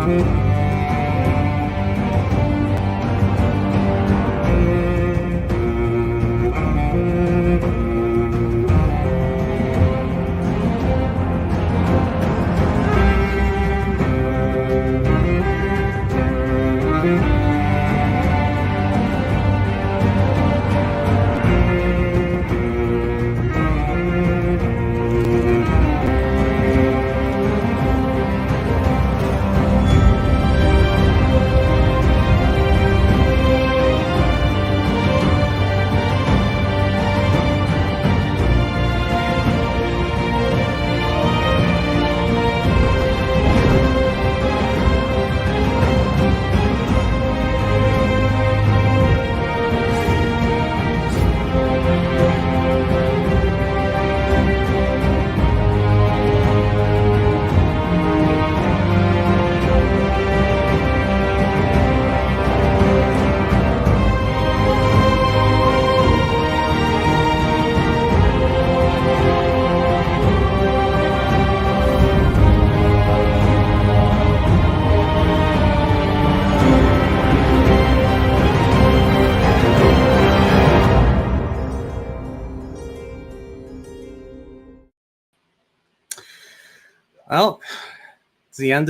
Well, it's the end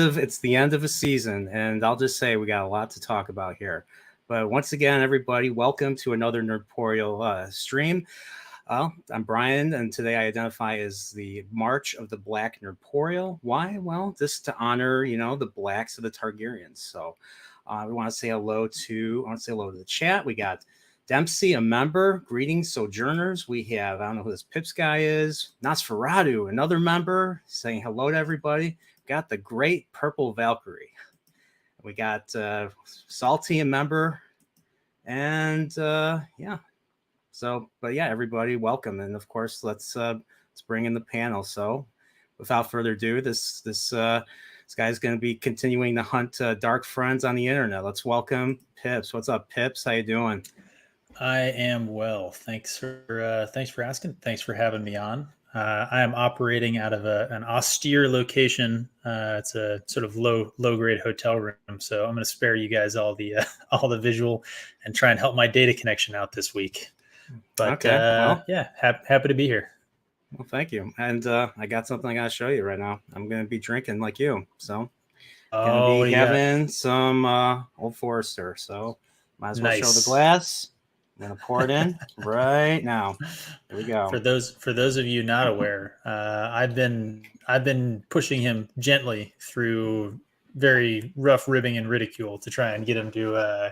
of a season, and I'll just say we got a lot to talk about here. But once again, everybody, welcome to another Nerdporial stream. I'm Brian, and today I identify as the March of the Black Nerdporial. Why? Well, just to honor, the blacks of the Targaryens. So we want to say hello to the chat. We got Dempsey, a member. Greetings, sojourners. We have, I don't know who this Pips guy is. Nosferatu, another member, saying hello to everybody. Got the great Purple Valkyrie. We got Salty, a member. And yeah. So, but yeah, everybody, welcome. And of course, let's bring in the panel. So without further ado, this guy's going to be continuing to hunt dark friends on the internet. Let's welcome Pips. What's up, Pips? How you doing? I am well. Thanks for asking. Thanks for having me on. I am operating out of an austere location. It's a sort of low grade hotel room. So I'm going to spare you guys all the visual and try and help my data connection out this week. But okay, yeah, happy to be here. Well, thank you. And I got something I got to show you right now. I'm going to be drinking like you. So going to be having some Old Forester. So might as well show the glass. I'm going to pour it in right now. Here we go. For those of you not aware, I've been pushing him gently through very rough ribbing and ridicule to try and get him to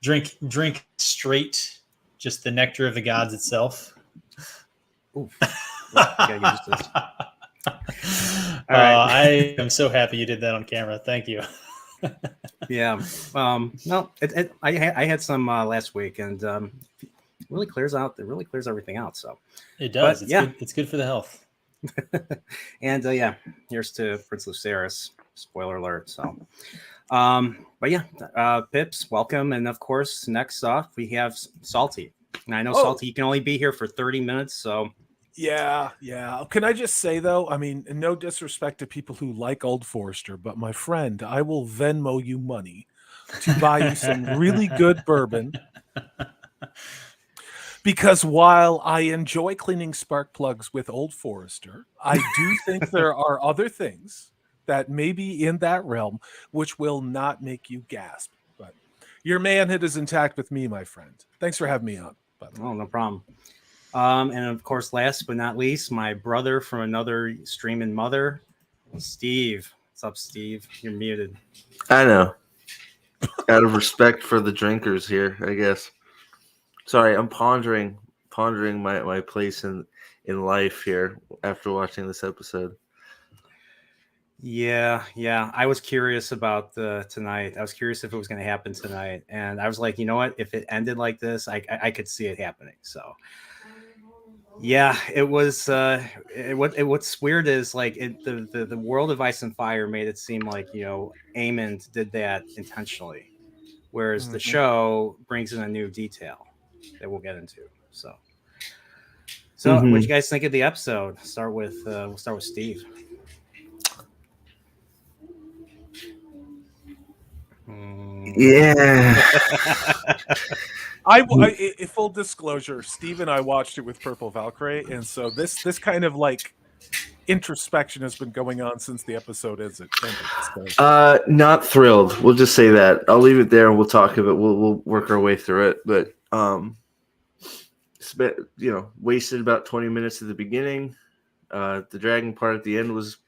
drink straight, just the nectar of the gods itself. Ooh. Gotta get used to this. All right. I am so happy you did that on camera. Thank you. Yeah. No, I had some last week, and it really clears everything out. So it does. It's good for the health. And yeah, here's to Prince Lucerys. Spoiler alert. So, but yeah, Pips, welcome, and of course, next off we have Salty. And I know Salty, you can only be here for 30 minutes, so. Yeah. Can I just say, though, I mean, no disrespect to people who like Old Forester, but my friend, I will Venmo you money to buy you some really good bourbon. Because while I enjoy cleaning spark plugs with Old Forester, I do think there are other things that may be in that realm which will not make you gasp. But your manhood is intact with me, my friend. Thanks for having me on. Oh, no problem. And of course, last but not least, my brother from another streaming mother, Steve. What's up, Steve? You're muted. I know. Out of respect for the drinkers here, I guess. Sorry, I'm pondering my place in life here after watching this episode. Yeah. I was curious about tonight. I was curious if it was going to happen tonight, and I was like, you know what? If it ended like this, I could see it happening. So. Yeah, it was. What's weird is like the World of Ice and Fire made it seem like Aemond did that intentionally, whereas the show brings in a new detail that we'll get into. So what do you guys think of the episode? We'll start with Steve. Yeah. Full disclosure, Steve and I watched it with Purple Valkyrie, and so this kind of like introspection has been going on since the episode ended. So. Not thrilled. We'll just say that. I'll leave it there and we'll talk about it. We'll work our way through it. But wasted about 20 minutes at the beginning. The dragon part at the end was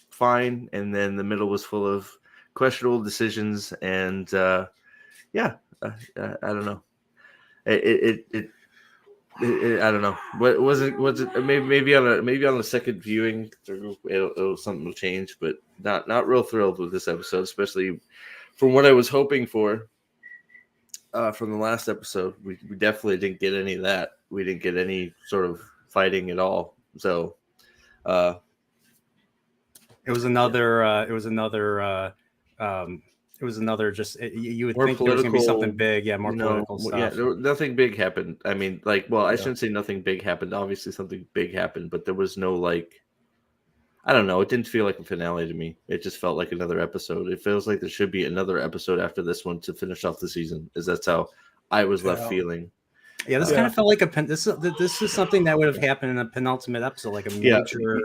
fine, and then the middle was full of questionable decisions. And I don't know. I don't know. What was it? Maybe on a second viewing, something will change. But not real thrilled with this episode, especially from what I was hoping for. From the last episode, we definitely didn't get any of that. We didn't get any sort of fighting at all. So, it was another. Just you would think there was going to be something big, more political stuff. Yeah, nothing big happened. I mean, I shouldn't say nothing big happened. Obviously, something big happened, but there was no I don't know. It didn't feel like a finale to me. It just felt like another episode. It feels like there should be another episode after this one to finish off the season. That's how I was left feeling. Yeah, this kind of felt like this is something that would have happened in a penultimate episode, like a major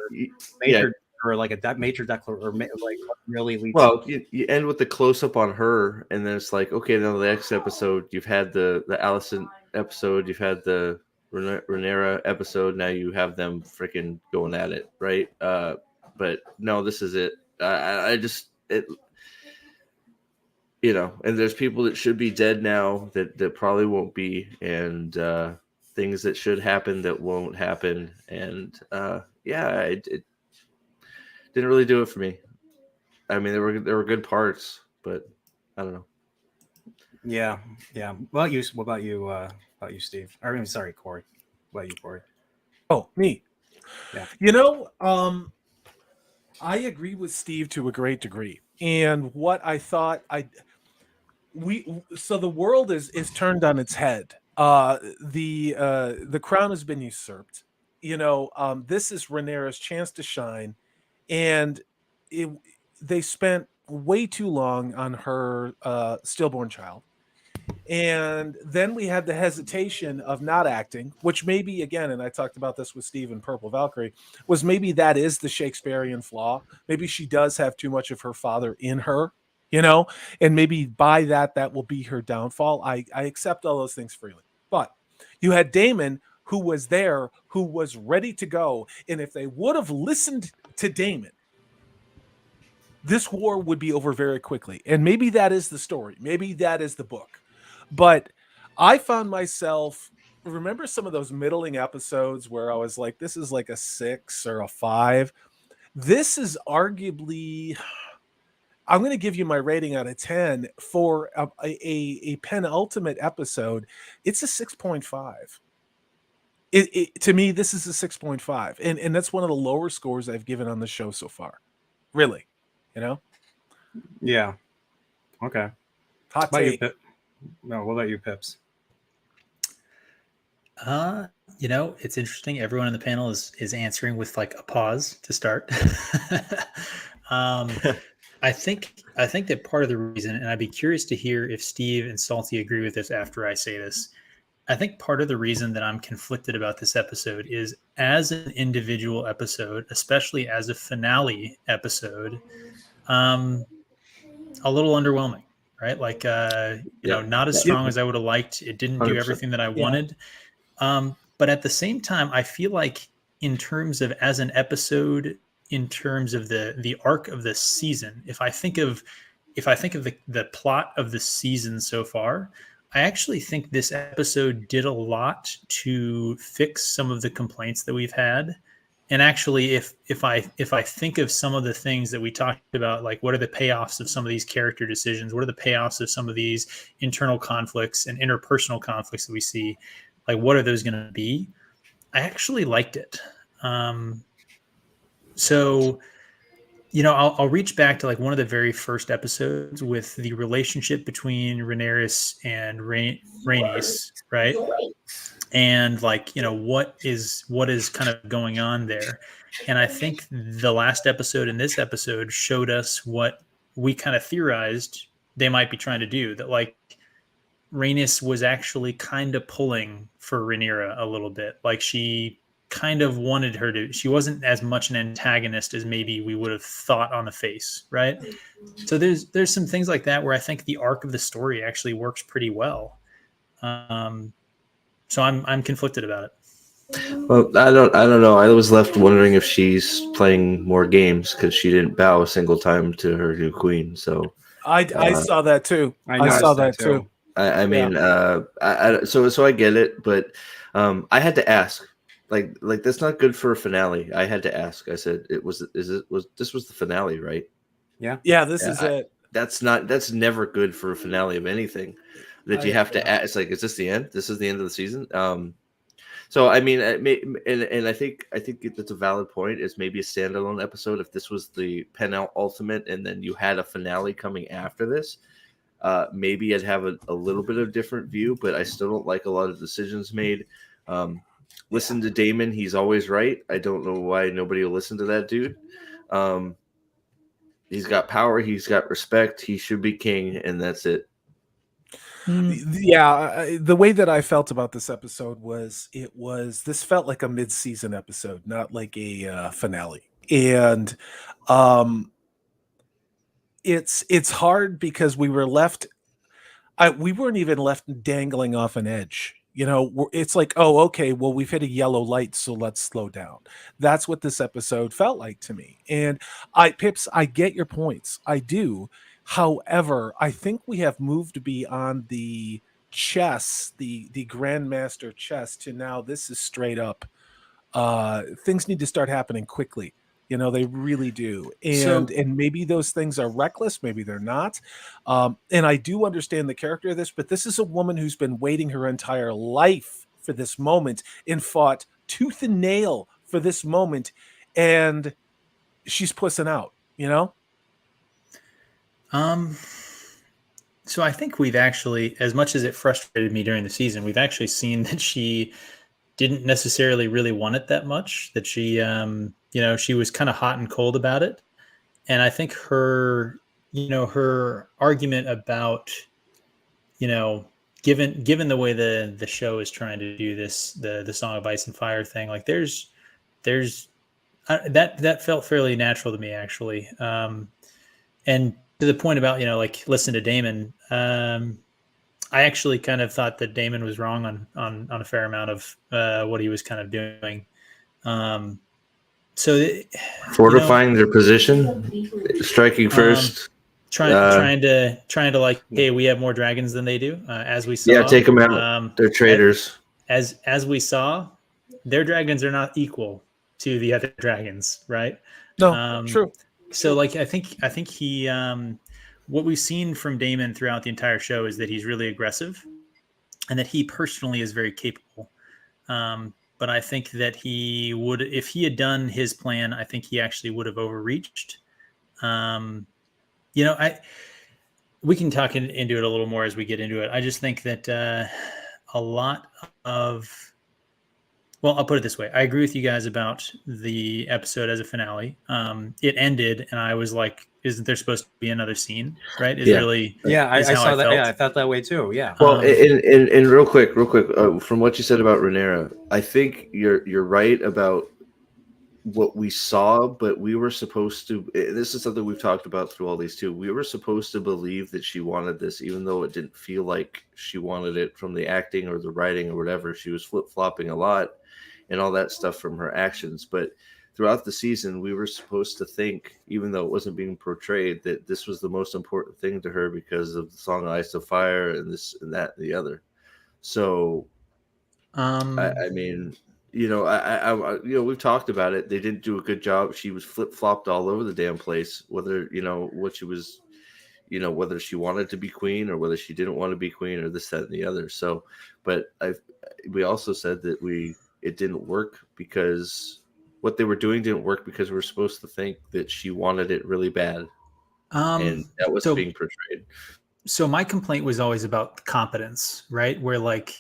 or like a major declaration, or like really leads. Well, you end with the close up on her, and then it's like, okay, now the next episode, you've had the Allison episode, you've had the Rhaenyra episode, now you have them freaking going at it, right? But no, this is it. And there's people that should be dead now that probably won't be, and things that should happen that won't happen, and it didn't really do it for me. I mean, there were good parts, but I don't know. Yeah. What about you, Steve? I mean, sorry, Corey. What about you, Corey? Oh, me. Yeah. I agree with Steve to a great degree. And what I thought so the world is turned on its head. The crown has been usurped. This is Rhaenyra's chance to shine, and they spent way too long on her stillborn child. And then we had the hesitation of not acting, which maybe, again, and I talked about this with Steve and Purple Valkyrie, was maybe that is the Shakespearean flaw. Maybe she does have too much of her father in her, and maybe by that will be her downfall. I accept all those things freely. But you had Daemon, who was there, who was ready to go. And if they would have listened to Daemon, this war would be over very quickly. And maybe that is the story. Maybe that is the book. But I found myself, remember some of those middling episodes where I was like, this is like a 6 or a 5. This is arguably, I'm going to give you my rating out of 10 for a penultimate episode. It's a 6.5. To me, this is a 6.5. And that's one of the lower scores I've given on the show so far. Really. Yeah. Okay. Hot take. take. No, what about you, Pips? It's interesting. Everyone on the panel is answering with like a pause to start. I think that part of the reason, and I'd be curious to hear if Steve and Salty agree with this after I say this. I think part of the reason that I'm conflicted about this episode is, as an individual episode, especially as a finale episode, a little underwhelming, right? Like, not as strong as I would have liked. It didn't do everything that I wanted. But at the same time, I feel like in terms of as an episode, in terms of the arc of the season, if I think of the plot of the season so far, I actually think this episode did a lot to fix some of the complaints that we've had. And actually, if I think of some of the things that we talked about, like what are the payoffs of some of these character decisions, what are the payoffs of some of these internal conflicts and interpersonal conflicts that we see, like what are those going to be? I actually liked it. So, I'll reach back to like one of the very first episodes with the relationship between Rhaenyra and Rhaenys, right? And like, what is kind of going on there. And I think the last episode and this episode showed us what we kind of theorized they might be trying to do. That like Rhaenys was actually kind of pulling for Rhaenyra a little bit. Like she kind of wanted her to. She wasn't as much an antagonist as maybe we would have thought on the face, right? So there's some things like that where I think the arc of the story actually works pretty well. So I'm conflicted about it. Well, I don't know. I was left wondering if she's playing more games because she didn't bow a single time to her new queen. So I saw that too. I saw that too. I mean, so I get it, but I had to ask, like that's not good for a finale. I had to ask. I said, this was the finale, right? Yeah, this is it. That's never good for a finale of anything. That you have to ask. It's like, is this the end? This is the end of the season. So I mean, and I think that's a valid point. Is maybe a standalone episode if this was the penultimate, and then you had a finale coming after this. Maybe I'd have a little bit of different view, but I still don't like a lot of decisions made. Listen to Daemon; he's always right. I don't know why nobody will listen to that dude. He's got power, he's got respect, he should be king, and that's it. Yeah, the way that I felt about this episode was this felt like a mid-season episode, not like a finale. And it's hard because we weren't even left dangling off an edge. You know, it's like, oh, okay, well, we've hit a yellow light, so let's slow down. That's what this episode felt like to me. And Pips, I get your points. I do. However, I think we have moved beyond the chess, the Grandmaster chess, to now this is straight up. Things need to start happening quickly. You know, they really do. And maybe those things are reckless, maybe they're not. And I do understand the character of this, but this is a woman who's been waiting her entire life for this moment and fought tooth and nail for this moment. And she's pussing out, you know? So I think we've actually, as much as it frustrated me during the season, we've actually seen that she didn't necessarily really want it that much, that she, she was kind of hot and cold about it. And I think her argument about, given the way the show is trying to do this, the Song of Ice and Fire thing, like there's that felt fairly natural to me, actually. And to the point about, listen to Daemon, I actually kind of thought that Daemon was wrong on a fair amount of what he was kind of doing. Fortifying their position, striking first, trying to like, hey, we have more dragons than they do, as we saw. Yeah, take them out. They're traitors. As we saw, their dragons are not equal to the other dragons, right? No, true. So, like, I think he, what we've seen from Daemon throughout the entire show is that he's really aggressive, and that he personally is very capable. But I think that he would, if he had done his plan, I think he actually would have overreached. We can talk into it a little more as we get into it. I just think that a lot of, well, I'll put it this way. I agree with you guys about the episode as a finale. It ended, and I was like, isn't there supposed to be another scene? Right? I saw that. Yeah, I felt that way too. Yeah. Well, and real quick, from what you said about Rhaenyra, I think you're right about what we saw, but we were supposed to. This is something we've talked about through all these too. We were supposed to believe that she wanted this, even though it didn't feel like she wanted it from the acting or the writing or whatever. She was flip-flopping a lot and all that stuff from her actions, but throughout the season, we were supposed to think, even though it wasn't being portrayed, that this was the most important thing to her because of the Song of Ice and Fire and this and that and the other. So, I mean, we've talked about it. They didn't do a good job. She was flip-flopped all over the damn place, whether, what she was, whether she wanted to be queen or whether she didn't want to be queen or this, that, and the other. So, but we also said that it didn't work because what they were doing didn't work because we were supposed to think that she wanted it really bad. And that was being portrayed. So my complaint was always about competence, right? Where like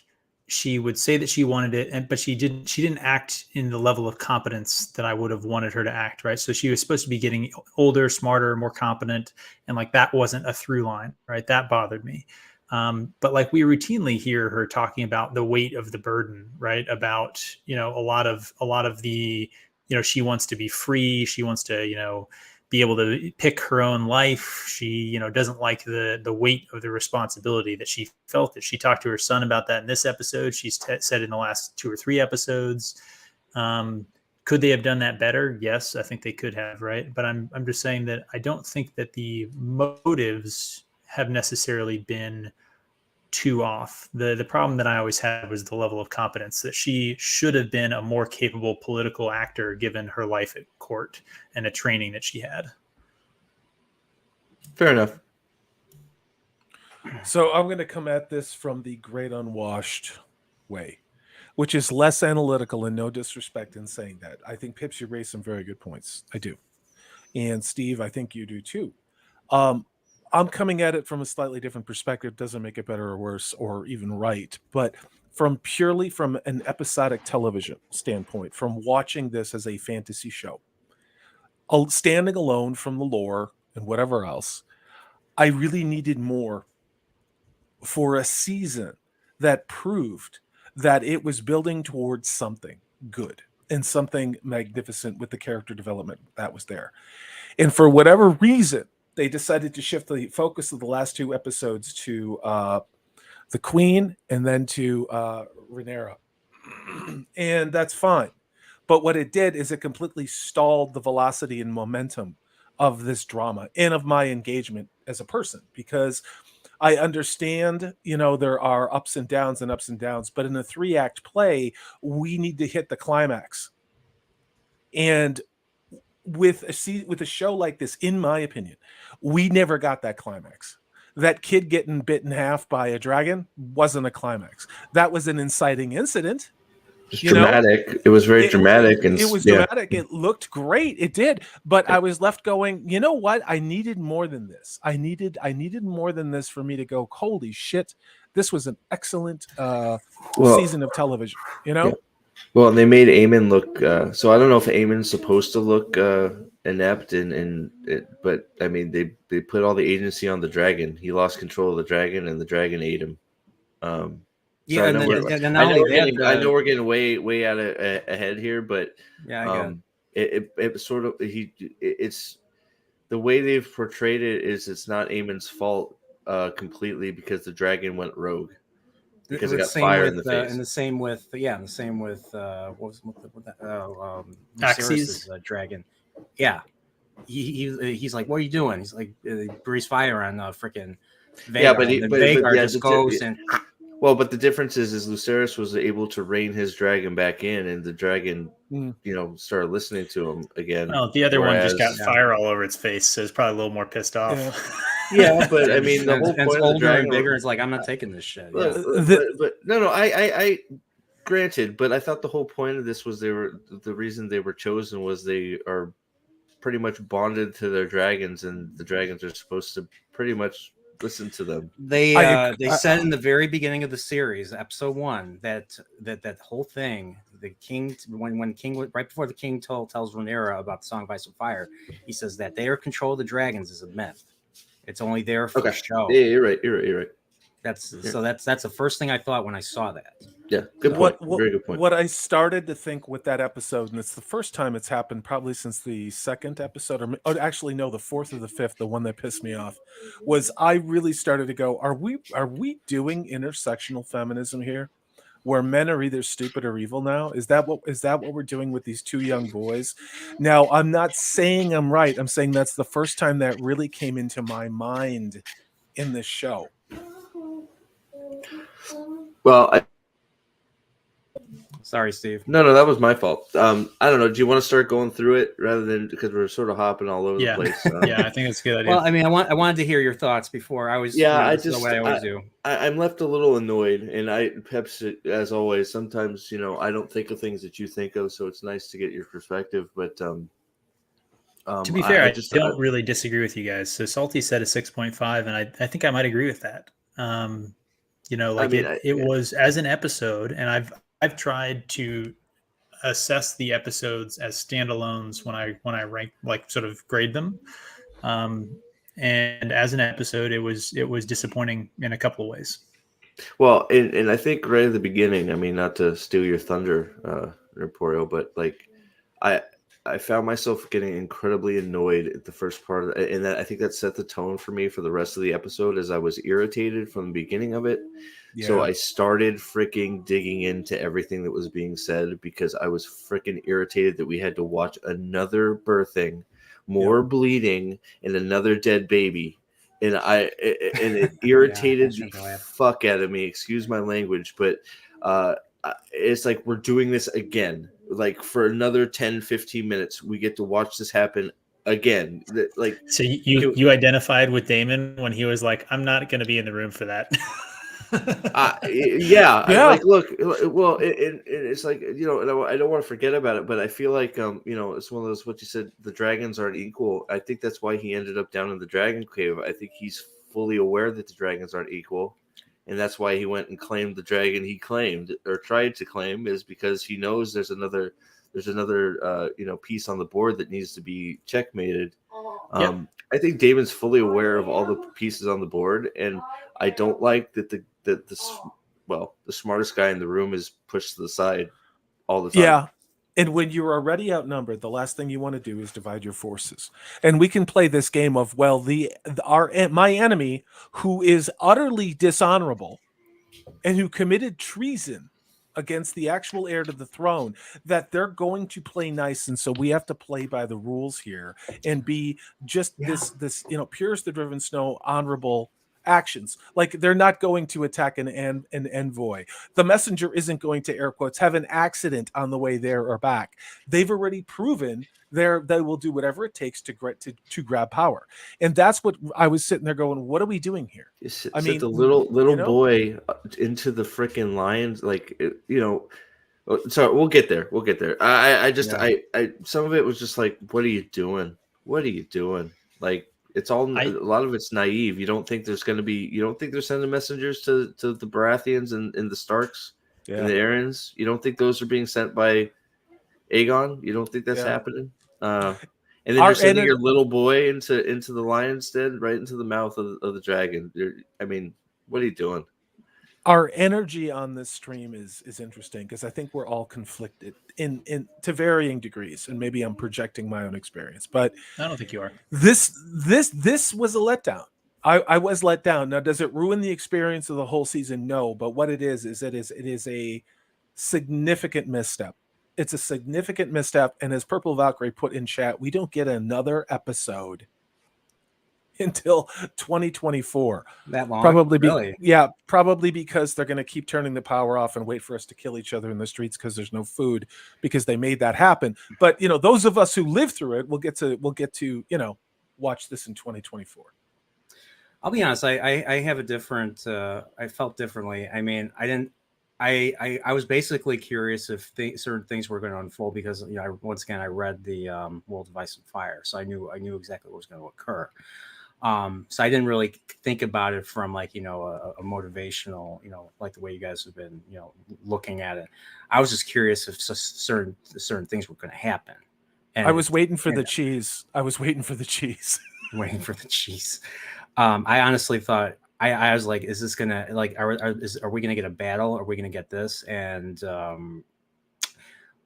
she would say that she wanted it, but she didn't act in the level of competence that I would have wanted her to act, right? So she was supposed to be getting older, smarter, more competent, and like that wasn't a through line, right? That bothered me. But like we routinely hear her talking about the weight of the burden, right? About, you know, a lot of the, you know, she wants to be free, she wants to, you know, be able to pick her own life. She, you know, doesn't like the weight of the responsibility that she felt. That she talked to her son about that in this episode. She's said in the last 2 or 3 episodes. Could they have done that better? Yes, I think they could have, right? But I'm just saying that I don't think that the motives have necessarily been too off. The problem that I always had was the level of competence, that she should have been a more capable political actor given her life at court and the training that she had. Fair enough. So I'm going to come at this from the great unwashed way, which is less analytical, and no disrespect in saying that. I think, Pips, you raised some very good points. I do. And Steve, I think you do too. I'm coming at it from a slightly different perspective. Doesn't make it better or worse or even right, but purely from an episodic television standpoint, from watching this as a fantasy show, standing alone from the lore and whatever else, I really needed more for a season that proved that it was building towards something good and something magnificent with the character development that was there. And for whatever reason, they decided to shift the focus of the last 2 episodes to the Queen and then to Rhaenyra. And that's fine. But what it did is it completely stalled the velocity and momentum of this drama and of my engagement as a person, because I understand, you know, there are ups and downs, but in a 3-act play, we need to hit the climax. And with a show like this, in my opinion, we never got that climax. That kid getting bit in half by a dragon wasn't a climax. That was an inciting incident. Just dramatic. It was very dramatic. It was dramatic. It looked great. It did. But I was left going, you know what? I needed more than this. I needed more than this for me to go, holy shit, this was an excellent season of television, you know? Yeah. Well, they made Aemon look. So I don't know if Aemon's supposed to look inept, but I mean, they put all the agency on the dragon. He lost control of the dragon, and the dragon ate him. So Yeah, I know we're getting way out ahead here, but it sort of it's the way they've portrayed it is it's not Aemon's fault completely, because the dragon went rogue. Because it got fire in the face. And the same with what was Axes? Dragon. Yeah, he's like, what are you doing? He's like, breathes fire on freaking Vhagar. Yeah, but Vhagar just goes and. Well, but the difference is Lucerys was able to rein his dragon back in, and the dragon, started listening to him again. Well, the other one just got fire all over its face, so it's probably a little more pissed off. Yeah, but I mean, the whole point of the dragon bigger is like, I'm not taking this shit. But no, I granted, but I thought the whole point of this was the reason they were chosen was they are pretty much bonded to their dragons, and the dragons are supposed to pretty much listen to them. They said in the very beginning of the series, episode 1, that whole thing, the king, when king, right before the king tells Rhaenyra about the Song of Ice and Fire, he says that their control of the dragons is a myth. It's only there for the show. Yeah, you're right. That's the first thing I thought when I saw that. Yeah, good point. Very good point. What I started to think with that episode, and it's the first time it's happened probably since the 2nd episode, or actually no, the 4th or the 5th, the one that pissed me off, was I really started to go, are we doing intersectional feminism here, where men are either stupid or evil now? Is that what we're doing with these 2 young boys? Now, I'm not saying I'm right. I'm saying that's the first time that really came into my mind in this show. Well, sorry, Steve. No, that was my fault. I don't know. Do you want to start going through it rather than, because we're sort of hopping all over the place? Yeah, I think that's a good idea. Well, I mean, I wanted to hear your thoughts before I was. Yeah, the way I always do. I'm left a little annoyed, and Peps, as always, sometimes I don't think of things that you think of, so it's nice to get your perspective. But to be fair, I don't really disagree with you guys. So Salty said a 6.5, and I think I might agree with that. You know, I like mean, it was as an episode, and I've tried to assess the episodes as standalones when I rank, like, sort of grade them. Um, and as an episode, it was disappointing in a couple of ways. well, and I think right at the beginning, I mean, not to steal your thunder, Emporio, but like I I found myself getting incredibly annoyed at the first part of it, and that I think that set the tone for me for the rest of the episode as I was irritated from the beginning of it. So Yeah. I started freaking digging into everything that was being said because I was freaking irritated that we had to watch another birthing, more bleeding, and another dead baby. And it irritated the fuck out of me. Excuse my language, but it's like we're doing this again. Like for another 10, 15 minutes, we get to watch this happen again. Like, So you identified with Damon when he was like, "I'm not going to be in the room for that." yeah, Yeah. like look, well, it's like, you know, and I don't want to forget about it, but I feel like you know, it's one of those, what you said, the dragons aren't equal. I think that's why he ended up down in the dragon cave. I think he's fully aware that the dragons aren't equal, and that's why he went and claimed the dragon he claimed or tried to claim, is because he knows there's another you know, piece on the board that needs to be checkmated. Yep. I think Damon's fully aware of all the pieces on the board, and I don't like that the smartest guy in the room is pushed to the side all the time. Yeah. And when you're already outnumbered, the last thing you want to do is divide your forces. And we can play this game of, well, my enemy, who is utterly dishonorable and who committed treason against the actual heir to the throne, that they're going to play nice, and so we have to play by the rules here and be just this you know, pure as the driven snow, honorable actions. Like, they're not going to attack an envoy. The messenger isn't going to, air quotes, have an accident on the way there or back. They've already proven they will do whatever it takes to grab power. And that's what I was sitting there going, what are we doing here? You set, I mean, the little you know? boy into the freaking lions, like you know. So we'll get there. We'll get there. I just I some of it was just like, what are you doing? What are you doing? Like, it's all a lot of it's naive. You don't think there's going to be. You don't think they're sending messengers to the Baratheons and the Starks and the Aarons. You don't think those are being sent by Aegon? You don't think that's happening? And then you're sending your little boy into the lion's den, right into the mouth of the dragon. I mean, what are you doing? Our energy on this stream is interesting because I think we're all conflicted in to varying degrees, and maybe I'm projecting my own experience, but I don't think you are. This was a letdown. I was let down. Now, does it ruin the experience of the whole season? No, but what it is it is a significant misstep. It's a significant misstep, and as Purple Valkyrie put in chat, we don't get another episode until 2024. That long? Probably Really? probably because they're going to keep turning the power off and wait for us to kill each other in the streets because there's no food, because they made that happen. But, you know, those of us who live through it, we'll get to, you know, watch this in 2024. I'll be honest. I have a different. I felt differently. I mean, I was basically curious if certain things were going to unfold because, you know, once again I read the World of Ice and Fire, so I knew exactly what was going to occur. So I didn't really think about it from, like, you know, a motivational, you know, like the way you guys have been, you know, looking at it. I was just curious if certain things were going to happen. And I was waiting for the cheese. Waiting for the cheese. I honestly thought, I was like, is this gonna, like, are we gonna get a battle? Are we gonna get this? And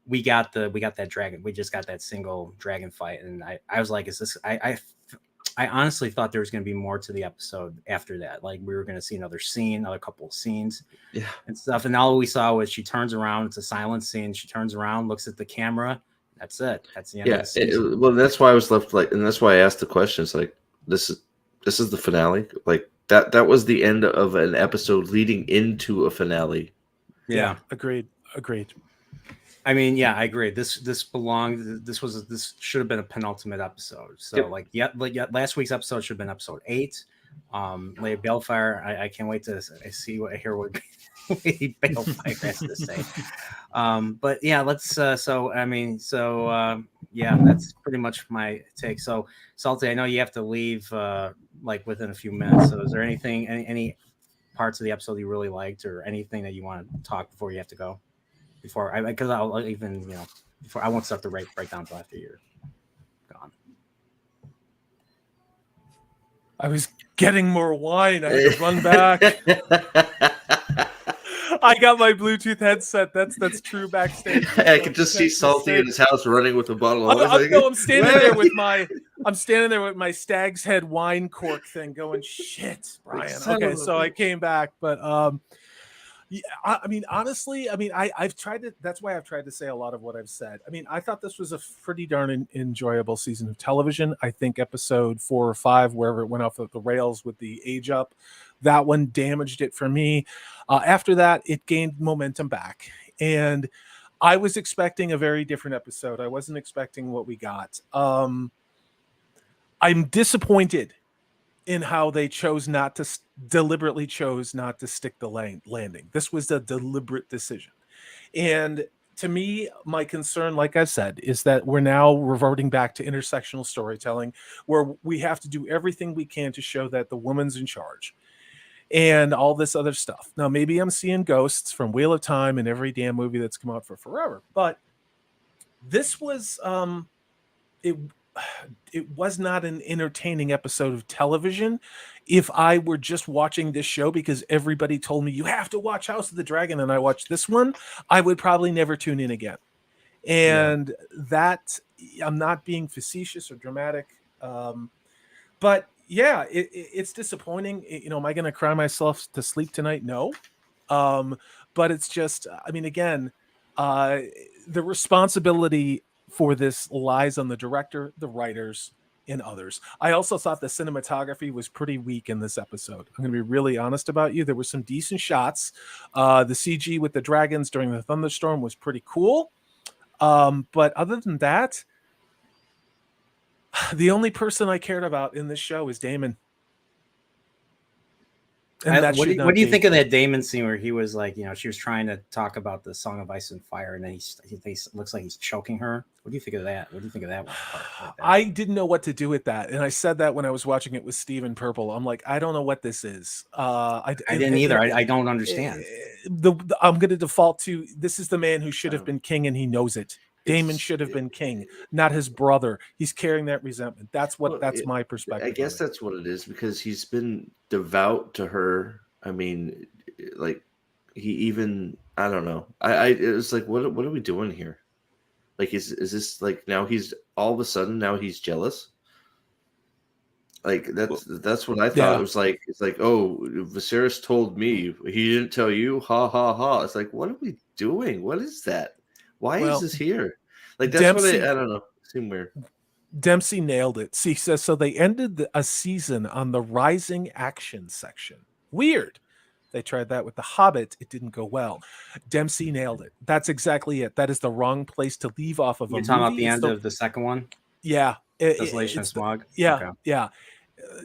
we got that dragon. We just got that single dragon fight, and I was like, is this? I honestly thought there was going to be more to the episode after that. Like, we were going to see another couple of scenes, and stuff. And all we saw was she turns around. It's a silent scene. She turns around, looks at the camera. That's it. That's the end of the season. Well, that's why I was left, like, and that's why I asked the question. It's like, this is the finale. Like, that was the end of an episode leading into a finale. Yeah. Agreed. I mean, yeah, I agree. This belonged. This should have been a penultimate episode. So, last week's episode should have been episode 8. Lady Balefire. I can't wait to hear what Lady Balefire has to say. But yeah, let's. Yeah, that's pretty much my take. So, Salty, I know you have to leave like within a few minutes. So, is there anything, any parts of the episode you really liked, or anything that you want to talk before you have to go? Because I'll even before I won't start the breakdown until after you're gone. I was getting more wine. I had to run back. I got my Bluetooth headset. That's true backstage. I could just see Salty in his house running with a bottle of wine. I'm standing there with my Stag's Head wine cork thing, going, "Shit, Brian." Okay, so I came back, but yeah, I mean, honestly, I've tried to. That's why I've tried to say a lot of what I've said. I mean, I thought this was a pretty darn enjoyable season of television. I think episode 4 or 5, wherever it went off the rails with the age up, that one damaged it for me. After that, it gained momentum back, and I was expecting a very different episode. I wasn't expecting what we got. I'm disappointed in how they deliberately chose not to stick the landing. This was a deliberate decision. And to me, my concern, like I said, is that we're now reverting back to intersectional storytelling, where we have to do everything we can to show that the woman's in charge and all this other stuff. Now, maybe I'm seeing ghosts from Wheel of Time and every damn movie that's come out for forever, but this was it was not an entertaining episode of television. If I were just watching this show because everybody told me you have to watch House of the Dragon and I watched this one, I would probably never tune in again. And that, I'm not being facetious or dramatic, but yeah, it's disappointing. Am I going to cry myself to sleep tonight? No. But it's just, I mean, again, the responsibility for this lies on the director, the writers, and others. I also thought the cinematography was pretty weak in this episode. I'm going to be really honest about you. There were some decent shots. The CG with the dragons during the thunderstorm was pretty cool. But other than that, the only person I cared about in this show is Damon. And what do you think of that Damon scene where he was like, she was trying to talk about the Song of Ice and Fire, and then he looks like he's choking her? What do you think of that? What do you think of that one part? Like that? I didn't know what to do with that, and I said that when I was watching it with Steven Purple. I'm like, I don't know what this is. I didn't either. I don't understand. I'm going to default to, this is the man who should have been king, and he knows it. Damon should have been king, not his brother. He's carrying that resentment. That's my perspective. I guess that's what it is, because he's been devout to her. I mean, like, he even, I don't know. It was like, what are we doing here? Like, is this like, now he's all of a sudden now he's jealous? Like, that's what I thought. Yeah. It was like, it's like, oh, Viserys told me, he didn't tell you, ha ha ha. It's like, what are we doing? What is that? Why is this here? Like, that's Dempsey, what I don't know. It seemed weird. Dempsey nailed it. See, so they ended a season on the rising action section. Weird. They tried that with The Hobbit. It didn't go well. Dempsey nailed it. That's exactly it. That is the wrong place to leave off of a movie. You're talking about the end of the second one? Yeah. Desolation of Smog? Yeah, okay. Yeah.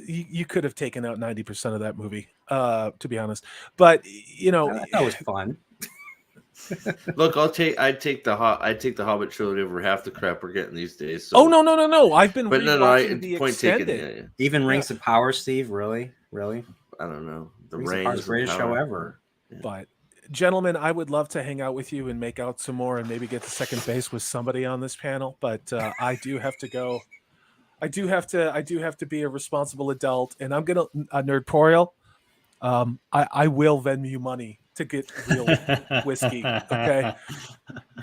You could have taken out 90% of that movie, to be honest. But, that was fun. Look, I'd take the Hobbit trilogy over half the crap we're getting these days. So. Oh no! I've been rewatching the extended. Taken, Even Rings of Power, Steve. Really? I don't know. The Rings of Power is the greatest show ever. Yeah. But gentlemen, I would love to hang out with you and make out some more, and maybe get to second base with somebody on this panel. But I do have to go. I do have to be a responsible adult, and I'm gonna Nerdporial. I will Venmo you money to get real whiskey. Okay.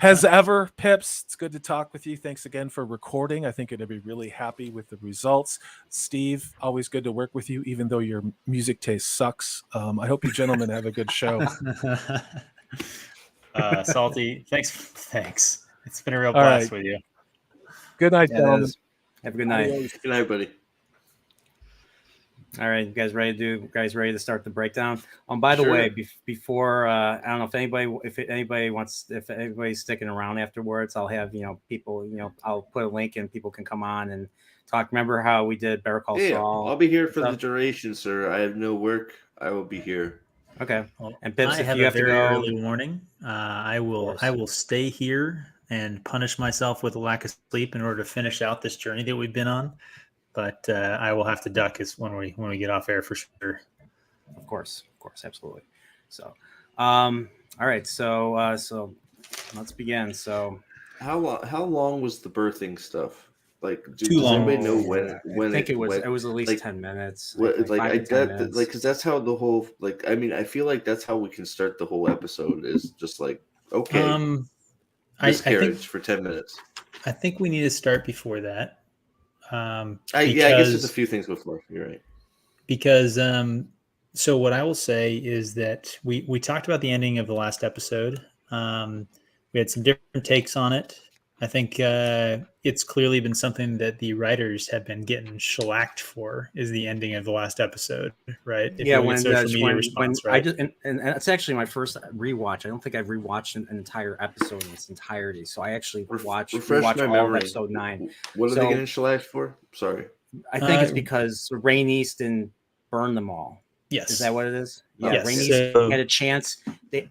As ever, Pips, it's good to talk with you. Thanks again for recording. I think you're going to be really happy with the results. Steve, always good to work with you, even though your music taste sucks. I hope you gentlemen have a good show. Salty, thanks. It's been a real blast with you. Good night, gentlemen. Have a good night. Good night, buddy. All right, you guys ready to start the breakdown? By the way, before I don't know if anybody's sticking around afterwards, I'll have people I'll put a link and people can come on and talk. Remember how we did Better Call Saul? I'll be here for the duration, sir. I have no work. I will be here. Okay. Well, and Pips, I have a very early warning. I will stay here and punish myself with a lack of sleep in order to finish out this journey that we've been on. But I will have to duck when we get off air for sure. Of course. course, absolutely. So, all right, so let's begin. So, How long was the birthing stuff? Like, Too does long. anybody know I think it was when, at least like 10 minutes. I what think like 5 to 10 minutes. like because that's how the whole like I mean I feel like that's how we can start the whole episode is just like okay I think miscarriage for 10 minutes. I think we need to start before that. I guess there's a few things before. You're right. Because so what I will say is that we talked about the ending of the last episode. We had some different takes on it. I think it's clearly been something that the writers have been getting shellacked for, is the ending of the last episode, right? If you look at social media response, I right? just and it's actually my first rewatch. I don't think I've rewatched an entire episode in its entirety. So I actually Refresh rewatched my all of memory. episode 9. What are So they getting shellacked for? Sorry. I think it's because Rain Easton burned them all. Yes. Is that what it is? Oh, Yeah, yes. Rain So- Easton had a chance.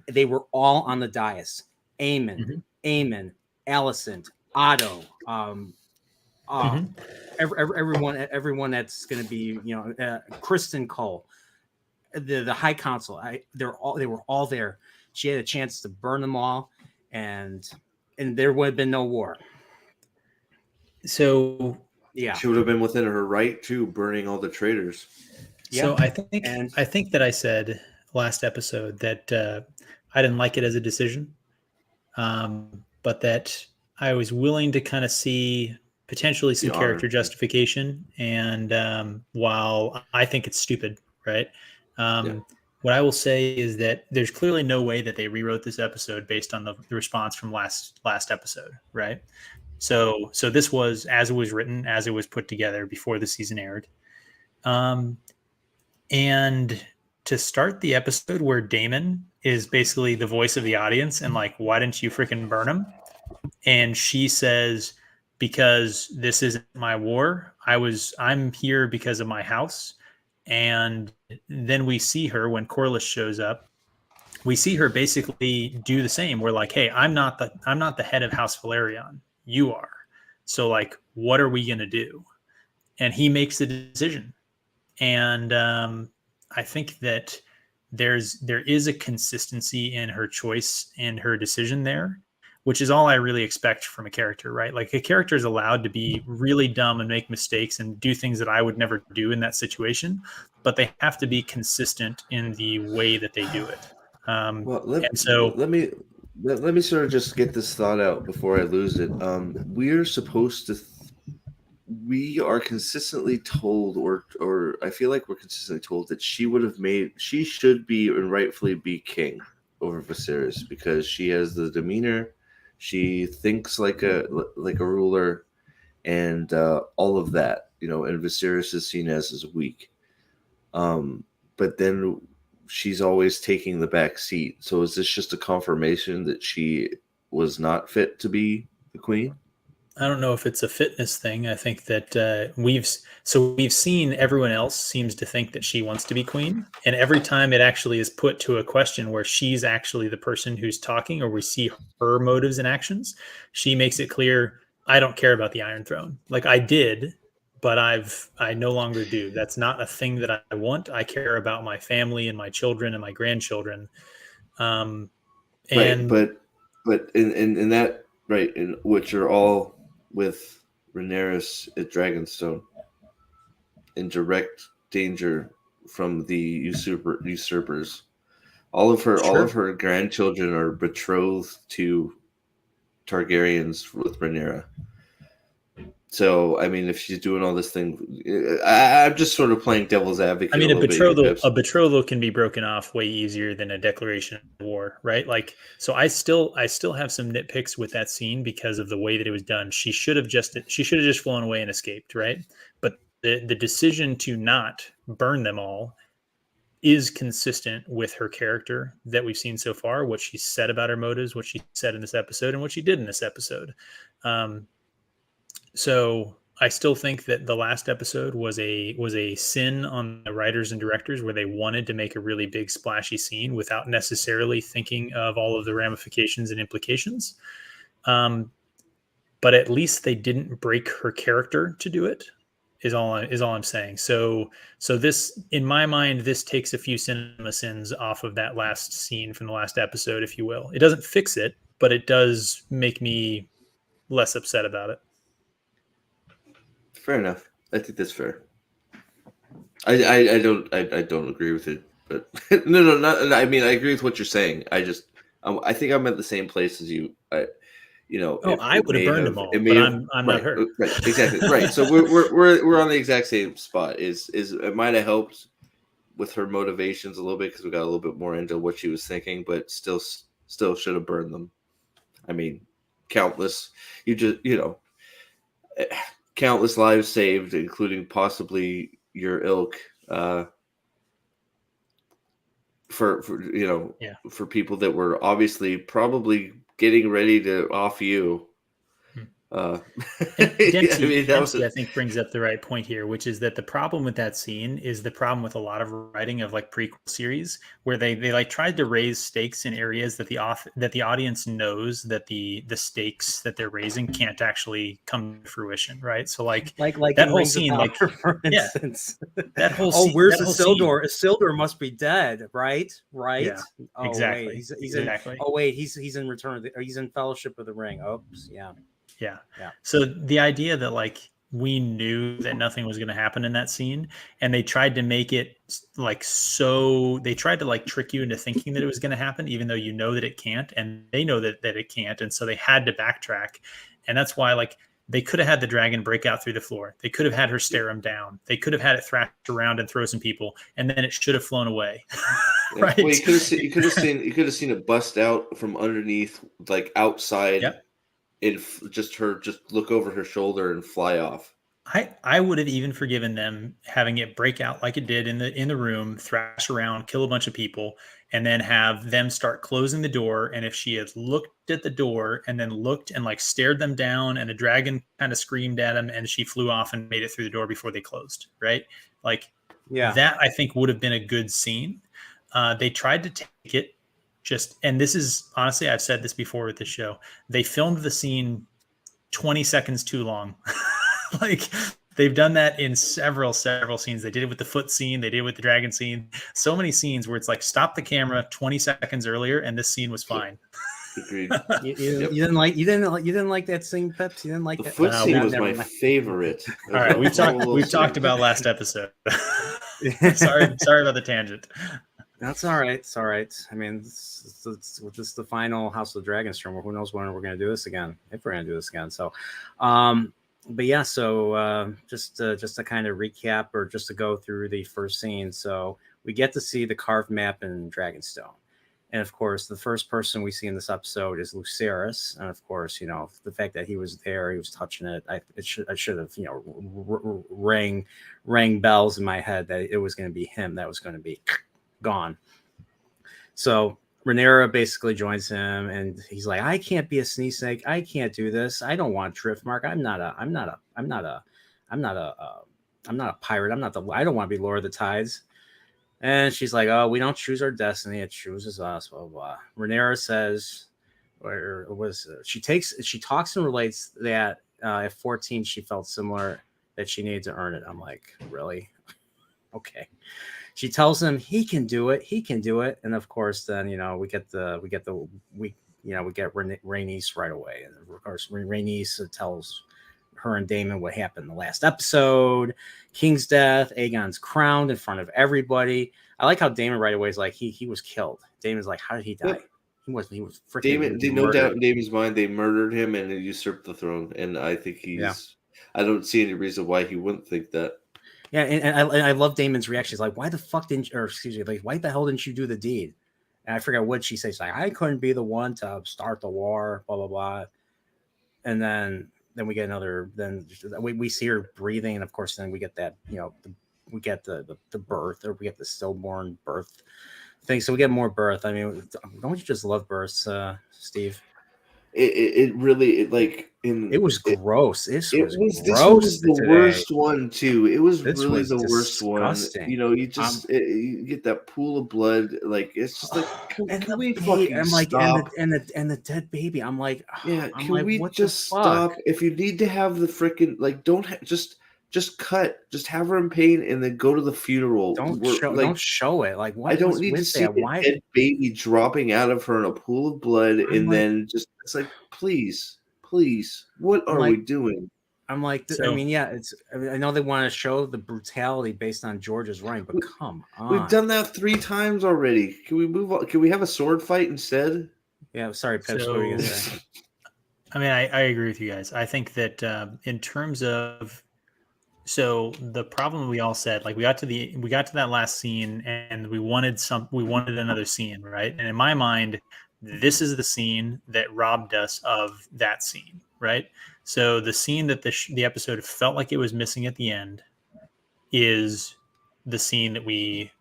They were all on the dais. Eamon, Mhm. Allison, Otto, Mhm. everyone that's going to be, Kristen Cole, the High Council. They were all there. She had a chance to burn them all, and there would have been no war. So Yeah. She would have been within her right too, burning all the traitors. So Yeah. I think that I said last episode that I didn't like it as a decision, but that I was willing to kind of see potentially some The character honor. justification. And while I think it's stupid, right? Yeah. What I will say is that there's clearly no way that they rewrote this episode based on the response from last episode, right? So this was as it was written, as it was put together before the season aired. And to start the episode where Damon is basically the voice of the audience and like, why didn't you freaking burn him? And she says, because this isn't my war. I'm here because of my house. And then we see her when Corliss shows up. We see her basically do the same. We're like, hey, I'm not the head of House Valerion. You are. So like, what are we gonna do? And he makes the decision. And I think that there is a consistency in her choice and her decision there, which is all I really expect from a character, right? Like a character is allowed to be really dumb and make mistakes and do things that I would never do in that situation, but they have to be consistent in the way that they do it. Well, let me sort of just get this thought out before I lose it. We're supposed to. We are consistently told, or I feel like we're consistently told that she should be and rightfully be king over Viserys because she has the demeanor, she thinks like a ruler, and all of that, and Viserys is seen as weak. But then she's always taking the back seat. So is this just a confirmation that she was not fit to be the queen? I don't know if it's a fitness thing. I think that we've seen everyone else seems to think that she wants to be queen, and every time it actually is put to a question where she's actually the person who's talking, or we see her motives and actions, she makes it clear, I don't care about the Iron Throne. Like I did, but I no longer do. That's not a thing that I want. I care about my family and my children and my grandchildren. And right, but in that right, in which are all with Rhaenyra at Dragonstone in direct danger from the usurpers. All of her grandchildren are betrothed to Targaryens with Rhaenyra. So, I mean, if she's doing all this thing, I'm just sort of playing devil's advocate. I mean, a betrothal can be broken off way easier than a declaration of war, right? Like, so I still have some nitpicks with that scene because of the way that it was done. She should have just flown away and escaped, right? But the decision to not burn them all is consistent with her character that we've seen so far, what she said about her motives, what she said in this episode, and what she did in this episode. So I still think that the last episode was a sin on the writers and directors where they wanted to make a really big splashy scene without necessarily thinking of all of the ramifications and implications. But at least they didn't break her character to do it. is all I'm saying. So this, in my mind, this takes a few cinema sins off of that last scene from the last episode, if you will. It doesn't fix it, but it does make me less upset about it. Fair enough. I think that's fair. I don't agree with it, but no, not. I mean, I agree with what you're saying. I think I'm at the same place as you. I would have burned them all, it but may have, I'm not hurt. Right, exactly, right. So we're on the exact same spot. Is it might have helped with her motivations a little bit because we got a little bit more into what she was thinking, but still should have burned them. I mean, countless. Countless lives saved, including possibly your ilk. For for people that were obviously probably getting ready to off you. Dempsey, I think brings up the right point here, which is that the problem with that scene is the problem with a lot of writing of like prequel series where they like tried to raise stakes in areas that the audience knows that the stakes that they're raising can't actually come to fruition, right? So like that whole scene, like for instance, that whole oh, scene, where's Isildur? Isildur must be dead, right? Yeah, oh, exactly. Wait, he's exactly. He's in Return of he's in Fellowship of the Ring. Oops, yeah. So the idea that like we knew that nothing was going to happen in that scene, and they tried to make it like they tried to like trick you into thinking that it was going to happen, even though you know that it can't, and they know that it can't, and so they had to backtrack, and that's why like they could have had the dragon break out through the floor, they could have had her stare him down, they could have had it thrash around and throw some people, and then it should have flown away. Right? Well, you could have seen it bust out from underneath, like outside. Yep. Just look over her shoulder and fly off. I would have even forgiven them having it break out like it did in the room, thrash around, kill a bunch of people, and then have them start closing the door. And if she had looked at the door and then looked and like stared them down, and the dragon kind of screamed at him, and she flew off and made it through the door before they closed, right? Like that I think would have been a good scene. They tried to take it. And this is honestly, I've said this before with the show, they filmed the scene 20 seconds too long. Like they've done that in several scenes. They did it with the foot scene. They did it with the dragon scene. So many scenes where it's like, stop the camera 20 seconds earlier, and this scene was fine. Agreed. You didn't like that scene, Peps? You didn't like the foot scene was my favorite. All right, we've talked about last episode. sorry about the tangent. That's all right. It's all right. I mean, it's just the final House of the Dragon stream. Who knows when we're going to do this again? If we're going to do this again. So, but yeah. So just to kind of recap, or just to go through the first scene. So we get to see the carved map in Dragonstone, and of course, the first person we see in this episode is Lucerys, and of course, the fact that he was there, he was touching it. I should have rang bells in my head that it was going to be him that was going to be gone. So Rhaenyra basically joins him, and he's like, I can't be a sneeze snake. I can't do this. I don't want Driftmark. I'm not a pirate. I don't want to be Lord of the Tides. And she's like, oh, we don't choose our destiny. It chooses us, blah, blah, blah. Rhaenyra says, she talks and relates that at 14, she felt similar, that she needed to earn it. I'm like, really? Okay. She tells him he can do it. He can do it. And of course, then, we get Rhaenys right away. And of course, Rhaenys tells her and Daemon what happened in the last episode. King's death. Aegon's crowned in front of everybody. I like how Daemon right away is like, he was killed. Daemon's like, how did he die? He was freaking Daemon, no doubt in Daemon's mind, they murdered him and usurped the throne. And I think I don't see any reason why he wouldn't think that. Yeah, and I love Daemon's reaction. He's like, why the hell didn't you do the deed? And I forget what she says. She's like, I couldn't be the one to start the war, blah, blah, blah. And then we get we see her breathing. And of course, then we get that, we get the birth, or we get the stillborn birth thing. So we get more birth. I mean, don't you just love births, Steve? It really it was gross. This was the worst one too. It was really the worst disgusting one. You just you get that pool of blood. Like it's just like, can we fucking stop? And the dead baby. I'm like, can we just stop? If you need to have the freaking don't just Just have her in pain and then go to the funeral. Don't show it. Like, what I don't was need to with see that? a Why? dead baby dropping out of her in a pool of blood, and like- then just it's like, please, what are we doing? I'm like, I mean, yeah, I know they want to show the brutality based on George's running, but come on. We've done that 3 times already. Can we move on? Can we have a sword fight instead? Yeah, sorry, Pips. What were you gonna say? I mean, I agree with you guys. I think that in terms of, so the problem we all said, like we got to that last scene and we wanted another scene, right? And in my mind, this is the scene that robbed us of that scene, right? So the scene that the episode felt like it was missing at the end is the scene that we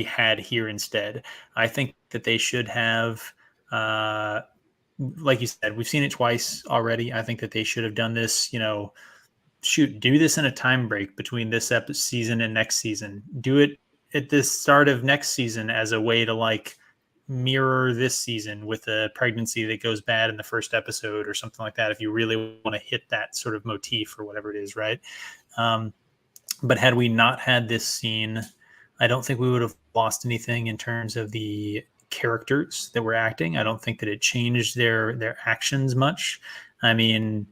had here instead. I think that they should have, like you said, we've seen it twice already. I think that they should have done this, do this in a time break between this season and next season. Do it at the start of next season as a way to like mirror this season with a pregnancy that goes bad in the first episode or something like that. If you really want to hit that sort of motif or whatever it is, right? But had we not had this scene, I don't think we would have lost anything in terms of the characters that were acting. I don't think that it changed their actions much. I mean,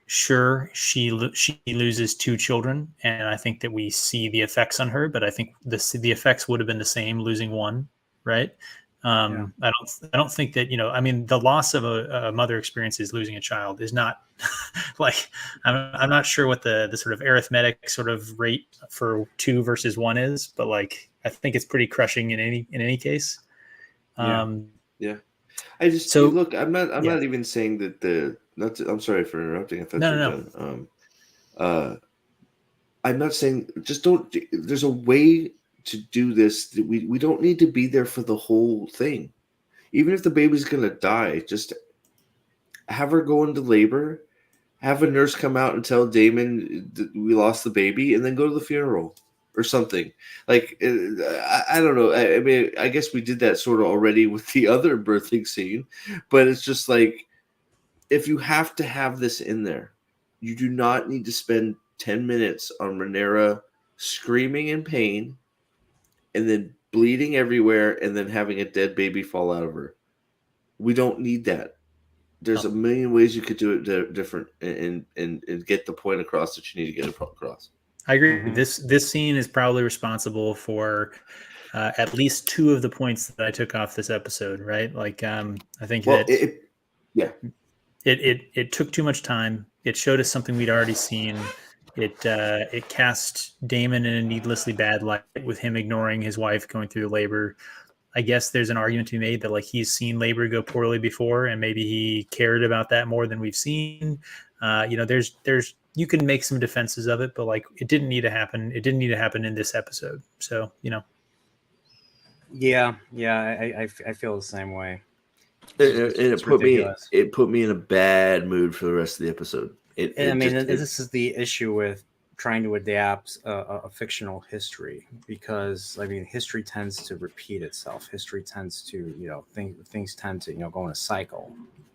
sure, she loses 2 children, and I think that we see the effects on her, but I think the effects would have been the same losing 1, right? I don't think that, I mean, the loss of a mother experiences losing a child is not like, I'm not sure what the sort of arithmetic sort of rate for 2 versus 1 is, but like, I think it's pretty crushing in any case. Yeah. I just look, I'm not even saying that I'm sorry for interrupting. I thought you were done. I'm not saying just don't. There's a way to do this. We don't need to be there for the whole thing. Even if the baby's gonna die, just have her go into labor, have a nurse come out and tell Damon that we lost the baby, and then go to the funeral or something. Like, I don't know. I mean, I guess we did that sort of already with the other birthing scene, but it's just like, if you have to have this in there, you do not need to spend 10 minutes on Rhaenyra screaming in pain and then bleeding everywhere and then having a dead baby fall out of her. We don't need that. There's a million ways you could do it different and get the point across that you need to get across. I agree. Mm-hmm. This scene is probably responsible for at least 2 of the points that I took off this episode, right? Like, I think it took too much time. It showed us something we'd already seen. It cast Damon in a needlessly bad light with him ignoring his wife going through the labor. I guess there's an argument to be made that like he's seen labor go poorly before, and maybe he cared about that more than we've seen. There's you can make some defenses of it, but like it didn't need to happen. It didn't need to happen in this episode. So Yeah, I feel the same way. It put me in a bad mood for the rest of the episode. This is the issue with trying to adapt a fictional history, because I mean, history tends to repeat itself. History tends to, things tend to, go in a cycle.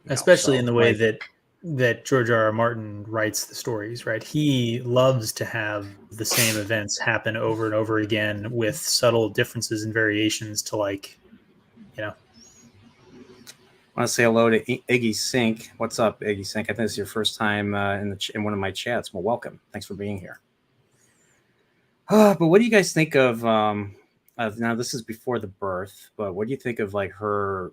Especially in the way that George R.R. Martin writes the stories, right? He loves to have the same events happen over and over again with subtle differences and variations to I want to say hello to Iggy Sink. What's up, Iggy Sink? I think it's your first time in one of my chats. Well, welcome. Thanks for being here. But what do you guys think of now? This is before the birth, but what do you think of like her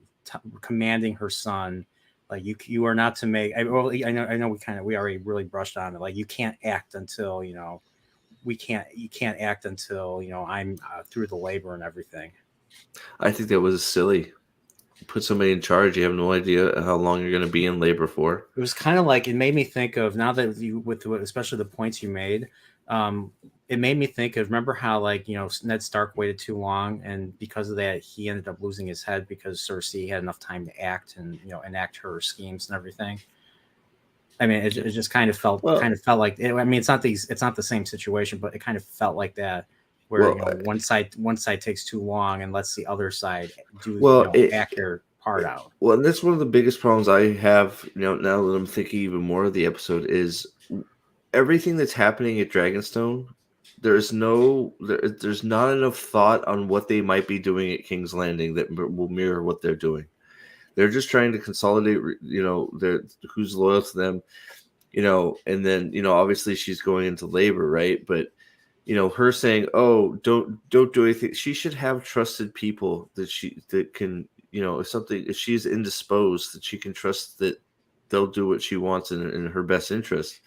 commanding her son? Like you are not to make. I know we already really brushed on it. Like you can't act until you can't act until I'm through the labor and everything. I think that was silly. Put somebody in charge. You have no idea how long you're going to be in labor for. It was kind of like, it made me think of, now that especially the points you made, it made me think of, remember how Ned Stark waited too long, and because of that he ended up losing his head because Cersei had enough time to act and enact her schemes and everything. I mean, it just kind of felt like it, I mean, it's not the same situation, but it kind of felt like that, where one side takes too long and lets the other side act their part out. Well, and that's one of the biggest problems I have now that I'm thinking even more of the episode is everything that's happening at Dragonstone, there's not enough thought on what they might be doing at King's Landing that will mirror what they're doing. They're just trying to consolidate, who's loyal to them, and then, obviously she's going into labor, right? But, her saying, oh, don't do anything. She should have trusted people that can, if she's indisposed, that she can trust that they'll do what she wants in her best interest.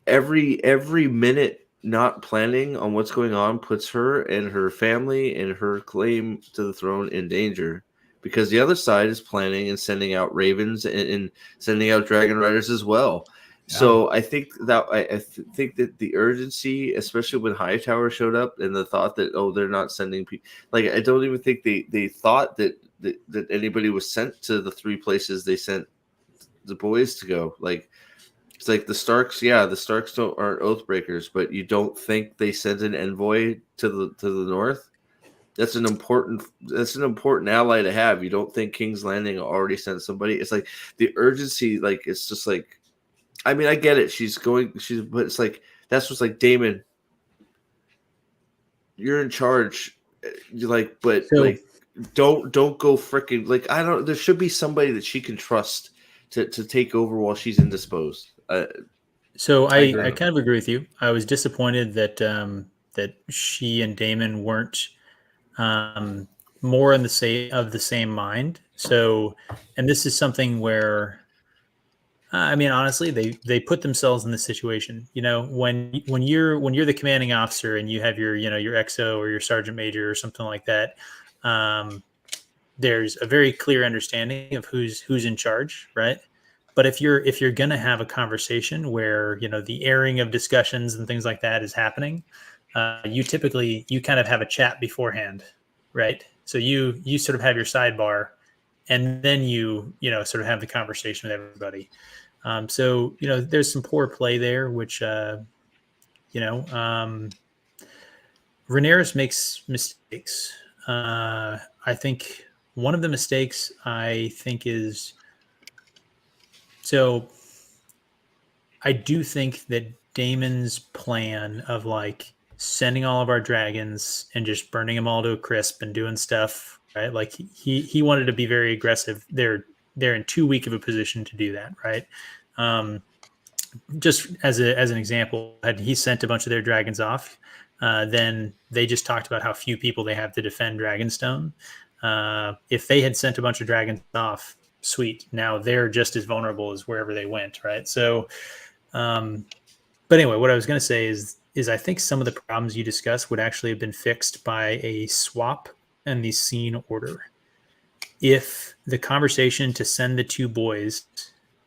Every minute not planning on what's going on puts her and her family and her claim to the throne in danger, because the other side is planning and sending out ravens and sending out dragon riders as well. Yeah. So I think that I think that the urgency, especially when Hightower showed up, and the thought that, oh, they're not sending people, like, I don't even think they thought that anybody was sent to the 3 places they sent the boys to go. Like, it's like the Starks aren't Oathbreakers, but you don't think they sent an envoy to the north? That's an important ally to have. You don't think King's Landing already sent somebody? It's like the urgency, like, it's just like, I mean, I get it. But it's like, that's what's like, Daemon, you're in charge. You're like, but so, like, don't go freaking, like, there should be somebody that she can trust to take over while she's indisposed. So I kind of agree with you. I was disappointed that that she and Daemon weren't more in the same mind. So, and this is something where, I mean, honestly, they put themselves in this situation. When you're the commanding officer and you have your XO or your sergeant major or something like that, there's a very clear understanding of who's in charge, right? But if you're going to have a conversation where, the airing of discussions and things like that is happening, you kind of have a chat beforehand, right? So you sort of have your sidebar, and then you sort of have the conversation with everybody. So there's some poor play there, which Rhaenyra makes mistakes. I think one of the mistakes is. So I do think that Daemon's plan of, like, sending all of our dragons and just burning them all to a crisp and doing stuff, right? Like, he wanted to be very aggressive. They're in too weak of a position to do that, right? Just as an example, had he sent a bunch of their dragons off, then they just talked about how few people they have to defend Dragonstone. If they had sent a bunch of dragons off, sweet, now they're just as vulnerable as wherever they went, right? So but anyway, what I was going to say is I think some of the problems you discussed would actually have been fixed by a swap in the scene order if the conversation to send the 2 boys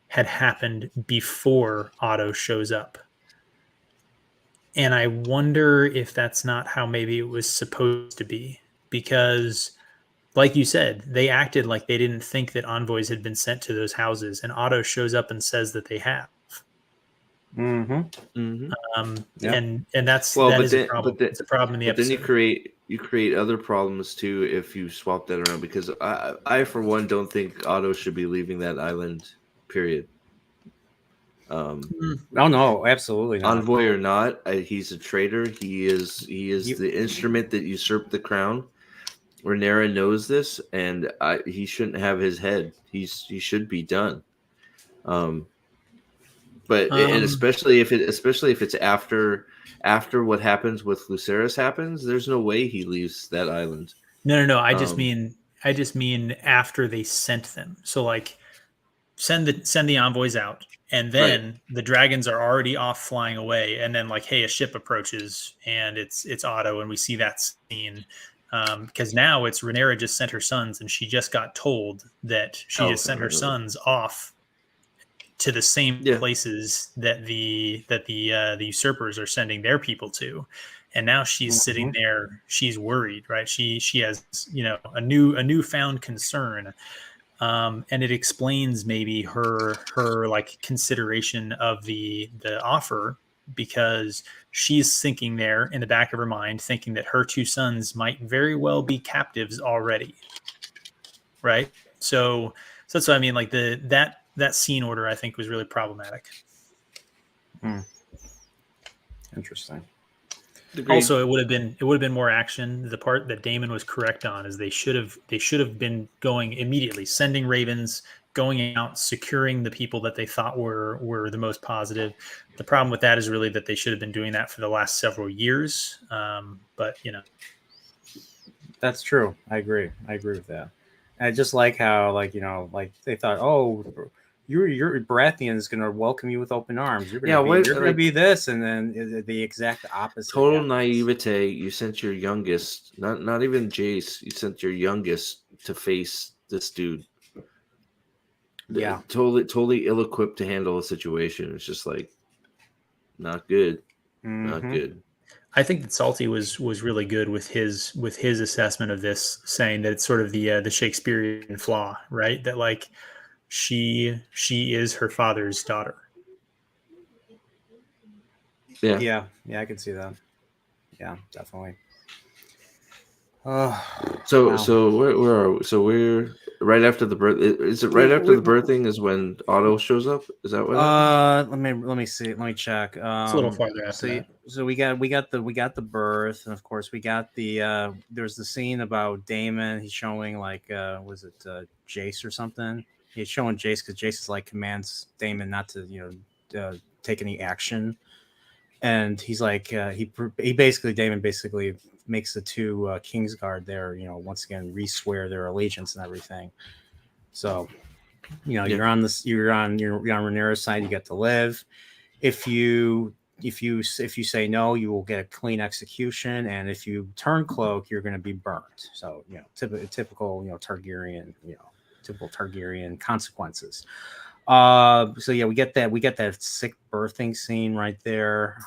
had happened before Otto shows up. And I wonder if that's not how maybe it was supposed to be, because, like you said, they acted like they didn't think that envoys had been sent to those houses, and Otto shows up and says that they have. Mm-hmm. Mm-hmm. Yeah. And that is a problem. It's a problem in the episode. Then you create other problems too if you swap that around, because I for one don't think Otto should be leaving that island. Period. No, absolutely not. Envoy or not, he's a traitor. He is the instrument that usurped the crown. Rhaenyra knows this, and he shouldn't have his head. He should be done. But and especially if it's after what happens with Lucerys happens, there's no way he leaves that island. No. I just mean after they sent them. So, like, send the envoys out, and then the dragons are already off flying away, and then, like, hey, a ship approaches and it's Otto, and we see that scene. Because now it's Rhaenyra just sent her sons, and she just got told that she just sent her sons off to the same places that the usurpers are sending their people to, and now she's sitting there. She's worried, right? She has a newfound concern, and it explains maybe her like consideration of the offer, because she's thinking there in the back of her mind, thinking that her 2 sons might very well be captives already, right? So that's what I mean. Like, that scene order, I think, was really problematic. Interesting. Agreed. Also, it would have been more action. The part that Damon was correct on is they should have been going immediately, sending ravens, going out, securing the people that they thought were the most positive. The problem with that is really that they should have been doing that for the last several years. But That's true. I agree with that. And I just like how, like, like they thought, oh, your Baratheon is going to welcome you with open arms. You're going to be this, and then the exact opposite. Total happens. naivete. You sent your youngest, not even Jace. You sent your youngest to face this dude. Yeah, totally ill-equipped to handle a situation. It's just like not good. Mm-hmm. Not good. I think that Salty was really good with his assessment of this, saying that it's sort of the Shakespearean flaw, right? That like she is her father's daughter. Yeah, I can see that. Yeah, definitely. So where are we? So we're right after the birth. Is it right after the birthing is when Otto shows up? Is that what? Let me see. Let me check. It's a little farther after that. So we got the birth, and of course we got the there's the scene about Damon. He's showing like was it Jace or something? He's showing Jace because Jace is like commands Damon not to take any action, and he's like Damon basically makes the two Kingsguard there once again re-swear their allegiance and everything. So you're on Rhaenyra's side, you get to live. If you say no, you will get a clean execution, and if you turn cloak, you're going to be burnt. So typical Targaryen typical Targaryen consequences. So yeah, we get that sick birthing scene right there.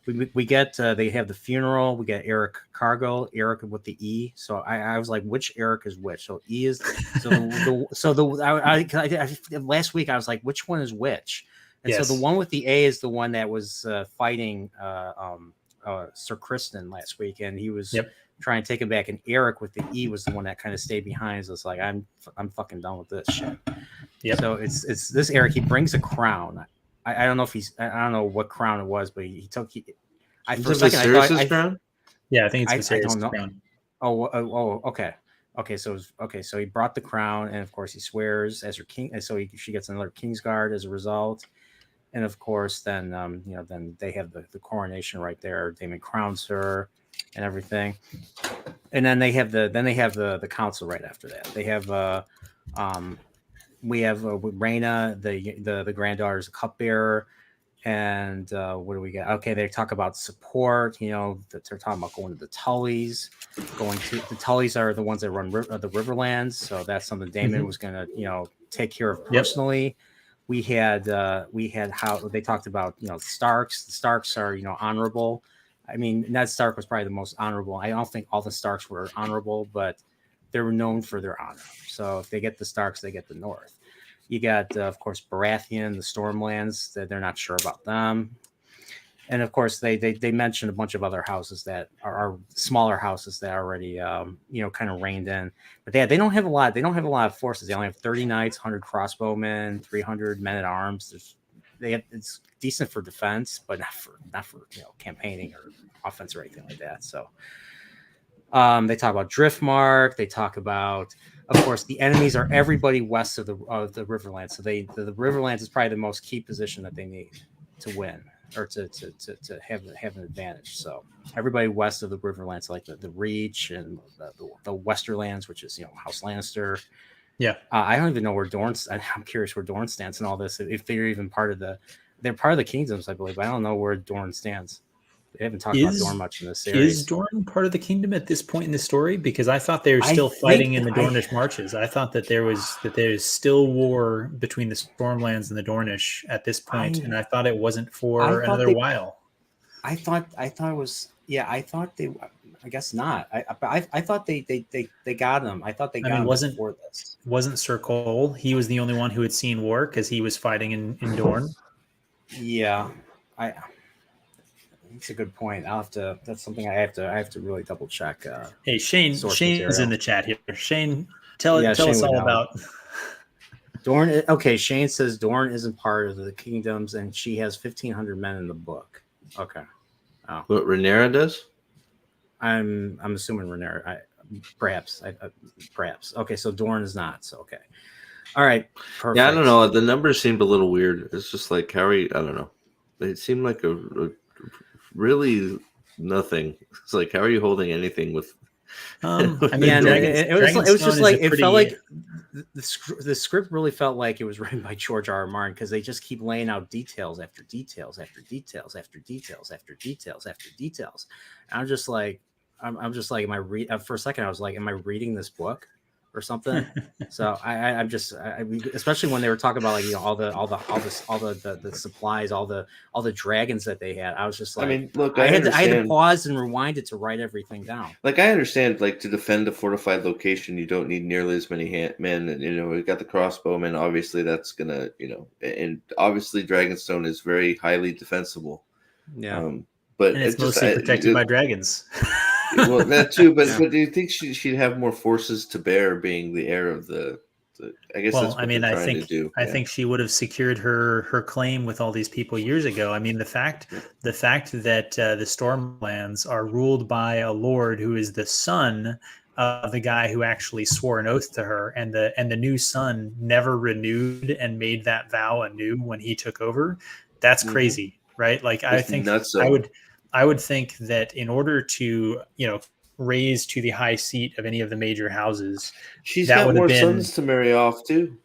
We get they have the funeral. We get Eric Cargill, Eric with the E. So I was like, which Eric is which? So E is last week I was like, which one is which? And so the one with the A is the one that was fighting Sir Kristen last week, and he was trying to take him back. And Eric with the E was the one that kind of stayed behind. So it's like I'm fucking done with this shit. Yep. So it's this Eric. He brings a crown. I don't know if I don't know what crown it was, but for a second I thought crown. Yeah, I think it's Viserys' crown. Oh, okay. So he brought the crown, and of course he swears as her king, and so she gets another Kingsguard as a result. And of course, then then they have the coronation right there. Damon crowns her and everything, and then they have the council right after that. They have we have Rhaena, the granddaughter's a cupbearer, and what do we get? Okay, they talk about support. That they're talking about going to the Tullys. The Tullys are the ones that run the Riverlands, so that's something Damon was going to take care of personally. Yep. We had how they talked about Starks. The Starks are honorable. I mean, Ned Stark was probably the most honorable. I don't think all the Starks were honorable, but they were known for their honor. So if they get the Starks, they get the North. You got, of course, Baratheon, the Stormlands. That they're not sure about them. And of course, they mentioned a bunch of other houses that are smaller houses that are already kind of reined in. But they don't have a lot. They don't have a lot of forces. They only have 30 knights, 100 crossbowmen, 300 men at arms. It's decent for defense, but not for campaigning or offense or anything like that. So they talk about Driftmark. They talk about, of course, the enemies are everybody west of the Riverlands. So the Riverlands is probably the most key position that they need to win or to have an advantage. So everybody west of the Riverlands, like the Reach and the Westerlands, which is House Lannister. Yeah, I don't even know where Dorne's. I'm curious where Dorne stands in all this. If they're even part of they're part of the kingdoms, I believe. But I don't know where Dorne stands. They haven't talked about Dorne much in this series. Is Dorne part of the kingdom at this point in the story? Because I thought they were still fighting in the Dornish marches. I thought that there is still war between the Stormlands and the Dornish at this point, and I thought it wasn't for another while. I thought it was. Yeah, I thought they. I guess not. I thought they got him. I thought they got him before this. Wasn't Sir Cole? He was the only one who had seen war because he was fighting in Dorne. Yeah, It's a good point. That's something I have to really double check. Hey, Shane's in the chat here. Shane, tell us all about Dorne. Okay, Shane says Dorne isn't part of the kingdoms, and she has 1,500 men in the book. Okay. Oh, What Rhaenyra does? I'm assuming Rhaenyra. Perhaps. Perhaps. Okay, so Dorne is not. So okay. All right. Perfect. Yeah, I don't know. The numbers seemed a little weird. It's just like Harry. I don't know. It seemed like a really nothing. It's like, how are you holding anything with? I mean, Yeah, and it was Dragonstone just is like a it felt pretty- like the script really felt like it was written by George R. R. Martin because they just keep laying out details after details after details after details after details after details. And I'm just like, I'm just like, for a second I was like, am I reading this book or something? So I'm just, especially when they were talking about like all the supplies, all the dragons that they had. I was just like, I mean, look, I had to understand. pause and rewind it to write everything down. Like, I understand, like, to defend a fortified location, you don't need nearly as many men. And, we've got the crossbowmen. Obviously, that's going to, and obviously Dragonstone is very highly defensible. Yeah. But and it's mostly protected by dragons. Well, that too. But Yeah. but do you think she'd have more forces to bear being the heir of the I guess that's what they're trying to do. I think she would have secured her claim with all these people years ago. I mean, the fact that the Stormlands are ruled by a lord who is the son of the guy who actually swore an oath to her, and the new son never renewed and made that vow anew when he took over. That's crazy, right? Like, I think I would think that in order to raise to the high seat of any of the major houses, she's that got would have more been sons to marry off too.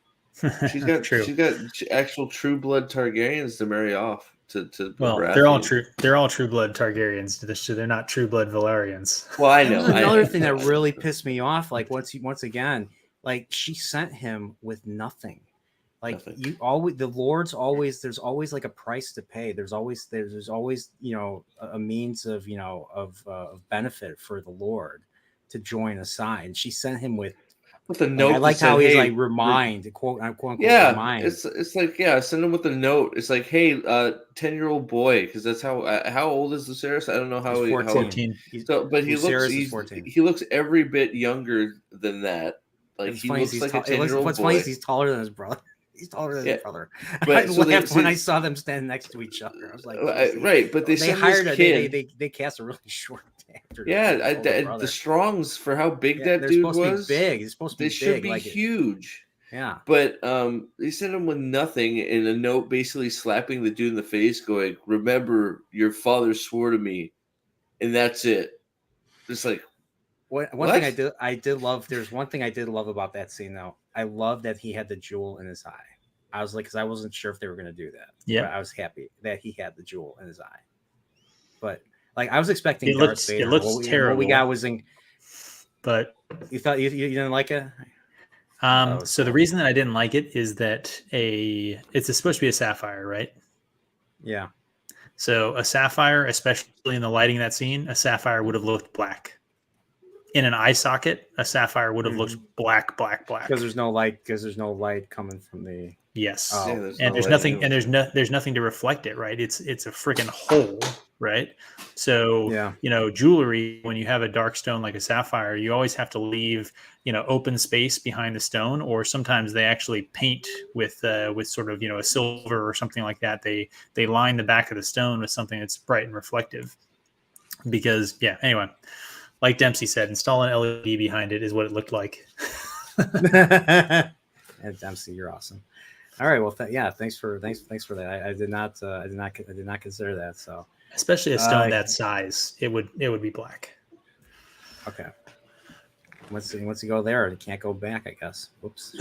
She's got true. she's got actual true blood Targaryens to marry off to Well, Baratheon. they're all true blood Targaryens. They're not true blood Valerians. Well, I That know. was another thing that really pissed me off. Like once again, like she sent him with nothing. Like Nothing. the lords always, there's always like a price to pay. There's always a means of of benefit for the lord to join a side. And she sent him with a note. I liked how he's like quote unquote remind. It's like, send him with a note. It's like, hey, 10-year-old boy, because that's how old is Lucerys? I don't know how He's 14. So, but he Lucerys is 14. He looks every bit younger than that. Like, he looks like a 10-year-old boy. What's funny is he's taller than his brother. He's taller than his brother. But I laughed when I saw them stand next to each other. I was like, right, but they hired this kid. They cast a really short actor. Yeah, the Strongs, for how big that dude was, big. He's supposed to be they big. should be huge. Yeah, but they sent him with nothing and a note basically slapping the dude in the face, going, "Remember, your father swore to me," and that's it. Just like one thing I did love. There's one thing I did love about that scene though. I love that he had the jewel in his eye. I was like, because I wasn't sure if they were going to do that. Yeah, I was happy that he had the jewel in his eye. But like, I was expecting Darth Vader. It looks terrible. What we got was but you thought you didn't like it. So the reason that I didn't like it is that it's supposed to be a sapphire, right? Yeah. So a sapphire, especially in the lighting of that scene, a sapphire would have looked black. In an eye socket, a sapphire would have looked black. Because there's no light. Because there's no light coming from the. Yes. Oh. Yeah, there's nothing, and there's nothing to reflect it, right? It's a freaking hole, right? So jewelry, when you have a dark stone like a sapphire, you always have to leave open space behind the stone, or sometimes they actually paint with sort of a silver or something like that. They line the back of the stone with something that's bright and reflective. Because anyway, like Dempsey said, install an LED behind it is what it looked like. And Dempsey, you're awesome. All right, well, thanks for that. I did not consider that. So especially a stone that size, it would be black. Okay. Once you go there, you can't go back, I guess. Whoops.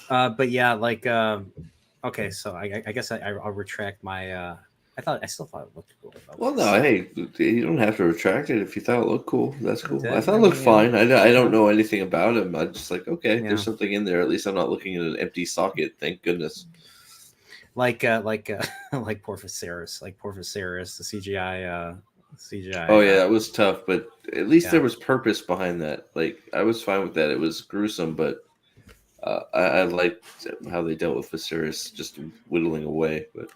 But yeah, like okay, so I guess I'll retract my. I still thought it looked cool. Well, no, hey, you don't have to retract it if you thought it looked cool. That's cool. I thought it looked fine. I don't know anything about him. I'm just like, okay, there's something in there. At least I'm not looking at an empty socket. Thank goodness. Like poor Viserys, the CGI. Oh yeah, that was tough, but at least there was purpose behind that. Like, I was fine with that. It was gruesome, but I liked how they dealt with Viserys just whittling away. But.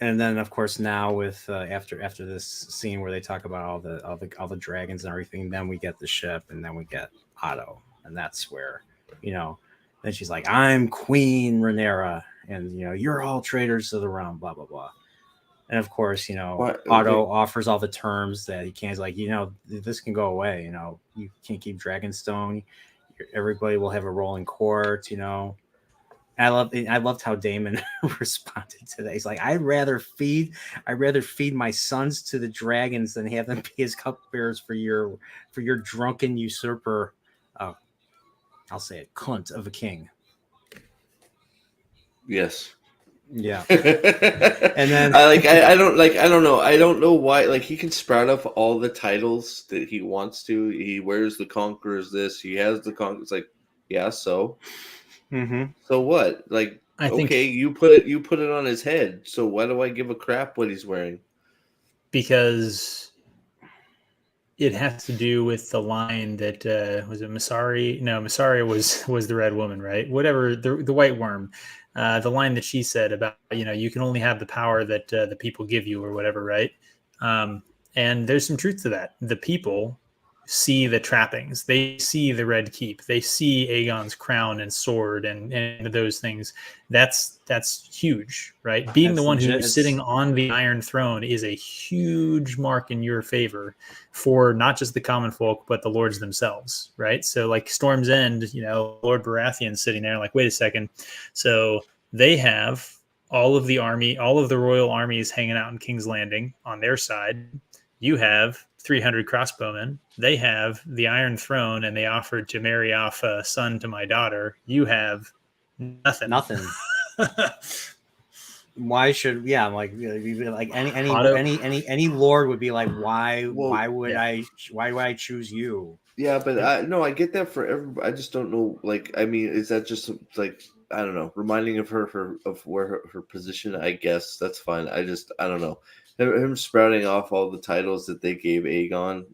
And then, of course, now with after this scene where they talk about all the dragons and everything, then we get the ship, and then we get Otto, and that's where then she's like, "I'm Queen Rhaenyra, and you're all traitors to the realm," blah blah blah, And of course, you know, What? Otto offers all the terms that he can. He's like, you know, this can go away. You know, you can't keep Dragonstone. Everybody will have a rolling court. You know, I loved how Damon responded to that. He's like, I'd rather feed my sons to the dragons than have them be his cupbearers for your drunken usurper. I'll say it, cunt of a king. Yes. Yeah. And then I don't know. I don't know why. Like, he can sprout up all the titles that he wants to. He wears the Conqueror's this. He has the Conqueror. It's like, yeah, so. Mm-hmm. So what? Like, I think okay, you put it on his head. So why do I give a crap what he's wearing? because it has to do with the line that was it Masari? No, Masari was the red woman, right? Whatever, the white worm. The line that she said about, you know, you can only have the power that the people give you, or whatever, right? And there's some truth to that. The people see the trappings, they see the red keep, they see Aegon's crown and sword and those things. That's huge, right? Being That's the one legit. who's sitting on the Iron Throne is a huge mark in your favor for not just the common folk, but the lords themselves, right? So like Storm's End, you know, Lord Baratheon's sitting there like, wait a second. So they have all of the army, all of the royal armies hanging out in King's Landing on their side. You have 300 crossbowmen. They have the Iron Throne, and they offered to marry off a son to my daughter. You have nothing. Why should like any lord would be like, why would I choose you? Yeah, but I get that for everybody. I just don't know. Like, I mean, is that just like, I don't know, reminding of her of where her position? I guess that's fine. I don't know. Him sprouting off all the titles that they gave Aegon,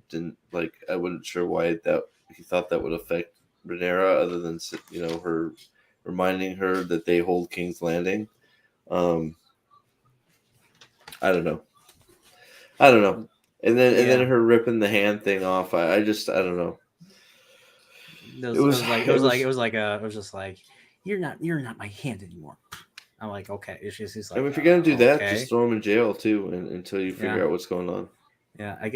didn't like. I wasn't sure why that he thought that would affect Rhaenyra, other than, you know, her reminding her that they hold King's Landing. I don't know. And then her ripping the hand thing off. I don't know. It was just like, you're not my hand anymore. I'm like, okay. She's like, I mean, if you're gonna do that, okay. just throw him in jail too, until you figure out what's going on. Yeah, I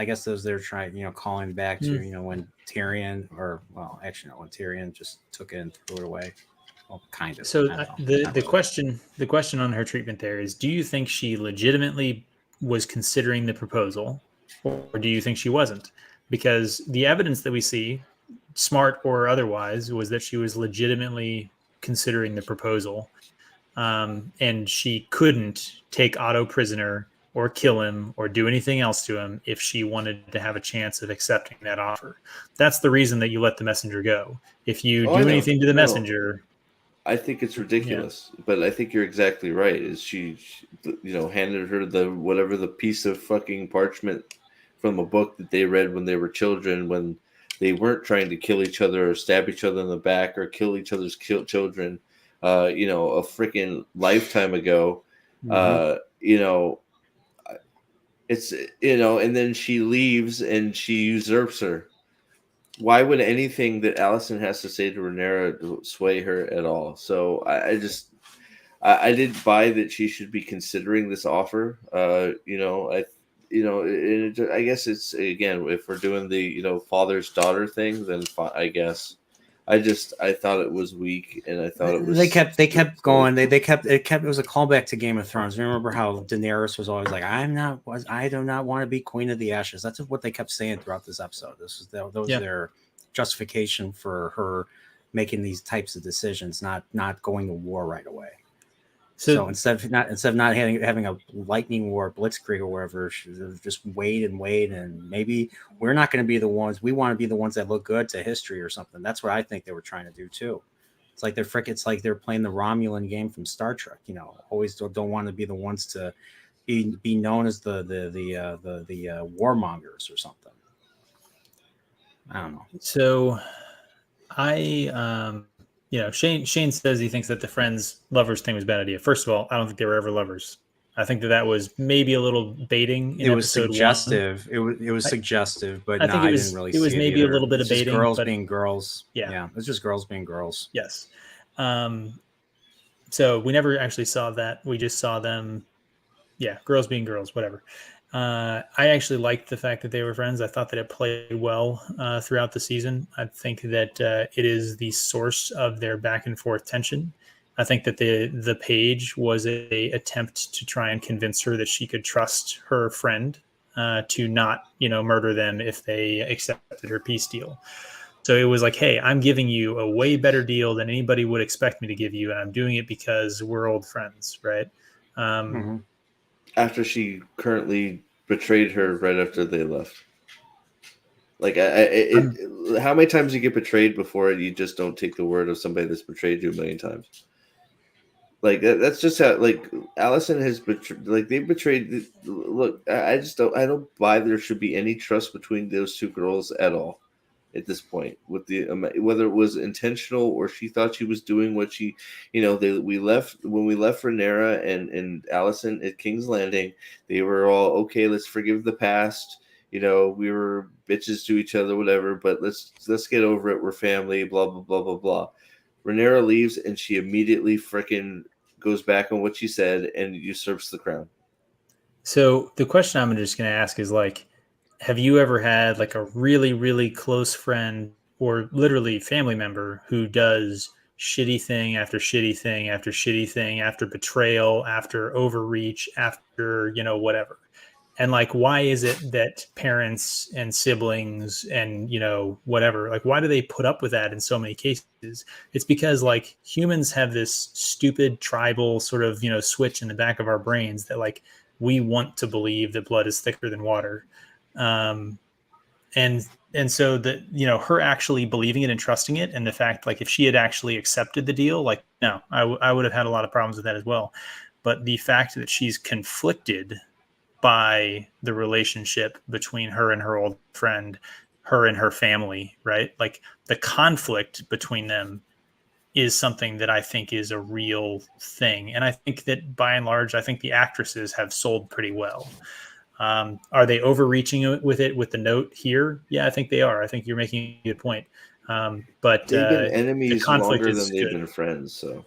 guess those they're trying, you know, calling back to, you know, when Tyrion, when Tyrion just took it and threw it away. Well, kind of. So the question on her treatment there is, do you think she legitimately was considering the proposal, or do you think she wasn't? Because the evidence that we see, smart or otherwise, was that she was legitimately considering the proposal, and she couldn't take Otto prisoner or kill him or do anything else to him if she wanted to have a chance of accepting that offer. That's the reason that you let the messenger go. If you do anything to the messenger, I think it's ridiculous, but I think you're exactly right. Is she, you know, handed her the piece of fucking parchment from a book that they read when they were children, when they weren't trying to kill each other or stab each other in the back or kill each other's children, you know, a freaking lifetime ago. You know, it's, you know, and then she leaves and she usurps her. Why would anything that Alicent has to say to Rhaenyra sway her at all? So I didn't buy that she should be considering this offer. You know, I guess it's, again, if we're doing the, you know, father's daughter thing, then I guess. I thought it was weak, and I thought it was. They kept going. It was a callback to Game of Thrones. Remember how Daenerys was always like, I do not want to be Queen of the Ashes. That's what they kept saying throughout this episode. That was their justification for her making these types of decisions, not going to war right away. So instead of not having a lightning war, blitzkrieg or whatever, just wait, and maybe we're not going to be the ones. We want to be the ones that look good to history or something. That's what I think they were trying to do too. It's like they're playing the Romulan game from Star Trek. You know, always don't want to be the ones to be known as the warmongers or something. I don't know. So you know, Shane says he thinks that the friends lovers thing was a bad idea. First of all, I don't think they were ever lovers. I think that was maybe a little baiting. It was suggestive. It was suggestive, but I didn't really see it. It was maybe a little bit of baiting. Girls being girls. Yeah, it's just girls being girls. Yes. So we never actually saw that. We just saw them yeah, girls being girls, whatever. I actually liked the fact that they were friends. I thought that it played well throughout the season. I think that it is the source of their back and forth tension. I think that the page was a attempt to try and convince her that she could trust her friend to not, murder them if they accepted her peace deal. So it was like, hey, I'm giving you a way better deal than anybody would expect me to give you, and I'm doing it because we're old friends, right? Mm-hmm. After she currently betrayed her right after they left. Like, how many times you get betrayed before you just don't take the word of somebody that's betrayed you a million times? Like that's just how. Like Allison has betrayed. Like they betrayed. Look, I just don't. I don't buy there should be any trust between those two girls at all. At this point, with the whether it was intentional or she thought she was doing what she, we left when we left Rhaenyra and Allison at King's Landing. They were all okay. Let's forgive the past. We were bitches to each other, whatever. But let's get over it. We're family. Blah blah blah blah blah. Rhaenyra leaves and she immediately freaking goes back on what she said and usurps the crown. So the question I'm just going to ask is like, have you ever had like a really, really close friend or literally family member who does shitty thing after shitty thing after shitty thing after betrayal, after overreach, after, whatever? And like, why is it that parents and siblings and, whatever, like, why do they put up with that in so many cases? It's because like humans have this stupid tribal sort of, switch in the back of our brains that like we want to believe that blood is thicker than water. Um, and so that, her actually believing it and trusting it. And the fact, like, if she had actually accepted the deal, like, no, I would have had a lot of problems with that as well. But the fact that she's conflicted by the relationship between her and her old friend, her and her family, right? Like the conflict between them is something that I think is a real thing. And I think that by and large, I think the actresses have sold pretty well. Are they overreaching with it with the note here? Yeah, I think they are. I think you're making a good point. But they've been the enemies conflict longer is than they've good. been friends. So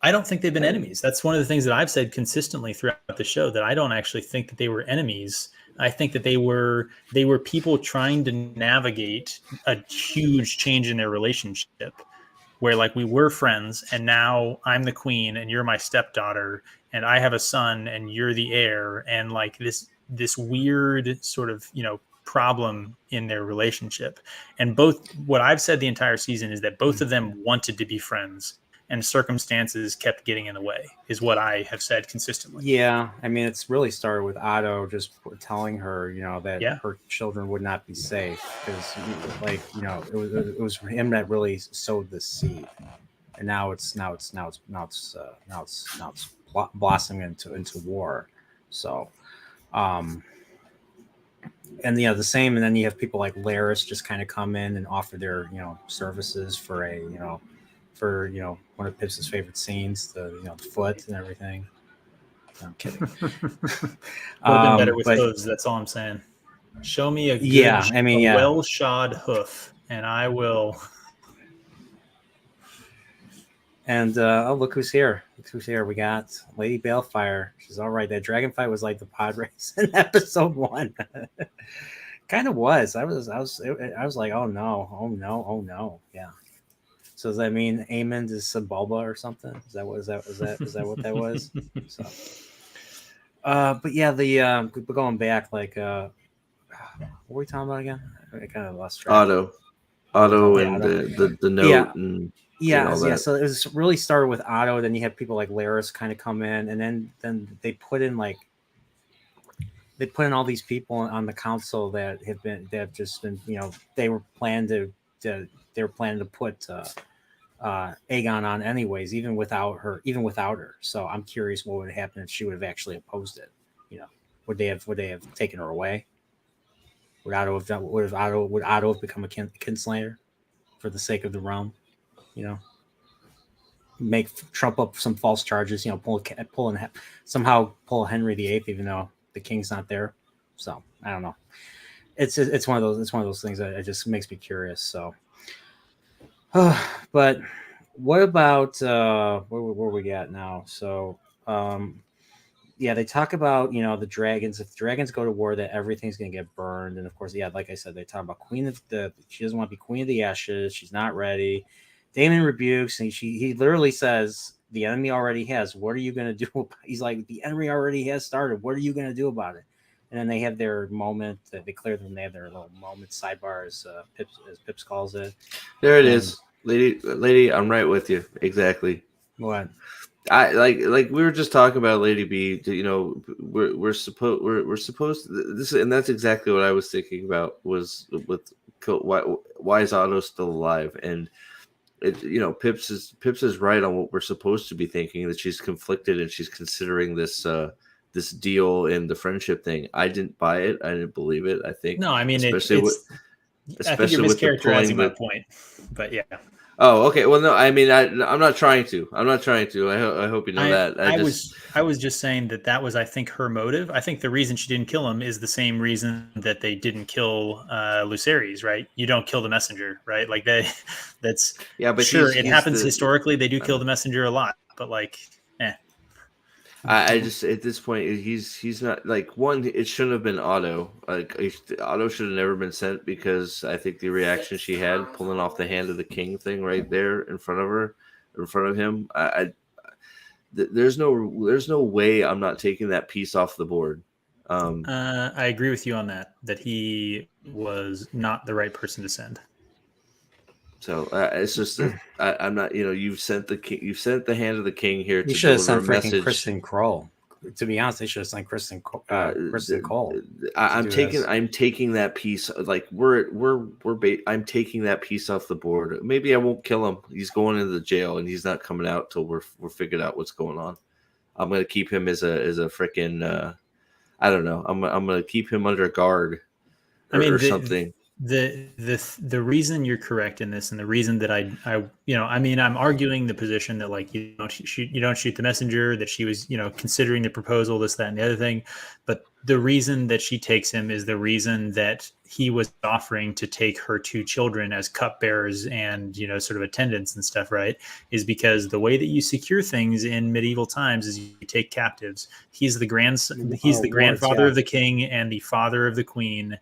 I don't think they've been enemies. That's one of the things that I've said consistently throughout the show, that I don't actually think that they were enemies. I think that they were people trying to navigate a huge change in their relationship, where like we were friends and now I'm the queen and you're my stepdaughter and I have a son and you're the heir, and like this weird sort of, problem in their relationship. And both, what I've said the entire season is that both of them wanted to be friends and circumstances kept getting in the way, is what I have said consistently. Yeah, I mean, it's really started with Otto just telling her, that Yeah. her children would not be safe because, like, it was him that really sowed the seed, and now it's blossoming into war. So, and the same, and then you have people like Laris just kind of come in and offer their services for one of Pips's favorite scenes, the foot and everything. No, I'm kidding. Would have been better with but hooves. That's all I'm saying. Show me a good, yeah, I mean, yeah. well-shod hoof, and I will. And oh, look who's here! Look who's here! We got Lady Balefire. She's all right. That dragon fight was like the pod race in episode 1. Kind of was. I was like, oh no, yeah. So does that mean Aemond is Sebulba or something? Is that what that was? So, but yeah, going back, like, what were we talking about again? I kind of lost track. Otto Yeah, and Otto. the note and all that. So it was really started with Otto. Then you have people like Laris kind of come in, and then they put in all these people on the council that have just been, they were planning to put Aegon on anyways, even without her. So I'm curious what would happen if she would have actually opposed it. Would they have taken her away? Would Otto have become a kinslayer for the sake of the realm? Make Trump up some false charges. Somehow pull Henry VIII, even though the king's not there. So I don't know. It's one of those things that it just makes me curious. So, but what about where we at now? So yeah, they talk about the dragons. If the dragons go to war, that everything's gonna get burned. And of course, yeah, like I said, they talk about Queen of the. She doesn't want to be Queen of the Ashes. She's not ready. Damon rebukes, and he literally says, "The enemy already has. What are you gonna do?" He's like, "The enemy already has started. What are you gonna do about it?" And then they have their moment. They clear them. They have their little moment sidebar, as Pips calls it. There it And is, lady. I'm right with you. Exactly. what? I like we were just talking about Lady B. We're supposed this, and that's exactly what I was thinking about. Was with why is Otto still alive? And Pips is right on what we're supposed to be thinking, that she's conflicted and she's considering this deal and the friendship thing. I didn't buy it. I didn't believe it. I think No, I mean especially I think you're with the mischaracterizing my point, but yeah. Oh, okay. Well, no, I mean, I'm not trying to. I'm not trying to. I hope you know that. I was just saying that was, I think, her motive. I think the reason she didn't kill him is the same reason that they didn't kill Lucerys, right? You don't kill the messenger, right? Like that's but sure it happens historically. They do kill the messenger a lot, but I just at this point he's not like one. It shouldn't have been Otto. Like Otto should have never been sent, because I think the reaction she had pulling off the hand of the king thing right there in front of him. There's no way I'm not taking that piece off the board. I agree with you on that. That he was not the right person to send. So it's just that I'm not. You've sent the hand of the king here. You to should have deliver sent a freaking message. Kristen Kroll. To be honest, they should have sent Kristen Cole. I'm taking that piece. Like I'm taking that piece off the board. Maybe I won't kill him. He's going into the jail and he's not coming out till we're figured out what's going on. I'm gonna keep him as a freaking. I don't know. I'm gonna keep him under guard, or something. The reason you're correct in this, and the reason that I'm arguing the position that you don't shoot the messenger, that she was considering the proposal, this, that, and the other thing, but the reason that she takes him is the reason that he was offering to take her two children as cupbearers and sort of attendants and stuff, right? Is because the way that you secure things in medieval times is you take captives. He's the grandfather of the king and the father of the queen.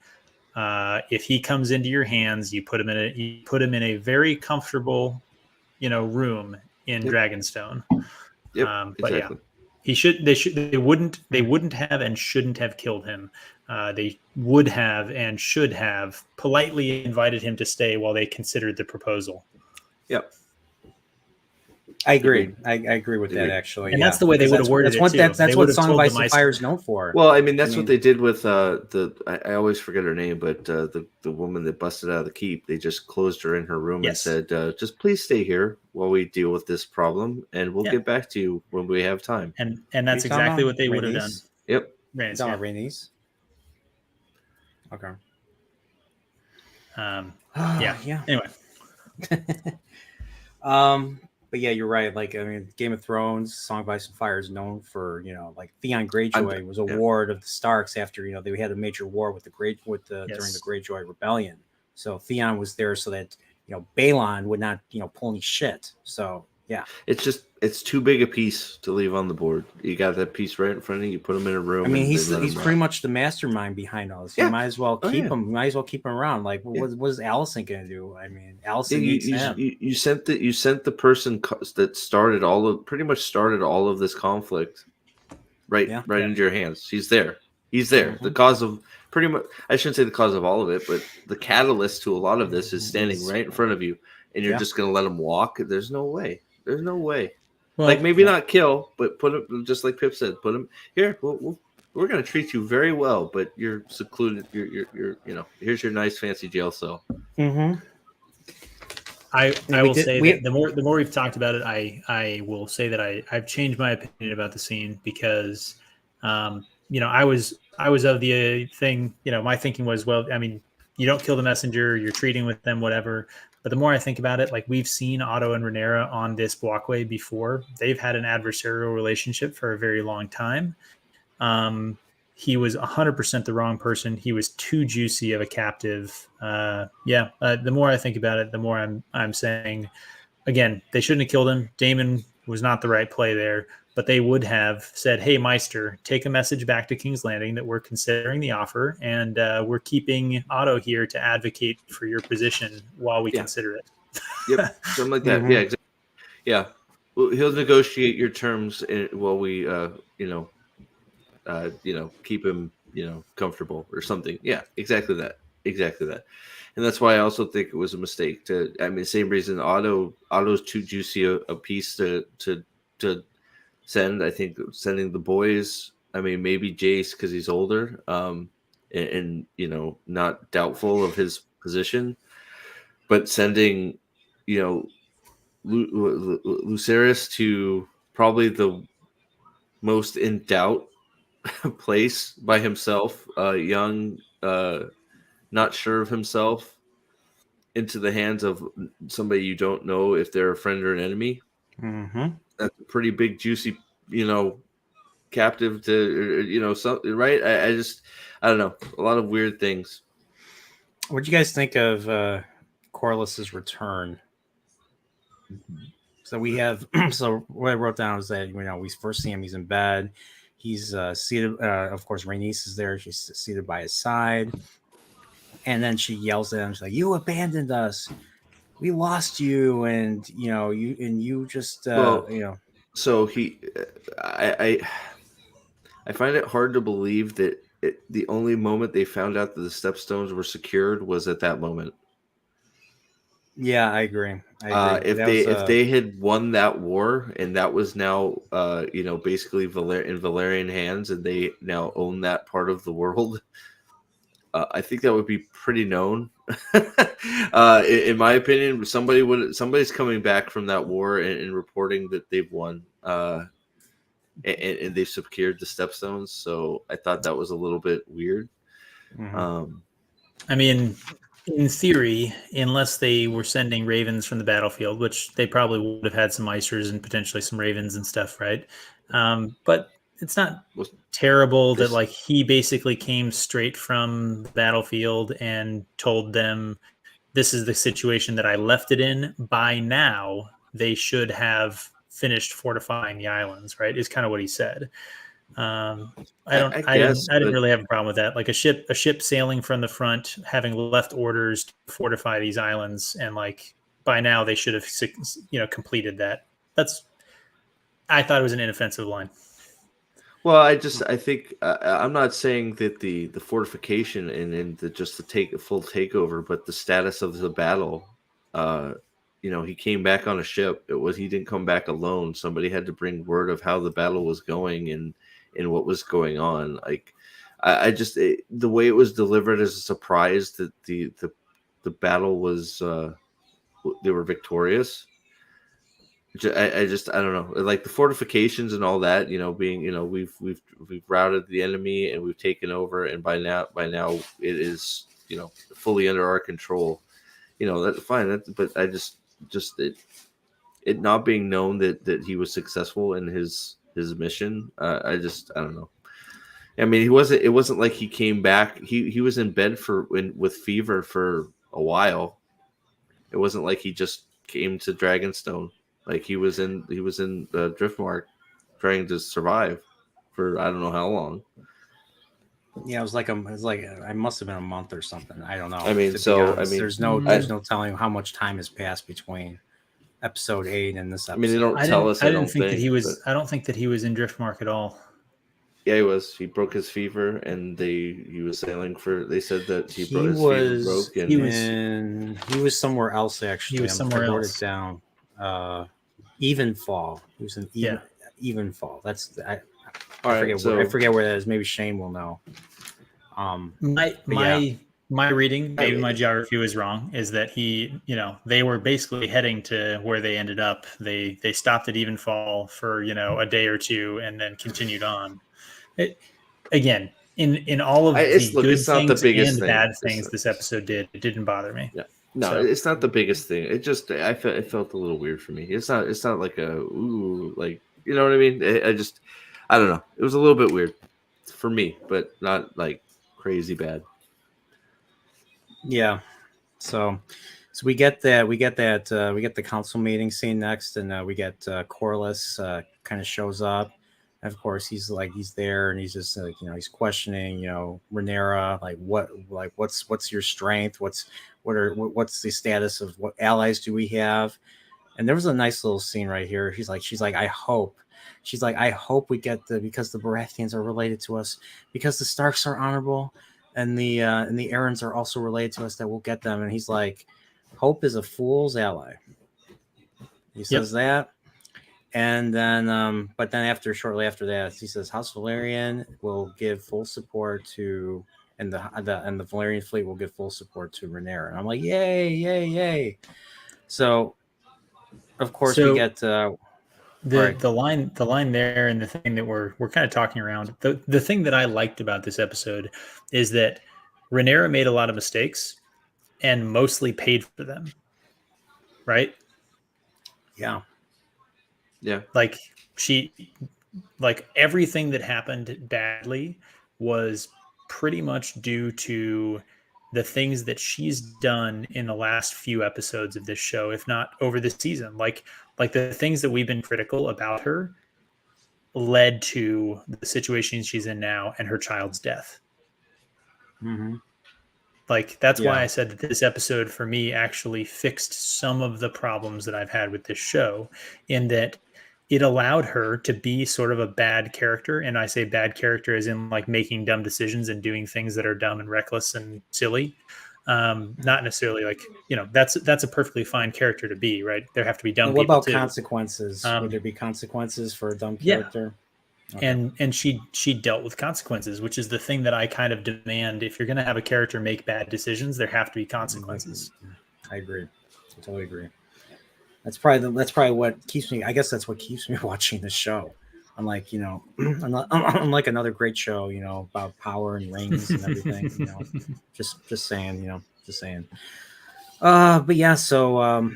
If he comes into your hands, you put him in a very comfortable, room in Dragonstone. Yep, but exactly. yeah, they wouldn't have and shouldn't have killed him. They would have and should have politely invited him to stay while they considered the proposal. Yep. I agree. I agree with that, actually. And that's the way they would have worded it too. That's what Song of Ice and Fire is known for. Well, I mean, that's what they did with I always forget her name, but the woman that busted out of the keep. They just closed her in her room and said, "Just please stay here while we deal with this problem, and we'll get back to you when we have time." And that's exactly what they would have done. Yep. Rhaenys. Okay. Yeah. Anyway. But yeah, you're right. Game of Thrones, Song of Ice and Fire is known for, Theon Greyjoy was a ward of the Starks after, they had a major war with during the Greyjoy Rebellion. So Theon was there so that, Balon would not, pull any shit. So yeah. It's too big a piece to leave on the board. You got that piece right in front of you. You put him in a room. I mean, he's pretty much the mastermind behind all this. You might as well keep him. You might as well keep him around. What is Allison going to do? I mean, Allison needs him. You sent the person that started pretty much started all of this conflict right into your hands. He's there. Mm-hmm. The cause of pretty much. I shouldn't say the cause of all of it, but the catalyst to a lot of this is standing right in front of you, and you're just going to let him walk. There's no way. There's no way. Well, maybe not kill, but put him, just like Pip said, put him here. We're going to treat you very well, but you're secluded. You're here's your nice fancy jail cell. Mm-hmm. I will say that the more we've talked about it, I will say that I've changed my opinion about the scene because, I was of the thing. My thinking was, well, I mean, you don't kill the messenger, you're treating with them, whatever. But the more I think about it, we've seen Otto and Rhaenyra on this walkway before. They've had an adversarial relationship for a very long time. He was 100% the wrong person. He was too juicy of a captive. The more I think about it, the more I'm saying, again, they shouldn't have killed him. Daemon was not the right play there. but they would have said, "Hey, Meister, take a message back to King's Landing that we're considering the offer, and we're keeping Otto here to advocate for your position while we consider it." Yep, something like that. Yeah, exactly. Yeah, well, he'll negotiate your terms while we, keep him, comfortable or something. Yeah, exactly that. Exactly that. And that's why I also think it was a mistake to. I mean, same reason Otto's too juicy a piece to send. I think sending the boys. I mean, maybe Jace because he's older, and not doubtful of his position, but sending, Lucerys to probably the most in doubt place by himself, young, not sure of himself, into the hands of somebody you don't know if they're a friend or an enemy. Mm-hmm. That's a pretty big, juicy, captive to, right? I don't know, a lot of weird things. What do you guys think of Corliss's return? So we have, so what I wrote down is that, we first see him, he's in bed. He's seated, of course, Rhaenys is there. She's seated by his side. And then she yells at him, she's like, "You abandoned us. We lost you." And, you just, So I find it hard to believe that the only moment they found out that the stepstones were secured was at that moment. Yeah, I agree. If they had won that war and that was now basically in Valerian hands and they now own that part of the world, I think that would be pretty known. In my opinion, somebody's coming back from that war and reporting that they've won, and they've secured the stepstones. So I thought that was a little bit weird. Mm-hmm. I mean, in theory, unless they were sending ravens from the battlefield, which they probably would have had some Meisters and potentially some ravens and stuff, right? But it's not terrible that like he basically came straight from the battlefield and told them, "This is the situation that I left it in. By now, they should have finished fortifying the islands," right? Is kind of what he said. I didn't really have a problem with that. Like a ship sailing from the front, having left orders to fortify these islands, and like by now they should have, completed that. I thought it was an inoffensive line. Well, I think I'm not saying that the fortification and just the full takeover, but the status of the battle. He came back on a ship. He didn't come back alone. Somebody had to bring word of how the battle was going and what was going on. Like, the way it was delivered as a surprise that the battle was they were victorious. I don't know, like the fortifications and all that, being, we've routed the enemy and we've taken over, and by now it is, fully under our control. That's fine. But I just it not being known that he was successful in his mission. I don't know. I mean, it wasn't like he came back. He was in bed with fever for a while. It wasn't like he just came to Dragonstone. Like he was in Driftmark trying to survive for I don't know how long. Yeah, it was like I must have been a month or something. I don't know. I mean, there's no telling how much time has passed between episode 8 and this episode. I mean, they don't tell us. I don't think that he was in Driftmark at all. Yeah, he was. He broke his fever, and he was sailing for. They said that his fever broke, and he was somewhere else actually. He was somewhere else. I wrote it down. Evenfall. He was in Evenfall. That's I forget where that is. Maybe Shane will know. My reading, maybe my geography was wrong, is that they were basically heading to where they ended up. They stopped at Evenfall for a day or two and then continued on. Again, in all of the good things and the bad things this episode did, it didn't bother me. Yeah. No, it's not the biggest thing. It just it felt a little weird for me. It's not like a like, you know what I mean? I don't know. It was a little bit weird for me, but not like crazy bad. Yeah. So So we get the council meeting scene next, and we get Corliss kind of shows up. And of course, he's there, and he's just like, he's questioning, Rhaenyra, what's your strength? What's the status of what allies do we have? And there was a nice little scene right here. She's like, I hope. She's like, I hope we get because the Baratheons are related to us, because the Starks are honorable, and the Aarons are also related to us, that we'll get them. And he's like, hope is a fool's ally. He says that. And then, but then shortly after that, he says House Valerian will give full support to, and the Valerian fleet will give full support to Rhaenyra. And I'm like, yay, yay, yay! So, of course, we get the line there, and the thing that we're kind of talking around. The thing that I liked about this episode is that Rhaenyra made a lot of mistakes and mostly paid for them. Right? Yeah. Like everything that happened badly was pretty much due to the things that she's done in the last few episodes of this show, if not over the season. Like the things that we've been critical about her led to the situation she's in now and her child's death. Mm-hmm. Like, that's why I said that this episode for me actually fixed some of the problems that I've had with this show, in that it allowed her to be sort of a bad character. And I say bad character as in like making dumb decisions and doing things that are dumb and reckless and silly. Not necessarily like, that's a perfectly fine character to be, right? There have to be dumb What people about too. consequences? Would there be consequences for a dumb character? Okay. And she dealt with consequences, which is the thing that I kind of demand. If you're going to have a character make bad decisions, there have to be consequences. I agree. I totally agree. That's probably what keeps me. I guess that's what keeps me watching the show. Unlike unlike another great show, about power and rings and everything. Just saying. Just saying. But yeah. So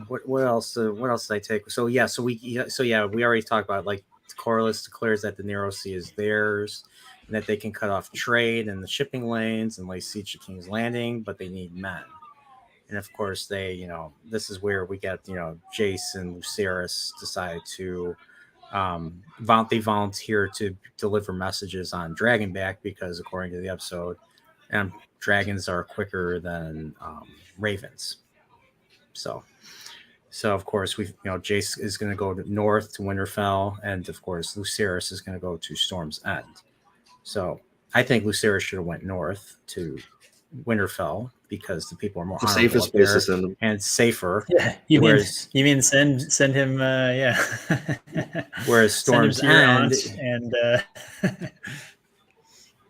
what else? What else did I take? So we already talked about, like, Corliss declares that the Narrow Sea is theirs, and that they can cut off trade and the shipping lanes and lay siege to King's Landing, but they need men. And of course, this is where we get, Jace and Lucerys decide to they volunteer to deliver messages on Dragonback, because according to the episode, dragons are quicker than ravens. So of course Jace is going to go north to Winterfell, and of course Lucerys is going to go to Storm's End. So I think Lucerys should have went north to Winterfell, because the people are more honorable safest up there, places and it's safer. Yeah, you mean send him? Whereas Storm's End, and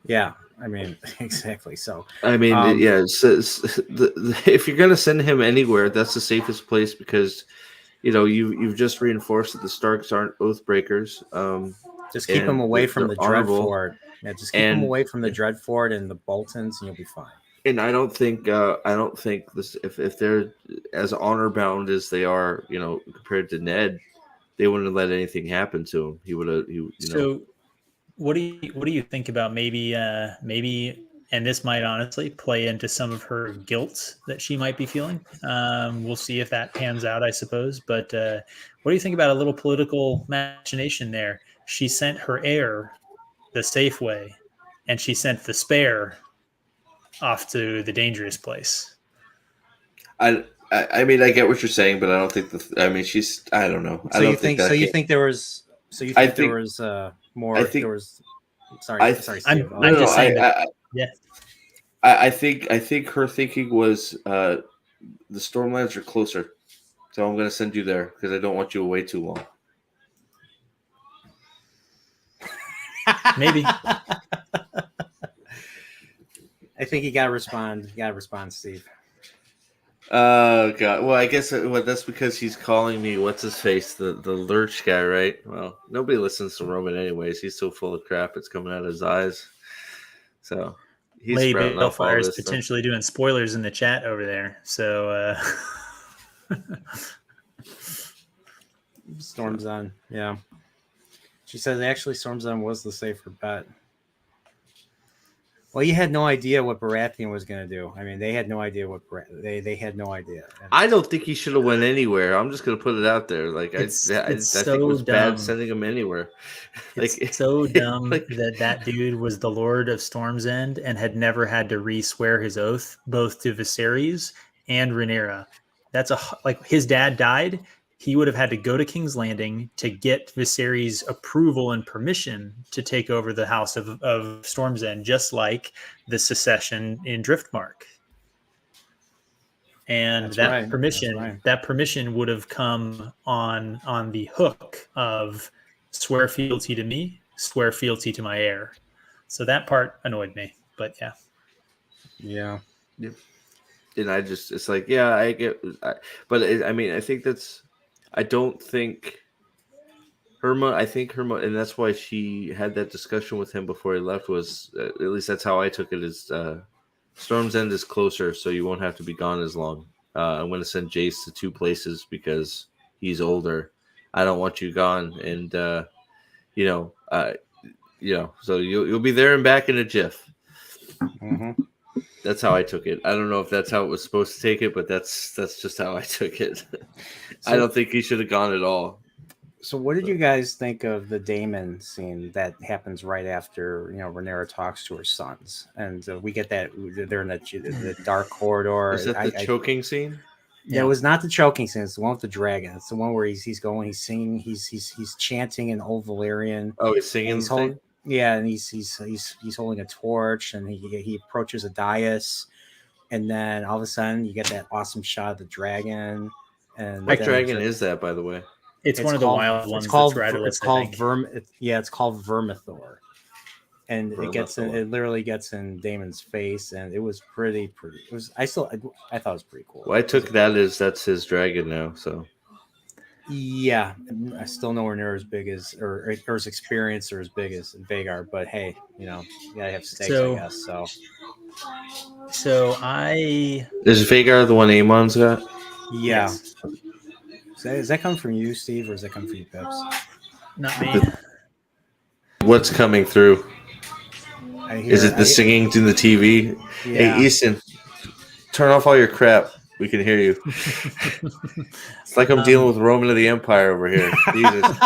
yeah, I mean, exactly. So I mean, if you're gonna send him anywhere, that's the safest place, because you've just reinforced that the Starks aren't oath breakers. Just keep him away from the Dreadfort. Yeah, just keep him away from the and Dreadfort and the Boltons, and you'll be fine. And I don't think this, if they're as honor bound as they are, compared to Ned, they wouldn't have let anything happen to him. He would have. So, what do you think about maybe, and this might honestly play into some of her guilt that she might be feeling. We'll see if that pans out, I suppose. But what do you think about a little political machination there? She sent her heir the safe way, and she sent the spare off to the dangerous place. I mean, I get what you're saying, but I don't think she's. I don't know. So you think there was more? I think there was. Sorry, Steve. I'm just saying that. I think her thinking was the Stormlands are closer, so I'm going to send you there because I don't want you away too long. Maybe. I think you gotta respond. Steve. Oh God! Well, I guess that's because he's calling me what's his face, the Lurch guy, right? Well, nobody listens to Roman anyways. He's so full of crap; it's coming out of his eyes. So he's Lady Balefire is potentially doing spoilers in the chat over there. So Storm's End, yeah. She says actually Storm's End was the safer bet. Well, you had no idea what Baratheon was going to do. I mean, they had no idea what they had no idea. And I don't think he should have went anywhere. I'm just gonna put it out there. Like It's I think it so was bad dumb. sending him anywhere. It's Like so dumb like that dude was the Lord of Storm's End and had never had to re-swear his oath both to Viserys and Rhaenyra. That's like his dad died. He would have had to go to King's Landing to get Viserys' approval and permission to take over the House of Storm's End, just like the secession in Driftmark. And That's that right. permission, That's right. that permission would have come on the hook of swear fealty to me, swear fealty to my heir. So that part annoyed me, but yeah. Yeah. and I just it's like yeah I get but I mean I think that's I don't think I think Herma, and that's why she had that discussion with him before he left. Was at least that's how I took it. Is Storm's End is closer, so you won't have to be gone as long. I'm going to send Jace to 2 places because he's older. I don't want you gone, and you know, so you'll be there and back in a jiff. Mm-hmm. That's how I took it. I don't know if that's how it was supposed to take it, but that's just how I took it. I don't think he should have gone at all. So, what did you guys think of the Daemon scene that happens right after Rhaenyra talks to her sons, and we get that they're in the dark corridor? Is that the choking scene? Yeah, it was not the choking scene. It's the one with the dragon. It's the one where he's singing, he's chanting in Old Valyrian. Oh, he's singing. Yeah, and he's holding a torch, and he approaches a dais, and then all of a sudden you get that awesome shot of the dragon. And what dragon is that, by the way? It's one of the wild ones. It's called it's called Vermithor, and Vermithor. it literally gets in Daemon's face, and it was pretty. It was I thought it was pretty cool. Well, I took that as that's his dragon now. So yeah, I still nowhere near as big as or as experienced or as big as Vagar, but hey, you gotta have stakes, I guess. So is Vagar the one Aemon's got? Yeah. Yes. Does that come from you, Steve, or does that come from you, Pips? Not me. What's coming through? Is it the singing to the TV? Yeah. Hey, Easton, turn off all your crap. We can hear you. It's like I'm dealing with Roman of the Empire over here. Jesus.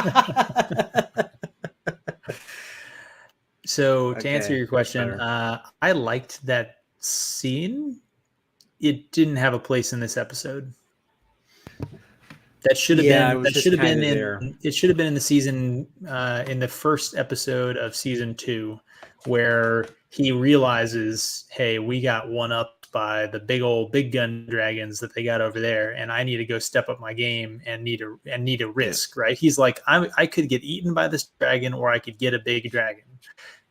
So to answer your question, I liked that scene. It didn't have a place in this episode. That should have been. That should have been in. It should have been in the season, in the first episode of season 2, where he realizes, "Hey, we got one up by the big gun dragons that they got over there, and I need to go step up my game and need a risk." Right? He's like, I could get eaten by this dragon, or I could get a big dragon,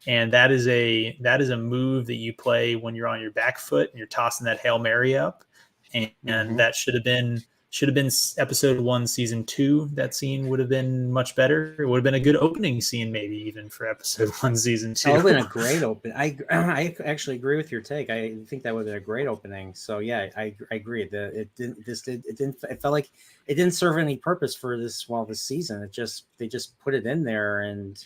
and that is a move that you play when you're on your back foot and you're tossing that Hail Mary up, and that should have been episode 1, season 2. That scene would have been much better. It would have been a good opening scene, maybe even for episode 1, season 2. It would have been a great open. I actually agree with your take. I think that would have been a great opening. So yeah, I agree. It felt like it didn't serve any purpose for this season. They just put it in there, and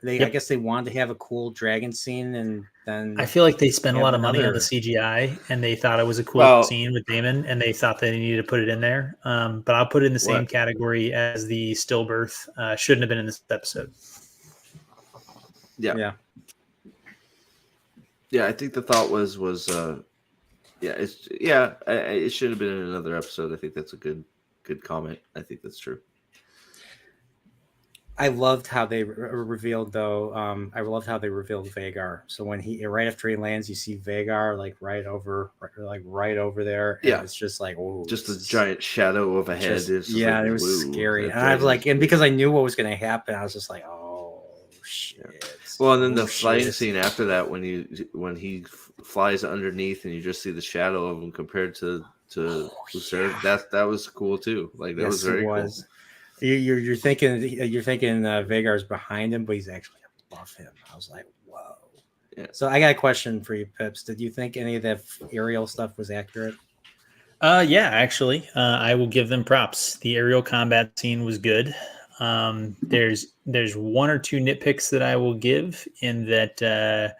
I guess they wanted to have a cool dragon scene, and then I feel like they spent a lot of money on the CGI, and they thought it was a cool scene with Daemon, and they thought they needed to put it in there. But I'll put it in the same category as the stillbirth. Shouldn't have been in this episode. Yeah. I think the thought was it should have been in another episode. I think that's a good comment. I think that's true. I loved how they revealed, though. I loved how they revealed Vagar. So when right after he lands, you see Vagar right over there. Yeah, it's just like just a giant shadow of a head. It was scary. And I was like, and because I knew what was going to happen, I was just like, oh shit. Well, and then the flying scene after that, when he flies underneath, and you just see the shadow of him compared to Usurp, that was cool too. Like that was very cool. You're thinking Vagar's behind him, but he's actually above him. I was like, whoa. Yeah. So I got a question for you, Pips. Did you think any of that aerial stuff was accurate? Yeah, actually, I will give them props. The aerial combat scene was good. There's one or two nitpicks that I will give in that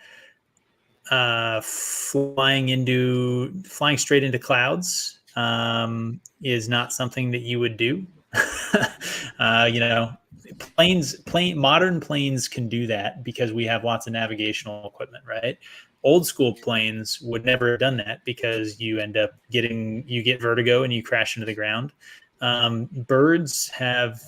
flying straight into clouds is not something that you would do. Modern planes can do that because we have lots of navigational equipment, right? Old school planes would never have done that because you get vertigo and you crash into the ground. Birds have,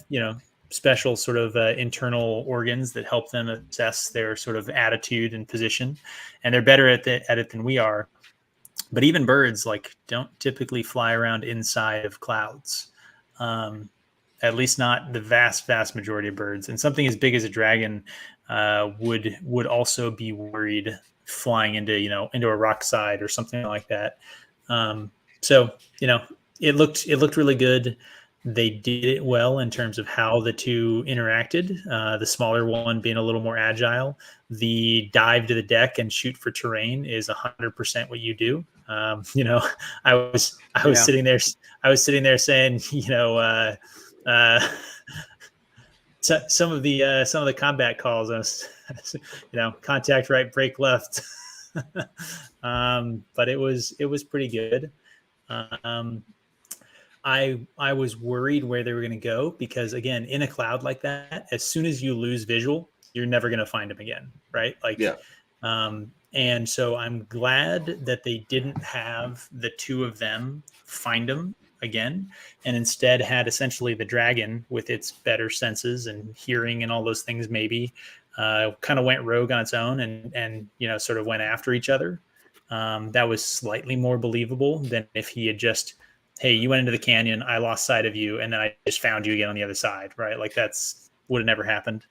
special sort of internal organs that help them assess their sort of attitude and position, and they're better at it than we are. But even birds don't typically fly around inside of clouds. At least not the vast majority of birds. And something as big as a dragon would also be worried flying into a rock side or something like that. So it looked really good. They did it well in terms of how the two interacted. The smaller one being a little more agile. The dive to the deck and shoot for terrain is 100% what you do. I was sitting there. I was sitting there saying, so some of the combat calls, contact right, break left. But it was pretty good. I was worried where they were going to go because, again, in a cloud like that, as soon as you lose visual, you're never going to find them again, right? And so I'm glad that they didn't have the two of them find them again, and instead had essentially the dragon with its better senses and hearing and all those things maybe kind of went rogue on its own and sort of went after each other. That was slightly more believable than if he had just, hey, you went into the canyon, I lost sight of you, and then I just found you again on the other side, right? Would have never happened.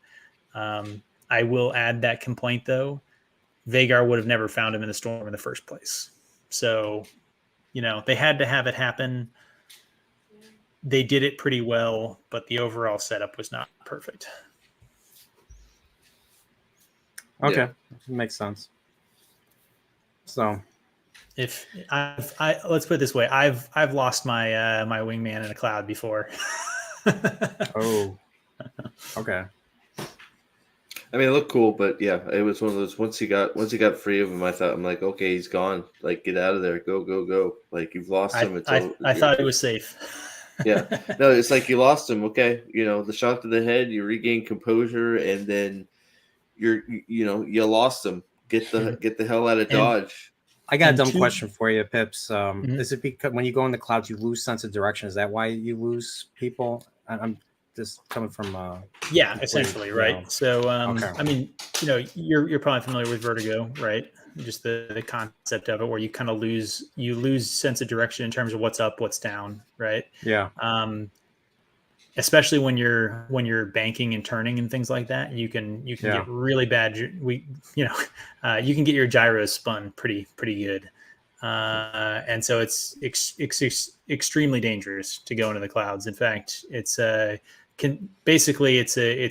I will add that complaint though. Vagar would have never found him in the storm in the first place. So, they had to have it happen. They did it pretty well, but the overall setup was not perfect. Okay, makes sense. So, if let's put it this way, I've lost my my wingman in a cloud before. Oh, okay. I mean, it looked cool, but yeah, it was one of those. Once he got free of him, I'm like, okay, he's gone. Like, get out of there, go. Like, you've lost him. I thought it was safe. Yeah, no, it's like you lost him. Okay, the shot to the head, you regain composure, and then you lost him. Get the hell out of Dodge. I got a dumb question for you, Pips. Is it because when you go in the clouds, you lose sense of direction? Is that why you lose people? I'm just coming from essentially, right? So okay. I mean, you're probably familiar with vertigo, right? Just the concept of it, where you kind of lose sense of direction in terms of what's up, what's down, right? Yeah. Especially when you're banking and turning and things like that, you can get really bad. You can get your gyros spun pretty good. And so it's extremely dangerous to go into the clouds. In fact, it's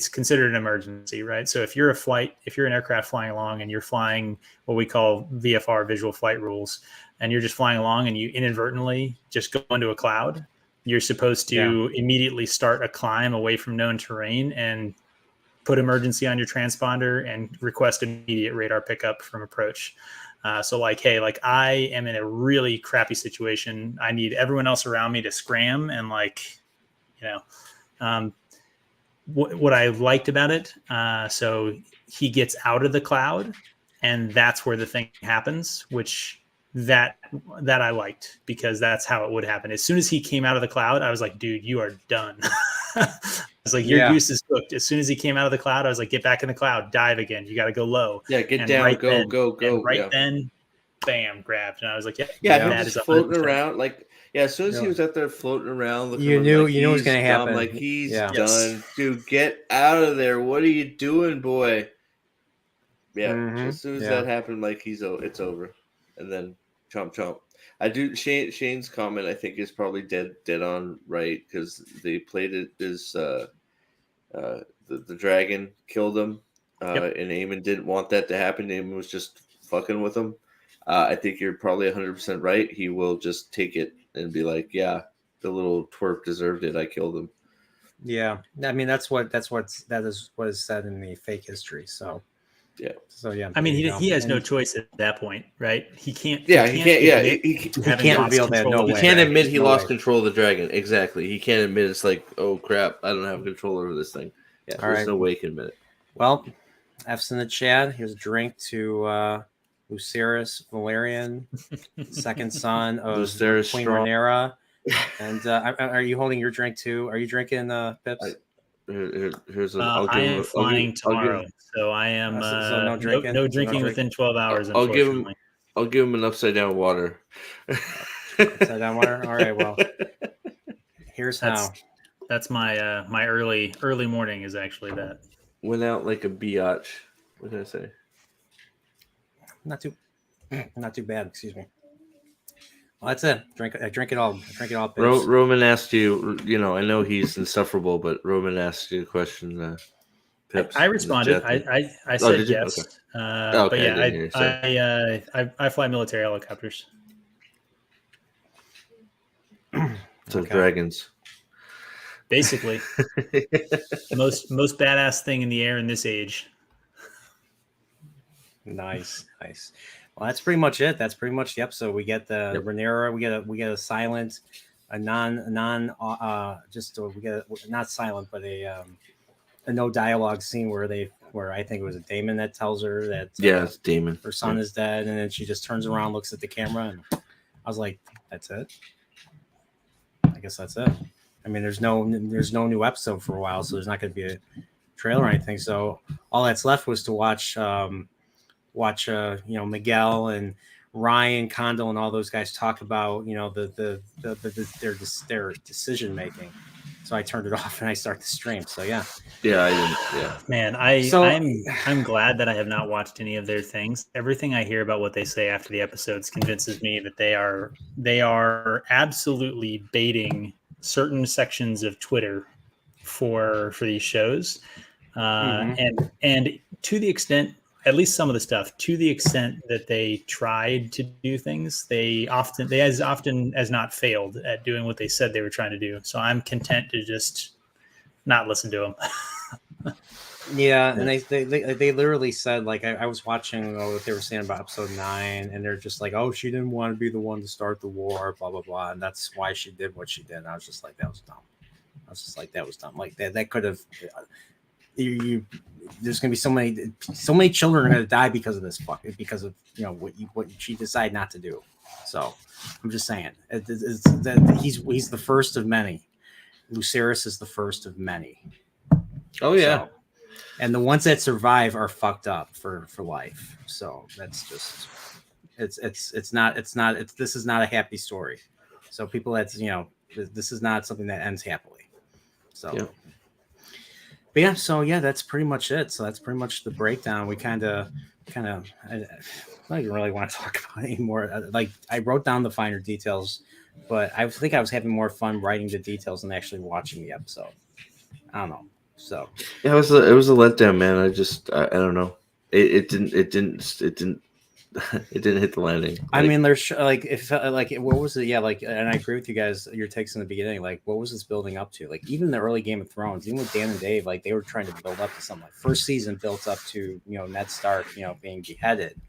considered an emergency, right? So if you're an aircraft flying along and you're flying what we call VFR, visual flight rules, and you're just flying along and you inadvertently just go into a cloud, you're supposed to immediately start a climb away from known terrain and put emergency on your transponder and request immediate radar pickup from approach. So hey, I am in a really crappy situation. I need everyone else around me to scram and what I liked about it. So he gets out of the cloud and that's where the thing happens, which that I liked because that's how it would happen. As soon as he came out of the cloud, I was like, dude, you are done. I was like, your goose is cooked. As soon as he came out of the cloud, I was like, get back in the cloud, dive again. You got to go low. Yeah, get down, go. And then, bam, grabbed. And I was like, he was floating around. As soon as he was out there floating around, you knew it was going to happen. Like, he's done. Dude, get out of there. What are you doing, boy? Yeah, as soon as that happened, it's over. And then chomp. Shane's comment, I think, is probably dead on right, because they played it as the dragon killed him, and Eamon didn't want that to happen. Eamon was just fucking with him. I think you're probably 100% right. He will just take it and be like, yeah, the little twerp deserved it. I killed him. Yeah, I mean that is what is said in the fake history. So Yeah. So yeah. I mean, there you go. he has no And choice at that point, right? He can't. Yeah, he can't. Yeah, admit he to having can't lost reveal that, control no of He the way. can't dragon. admit he No lost way. control of the dragon. Exactly. He can't admit it's like, oh crap, I don't have control over this thing. Yeah, All there's right. no way he can admit it. Well, F's in the chat. Here's a drink to Lucerys Valerian, second son of Lucerys Queen Strong. Rhaenyra. And are you holding your drink too? Are you drinking, Pips? Here's a. I am flying tomorrow, so I am So no drinking? no So no drinking drink- within 12 hours. I'll give him. Unfortunately, I'll give him an upside down water. Upside down water. All right. Well, here's how. that's my my early morning is actually that. Went out like a biatch. What did I say? Not too bad. Excuse me. Well, that's it. I drink it all. Pips. Roman asked you. You know, I know he's insufferable, but Roman asked you a question. Pips, I in the responded. chat thing. I said did you? yes. Okay. But Okay, I yeah, didn't hear you, sorry. I fly military helicopters. So Okay. dragons. Basically, most badass thing in the air in this age. Nice. Well, that's pretty much it. That's pretty much the episode. We get the Yep. Rhaenyra. We get a silent, a we get not silent, but a no dialogue scene where I think it was a Damon that tells her that Yeah, it's Damon. her son is dead, and then she just turns around, looks at the camera, and I was like, "That's it." I guess that's it. I mean, there's no new episode for a while, so there's not going to be a trailer or anything. So all that's left was to watch Miguel and Ryan Condell and all those guys talk about their decision making. So I turned it off and I started the stream. So yeah. Yeah, I didn't. Yeah. Man, I'm glad that I have not watched any of their things. Everything I hear about what they say after the episodes convinces me that they are absolutely baiting certain sections of Twitter for these shows, and to the extent, at least some of the stuff, to the extent that they tried to do things, they as often as not failed at doing what they said they were trying to do. So I'm content to just not listen to them. Yeah, and they literally said, like, I was watching what they were saying about episode 9, and they're just like, oh, she didn't want to be the one to start the war, blah blah blah, and that's why she did what she did. And I was just like, that was dumb. Like that could have there's gonna be so many children are gonna die because of this because of what she decided not to do. So I'm just saying he's the first of many. Lucerys is the first of many. Oh yeah. So, and the ones that survive are fucked up for life. So that's just this is not a happy story. So people this is not something that ends happily. So yeah. But yeah, so yeah, that's pretty much it. So that's pretty much the breakdown. We kind of I don't even really want to talk about it anymore. Like I wrote down the finer details, but I think I was having more fun writing the details than actually watching the episode. I don't know. So yeah, it was a letdown, man. I don't know. It didn't it didn't hit the landing. I mean, there's what was it? Yeah, like, and I agree with you guys. Your takes in the beginning, like, what was this building up to? Like, even the early Game of Thrones, even with Dan and Dave, like, they were trying to build up to something. Like, first season built up to Ned Stark, being beheaded.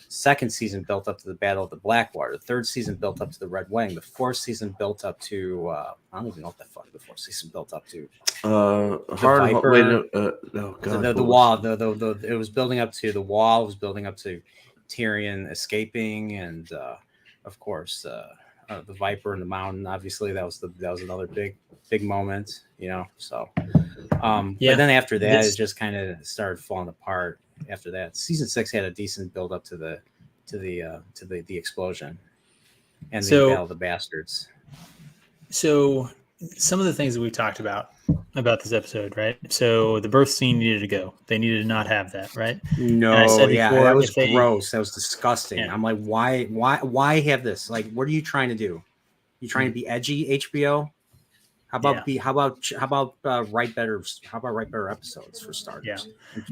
Second season built up to the Battle of the Blackwater. The third season built up to the Red Wedding. The fourth season built up to I don't even know what the fuck the fourth season built up to. Viper. Wait, no, oh god, the wall. It was building up to the wall. It was building up to Tyrion escaping, and of course the Viper and the Mountain. Obviously, that was another big moment. So but then after that, it just kind of started falling apart. After that, season 6 had a decent build up to the explosion and the Battle of the Bastards. So some of the things that we've talked about this episode, right? So the birth scene needed to go. They needed to not have that, right? No, I said before, that was gross. That was disgusting. Yeah. I'm like, why have this? Like, what are you trying to do? You trying to be edgy, HBO? How about write better episodes for starters? Yeah.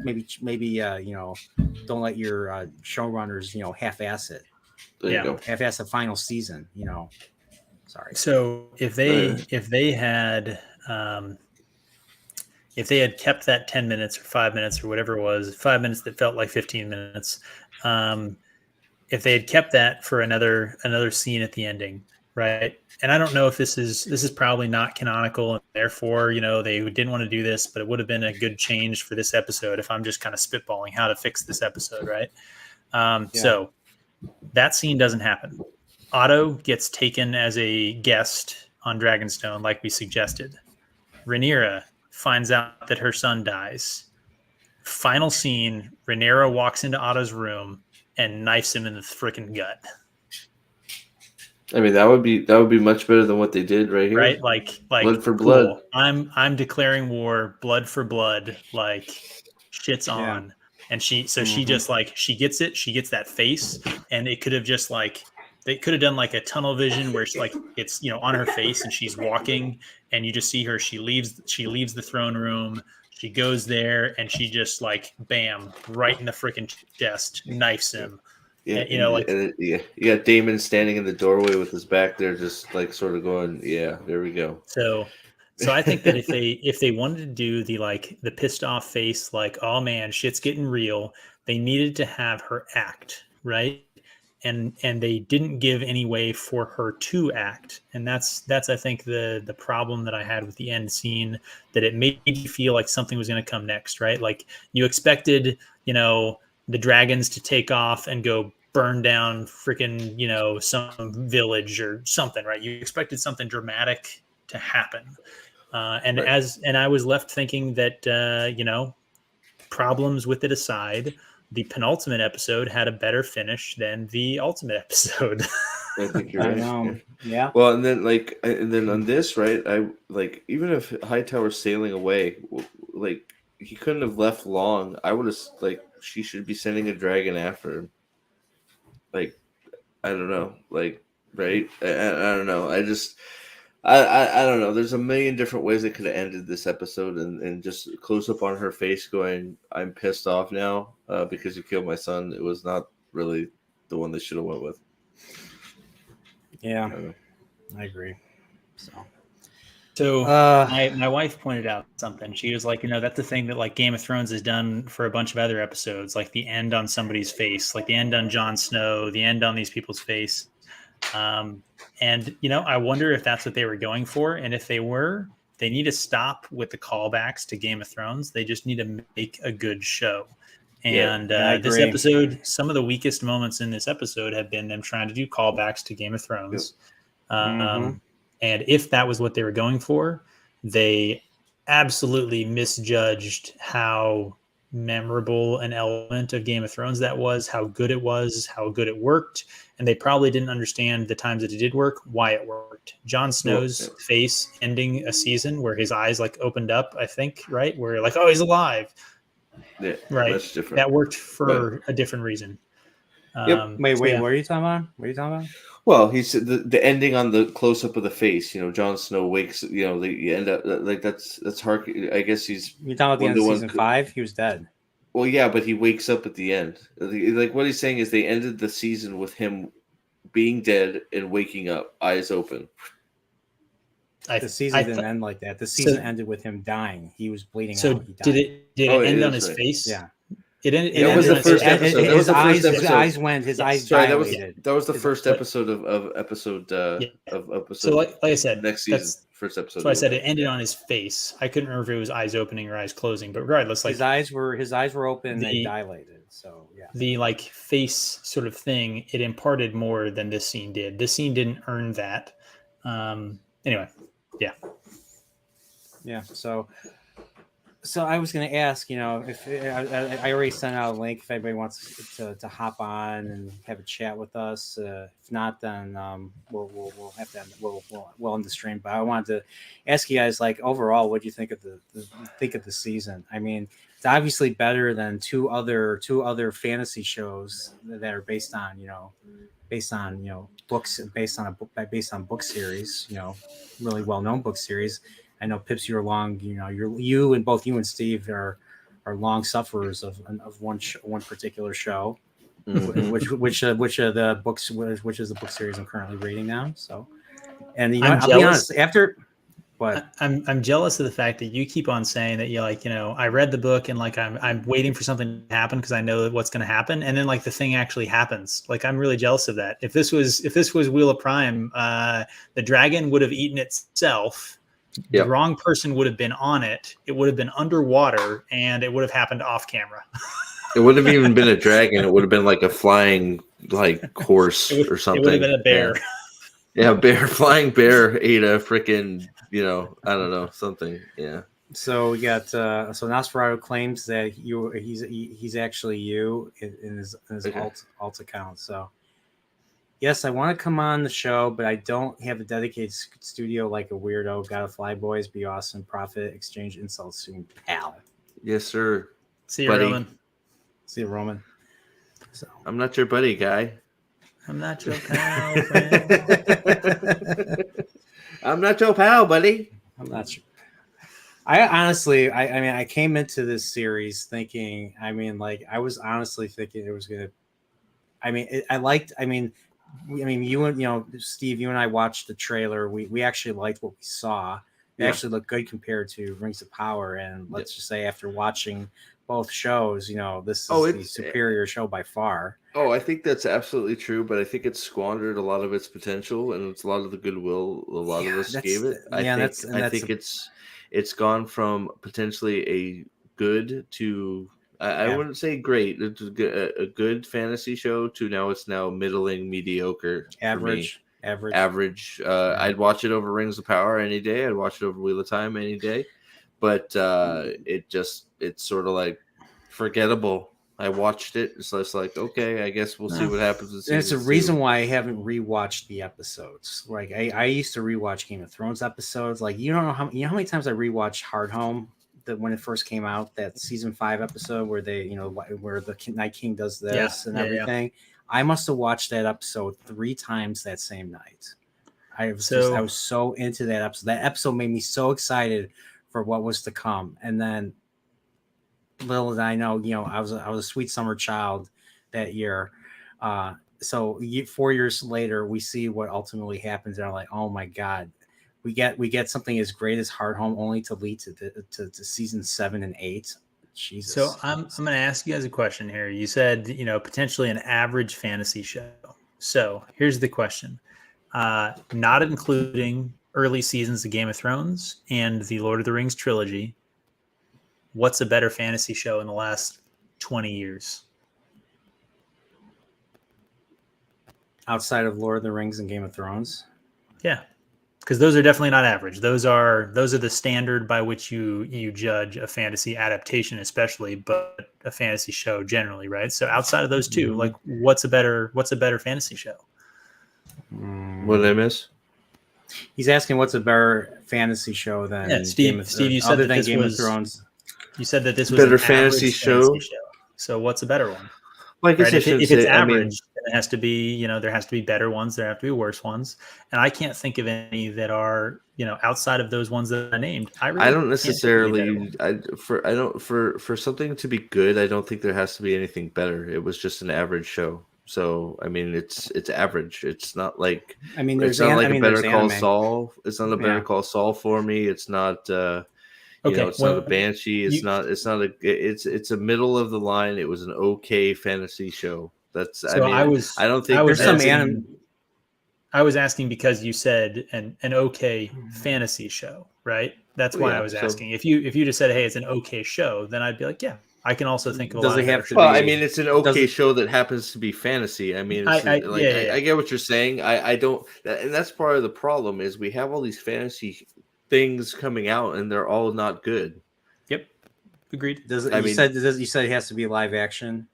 Maybe don't let your showrunners half-ass it. There you go. Half-ass the final season. Sorry. So if they had if they had kept that 10 minutes or 5 minutes or whatever it was, 5 minutes that felt like 15 minutes, if they had kept that for another scene at the ending, right? And I don't know if this is probably not canonical, and therefore, they didn't want to do this, but it would have been a good change for this episode if I'm just kind of spitballing how to fix this episode, right? So that scene doesn't happen. Otto gets taken as a guest on Dragonstone, like we suggested. Rhaenyra finds out that her son dies. Final scene, Rhaenyra walks into Otto's room and knifes him in the freaking gut. I mean, that would be much better than what they did right here. Right? Like blood for cool. blood. I'm declaring war, blood for blood, like shit's on. And she just like, she gets it, she gets that face, and it could have just like, they could have done like a tunnel vision where it's on her face and she's walking and you just see her, she leaves the throne room, she goes there and she just like bam, right in the freaking chest, knifes him. Yeah, and, you got Damon standing in the doorway with his back there, just like sort of going, yeah, there we go. So I think that if they wanted to do the pissed off face, like, oh man, shit's getting real, they needed to have her act, right? And they didn't give any way for her to act, and that's I think the problem that I had with the end scene, that it made you feel like something was going to come next, right? Like you expected, the dragons to take off and go burn down freaking some village or something, right? You expected something dramatic to happen, and I was left thinking that problems with it aside, the penultimate episode had a better finish than the ultimate episode. I think you're right. Yeah. Well, and then on this, right? I like, even if Hightower's sailing away, like he couldn't have left long. I would have she should be sending a dragon after him. Like, I don't know, like, right? I don't know. I don't know. There's a million different ways they could have ended this episode, and just close up on her face going, I'm pissed off now because you killed my son. It was not really the one they should have went with. Yeah, I agree. So my wife pointed out something. She was like, that's the thing that like Game of Thrones has done for a bunch of other episodes, like the end on somebody's face, like the end on Jon Snow, the end on these people's face. And I wonder if that's what they were going for. And if they were, they need to stop with the callbacks to Game of Thrones. They just need to make a good show. And this episode, some of the weakest moments in this episode have been them trying to do callbacks to Game of Thrones. Yep. And if that was what they were going for, they absolutely misjudged how memorable an element of Game of Thrones that was, how good it was, how good it worked. And they probably didn't understand the times that it did work, why it worked. Jon Snow's face ending a season where his eyes like opened up, I think, right? Where you're like, oh, he's alive. Yeah, right. That's different. That worked for a different reason. Wait, what are you talking about? Well, he said the ending on the close up of the face. Jon Snow wakes. You end up like that's hard. I guess he's. You're talking about the end of season 5. He was dead. Well, yeah, but he wakes up at the end. Like what he's saying is they ended the season with him being dead and waking up, eyes open. The season didn't end like that. The season ended with him dying. He was bleeding out. So did it end on his face? Yeah. It ended. That was the first episode. His eyes went. His eyes dilated. That was the first episode of episode. So like I said, next season, first episode. So I said it ended on his face. I couldn't remember if it was eyes opening or eyes closing, but regardless, like his eyes were open and they dilated. So yeah, the like face sort of thing, it imparted more than this scene did. This scene didn't earn that. Anyway, yeah. So I was going to ask, if I already sent out a link if anybody wants to hop on and have a chat with us. If not, then we'll have to we'll end the stream. But I wanted to ask you guys, like, overall, what do you think of the season? I mean, it's obviously better than two other fantasy shows that are based on books, based on book series, really well known book series. I know, Pips, you're long. Both you and Steve are long sufferers of one particular show, which of the books, which is the book series I'm currently reading now. So, and I'm I'll jealous. be honest, after But I'm jealous of the fact that you keep on saying that you're like, I read the book and like I'm waiting for something to happen because I know what's going to happen, and then like the thing actually happens. Like I'm really jealous of that. If this was Wheel of Prime, the dragon would have eaten itself. Yep. The wrong person would have been on it. It would have been underwater, and it would have happened off camera. It wouldn't have even been a dragon. It would have been like a flying horse or something. It would have been a bear. Yeah, flying bear ate a freaking, I don't know, something. Yeah. So we got so Nosferatu claims that he's actually you in his Okay. alt account. So yes, I want to come on the show, but I don't have a dedicated studio like a weirdo. Gotta fly, boys. Be awesome. Profit. Exchange insults soon, pal. Yes, sir. See you, buddy. Roman. See you, Roman. So I'm not your buddy, guy. I'm not your pal, friend. I'm not your pal, buddy. I'm not sure. I honestly, I mean, I came into this series thinking, I was honestly thinking it was gonna. You and Steve, you and I watched the trailer. We actually liked what we saw. It actually looked good compared to Rings of Power. And let's just say, after watching both shows, this is the superior show by far. Oh, I think that's absolutely true, but I think it's squandered a lot of its potential, and it's a lot of the goodwill a lot of us gave it. I think it's gone from potentially a good to I wouldn't say great. It's a good fantasy show to it's now middling, mediocre, average. I'd watch it over Rings of Power any day. I'd watch it over Wheel of Time any day, but it's sort of like forgettable. I watched it. So it's like, okay, I guess we'll see what happens. There's a reason why I haven't rewatched the episodes. Like I used to rewatch Game of Thrones episodes. Like you don't know how many times I rewatched Hard Home when it first came out. That season 5 episode where they where the Night King does this and everything. Yeah. I must have watched that episode 3 times that same night. I was so into that episode. That episode made me so excited for what was to come. And then little did I know, I was a sweet summer child that year. So 4 years later, we see what ultimately happens, and I'm like, oh my god, we get something as great as Hard Home, only to lead to season 7 and 8. Jesus. So I'm going to ask you guys a question here. You said potentially an average fantasy show. So here's the question: not including early seasons of Game of Thrones and the Lord of the Rings trilogy. What's a better fantasy show in the last 20 years? Outside of Lord of the Rings and Game of Thrones? Yeah. Because those are definitely not average. Those are the standard by which you judge a fantasy adaptation, especially, but a fantasy show generally, right? So outside of those two, like what's a better fantasy show? What did I miss? He's asking what's a better fantasy show than Steve, you said that Game of Thrones. You said that this was better an fantasy show. So what's a better one? Well, I guess right? If it's average, then it has to be, there has to be better ones. There have to be worse ones. And I can't think of any that are, outside of those ones that I named. I don't necessarily, for something to be good, I don't think there has to be anything better. It was just an average show. So, I mean, it's average. It's not like, it's not like a Better Call Saul. It's not a Better Call Saul for me. It's not, it's not a Banshee. It's a middle of the line. It was an okay fantasy show. I was asking because you said an okay fantasy show, right? That's why I was asking. If you just said, hey, it's an okay show, then I'd be like, yeah, I can also think of a lot of better shows. Well, I mean, it's an okay show that happens to be fantasy. I mean, I get what you're saying. I don't, and that's part of the problem is we have all these fantasy things coming out and they're all not good. Yep, agreed. You said it has to be live action.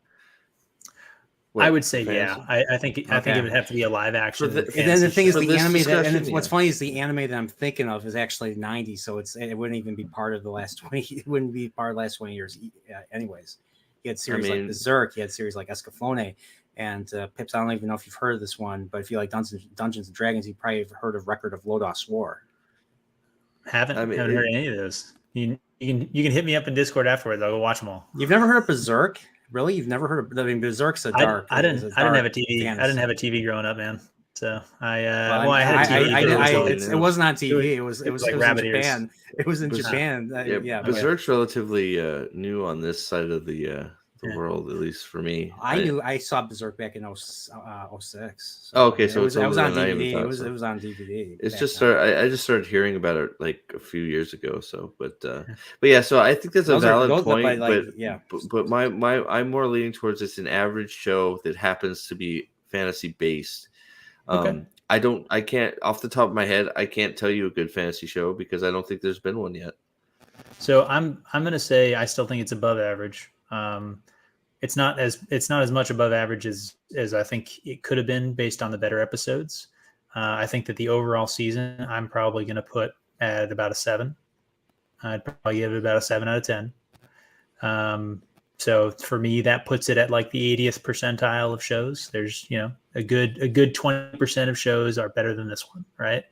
I would say I think it would have to be a live action. And then the thing is, the anime what's funny is the anime that I'm thinking of is actually 90s, so it wouldn't even be part of the last 20. It wouldn't be part of the last 20 years, anyways. You had series like Berserk, you had series like Escaflowne, and Pips. I don't even know if you've heard of this one, but if you like Dungeons and Dragons, you probably have heard of Record of Lodoss War. Haven't heard any of those. You can hit me up in Discord afterwards. I'll go watch them all. You've never heard of Berserk? Really? You've never heard of? I mean, Berserk's a dark. I didn't have a TV. Fantasy. I didn't have a TV growing up, man. So I I had TV. but it was it wasn't on TV. it It was was like in rabbit ears. Japan. It was in Berserk- Japan. Yeah, but Berserk's relatively new on this side of the Yeah. world, at least for me. I saw Berserk back in 06. So Oh, okay, so it's it was older on than I even DVD. thought, It was so. it was on DVD. It's back just then. I just started hearing about it like a few years ago. So, but yeah, so I think that's a Those are- valid those- point. like, But yeah. but my I'm more leaning towards it's an average show that happens to be fantasy based. Okay. I can't off the top of my head. I can't tell you a good fantasy show because I don't think there's been one yet. So I'm gonna say I still think it's above average. It's not as much above average as I think it could have been based on the better episodes. I think that the overall season I'm probably gonna put at about a 7. I'd probably give it about a 7 out of 10. So for me, that puts it at like the 80th percentile of shows. There's a good 20% of shows are better than this one, right?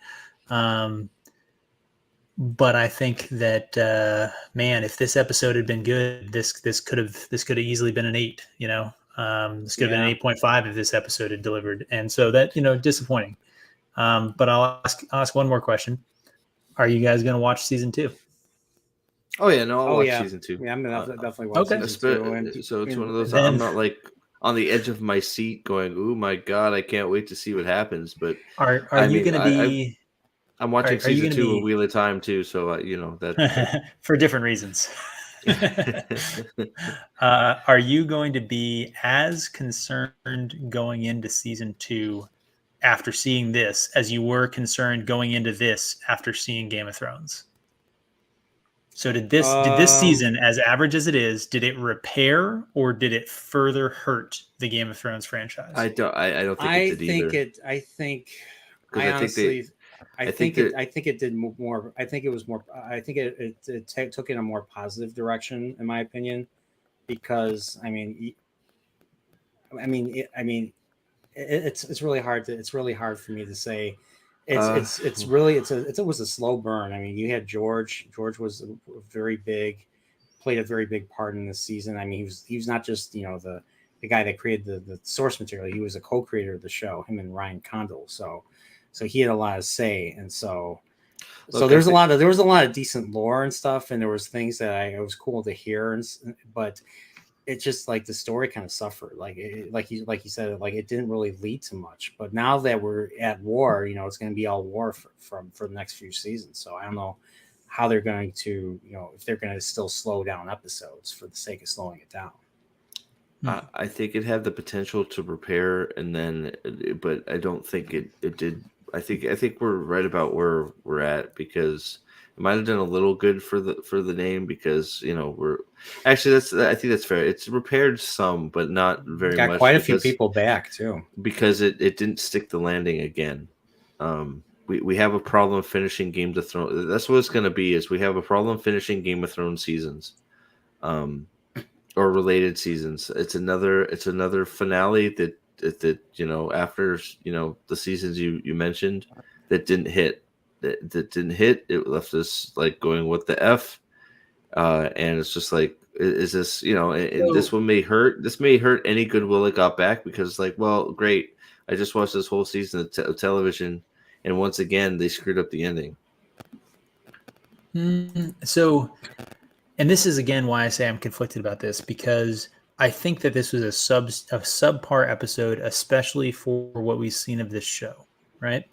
But I think that man, if this episode had been good, this could have easily been an 8. This could have been an 8.5 if this episode had delivered, and so that disappointing. But I'll ask one more question: are you guys going to watch season 2? Oh yeah, no, I'll watch yeah. season 2. Yeah, I'm gonna definitely watch okay. season 2. And, So it's one of those. then- I'm not like on the edge of my seat going, "Ooh my god, I can't wait to see what happens." But Are I you mean, going to be? I'm watching are you season gonna 2 be- of Wheel of Time too, so that. For different reasons. Are you going to be as concerned going into season 2 after seeing this as you were concerned going into this after seeing Game of Thrones? So did this season, as average as it is, did it repair or did it further hurt the Game of Thrones franchise? I don't think it did either. I think it did more. I think it was more. I think it took in a more positive direction, in my opinion, because it's really hard for me to say. It was a slow burn. I mean, you had George. George was played a very big part in this season. I mean, he was not just the guy that created the source material. He was a co-creator of the show. Him and Ryan Condal. So he had a lot of say, and so there was a lot of decent lore and stuff, and there was things that it was cool to hear, but it's just like the story kind of suffered. Like you said, like it didn't really lead to much. But now that we're at war, it's going to be all war for the next few seasons. So I don't know how they're going to, if they're going to still slow down episodes for the sake of slowing it down. I think it had the potential to repair, but I don't think it did. I think we're right about where we're at because it might have done a little good for the name because we're actually I think that's fair. It's repaired some, but not very much. Got quite a few people back too because it didn't stick the landing again. We have a problem finishing Game of Thrones. That's what it's going to be. Is we have a problem finishing Game of Thrones seasons, or related seasons. It's another finale that after the seasons you mentioned that didn't hit. That didn't hit. It left us like going, what the F? And it's just like, is this, this one may hurt. This may hurt any goodwill it got back because like, well, great. I just watched this whole season of television. And once again, they screwed up the ending. So, and this is again why I say I'm conflicted about this because I think that this was a subpar episode, especially for what we've seen of this show, right?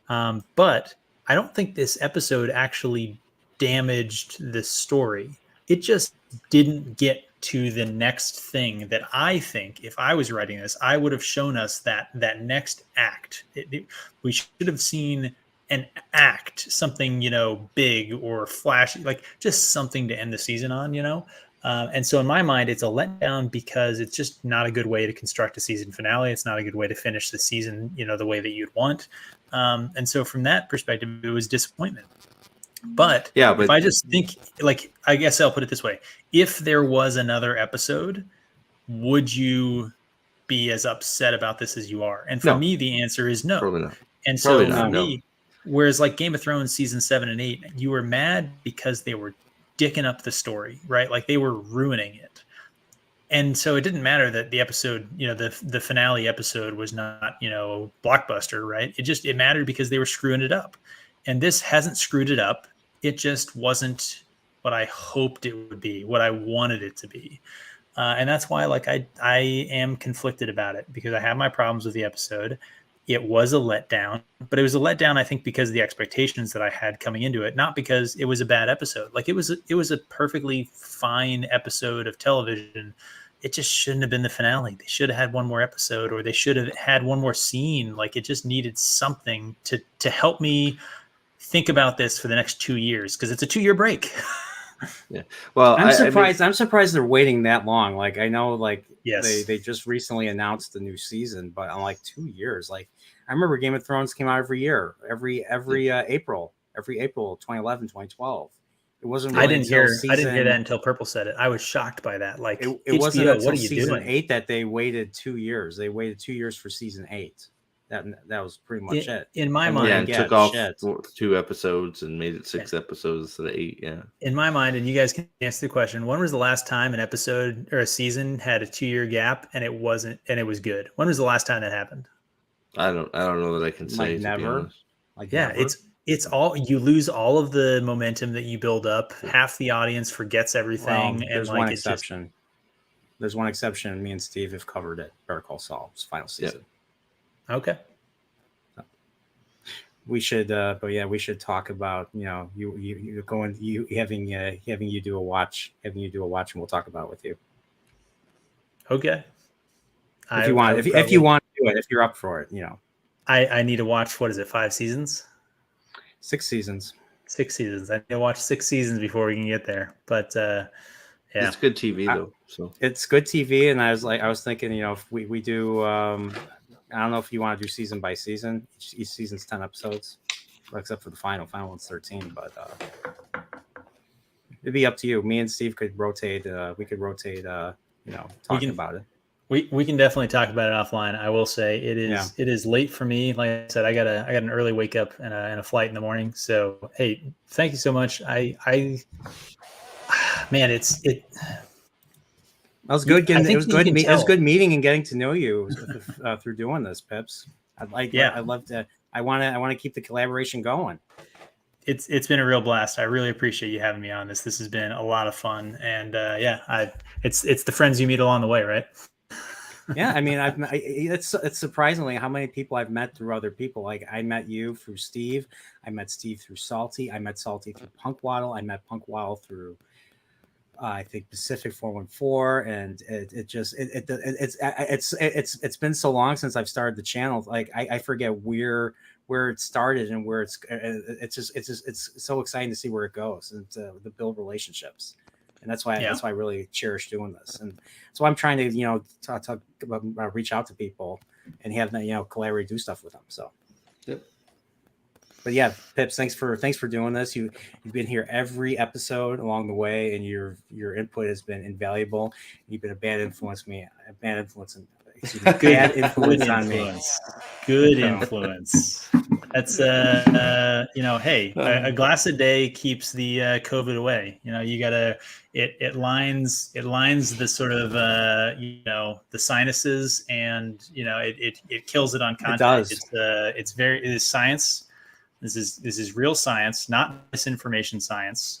But I don't think this episode actually damaged the story. It just didn't get to the next thing that I think if I was writing this, I would have shown us that next act. We should have seen an act, something, big or flashy, like just something to end the season on, and so in my mind, it's a letdown because it's just not a good way to construct a season finale. It's not a good way to finish the season, the way that you'd want. And so from that perspective, it was disappointment. But if I just think, like, I guess I'll put it this way. If there was another episode, would you be as upset about this as you are? And for me, the answer is no. Probably not. And so for me, whereas like Game of Thrones season 7 and 8, you were mad because they were dicking up the story, right? Like they were ruining it. And so it didn't matter that the episode, the finale episode was not, blockbuster, right? It mattered because they were screwing it up. And this hasn't screwed it up. It just wasn't what I hoped it would be, what I wanted it to be. And that's why, like, I am conflicted about it, because I have my problems with the episode. It was a letdown, but it was a letdown, I think, because of the expectations that I had coming into it, not because it was a bad episode. Like, it was a perfectly fine episode of television. It just shouldn't have been the finale. They should have had one more episode, or they should have had one more scene. Like, it just needed something to help me think about this for the next 2 years, because it's a 2-year break. Yeah. Well, I'm surprised. I'm surprised they're waiting that long. Like, I know, like, Yes. they just recently announced the new season, but I'm like 2 years. Like, I remember Game of Thrones came out every year, every April, 2011, 2012. It wasn't. Really I didn't hear that until Purple said it. I was shocked by that. Like, it HBO, wasn't until what are you season doing? 8 that they waited 2 years. They waited 2 years for season 8. That was pretty much it. In my And mind, Yeah, and Yeah, took off shit. 2 episodes and made it 6 episodes instead of 8. Yeah. in my mind, and you guys can answer the question, when was the last time an episode or a season had a 2-year gap and it was good? When was the last time that happened? I don't know that I can say. Like, to be never. honest. Like, Yeah, never. it's all, you lose all of the momentum that you build up. Half the audience forgets everything, and there's like, one it just, exception. There's one exception. Me and Steve have covered it. Better Call Saul's final season. okay. We should, but yeah, we should talk about you going, having you do a watch, and we'll talk about it with you Okay. if you want. If you want to do it, if you're up for it, I need to watch, what is it, 5 seasons? 6 seasons. 6 seasons. I need to watch 6 seasons before we can get there. But yeah, It's good TV though. So It's good TV, and I was thinking, if we do, I don't know if you want to do season by season. Each season's 10 episodes, except for the final one's 13. But it'd be up to you. Me and Steve could rotate. We could rotate. Talking about it. we can definitely talk about it offline. I will say it is late for me. Like I said, I got an early wake up and a flight in the morning. So hey, thank you so much. Man, it was good. I think It was good. you can It was tell. good meeting and getting to know you through doing this, Pips. Yeah. I love to. I want to keep the collaboration going. It's been a real blast. I really appreciate you having me on this. This has been a lot of fun, and it's the friends you meet along the way, right? Yeah, I mean, it's surprisingly how many people I've met through other people. Like, I met you through Steve. I met Steve through Salty. I met Salty through Punk Waddle. I met Punk Waddle through I think Pacific 414, and it's been so long since I've started the channel. Like, I forget where it started and where it's so exciting to see where it goes and to build relationships. And that's why I really cherish doing this. And so I'm trying to, talk about, reach out to people and have them, collaborate, do stuff with them. So, Yep. But yeah, Pips, thanks for doing this. You've been here every episode along the way, and your input has been invaluable. You've been a bad influence on me. Good influence. That's hey, a glass a day keeps the COVID away. You gotta, it lines the sort of the sinuses, and it kills it on contact. It does. It is science. This is real science, not misinformation science.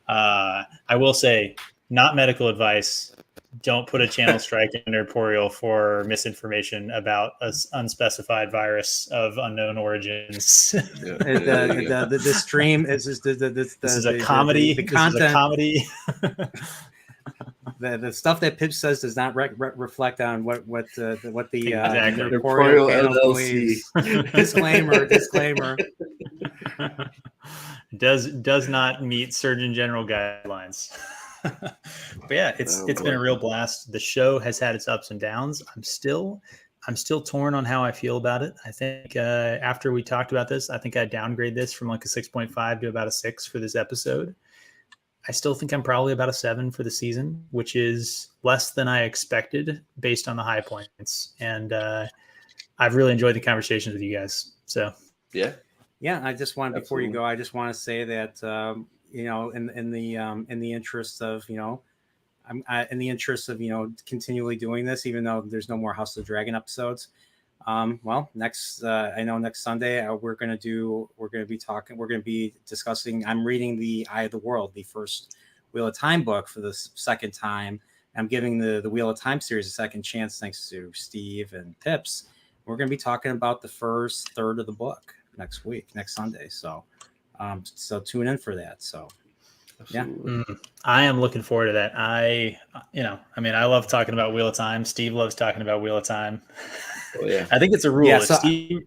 I will say, not medical advice. Don't put a channel strike in Nerdporial for misinformation about an unspecified virus of unknown origins. The stream is this is a comedy. The content, is a comedy. the stuff that Pip says does not reflect on what the Nerdporial LLC disclaimer. does not meet Surgeon General guidelines. But yeah, it's been a real blast. The show has had its ups and downs. I'm still torn on how I feel about it. I think after we talked about this, I think I downgrade this from like a 6.5 to about a 6 for this episode. I still think I'm probably about a 7 for the season, which is less than I expected based on the high points. And I've really enjoyed the conversations with you guys. So yeah. I just want, before you Absolutely. go, I just want to say that in the interest of in the interest of continually doing this, even though there's no more House of the Dragon episodes. Well, next I know next Sunday we're going to be discussing. I'm reading the Eye of the World, the first Wheel of Time book for the second time. I'm giving the Wheel of Time series a second chance thanks to Steve and Pips. We're going to be talking about the first third of the book next Sunday. So tune in for that. So Absolutely. Yeah, I am looking forward to that. I love talking about Wheel of Time. Steve loves talking about Wheel of Time. Oh, yeah. I think it's a rule. Yeah,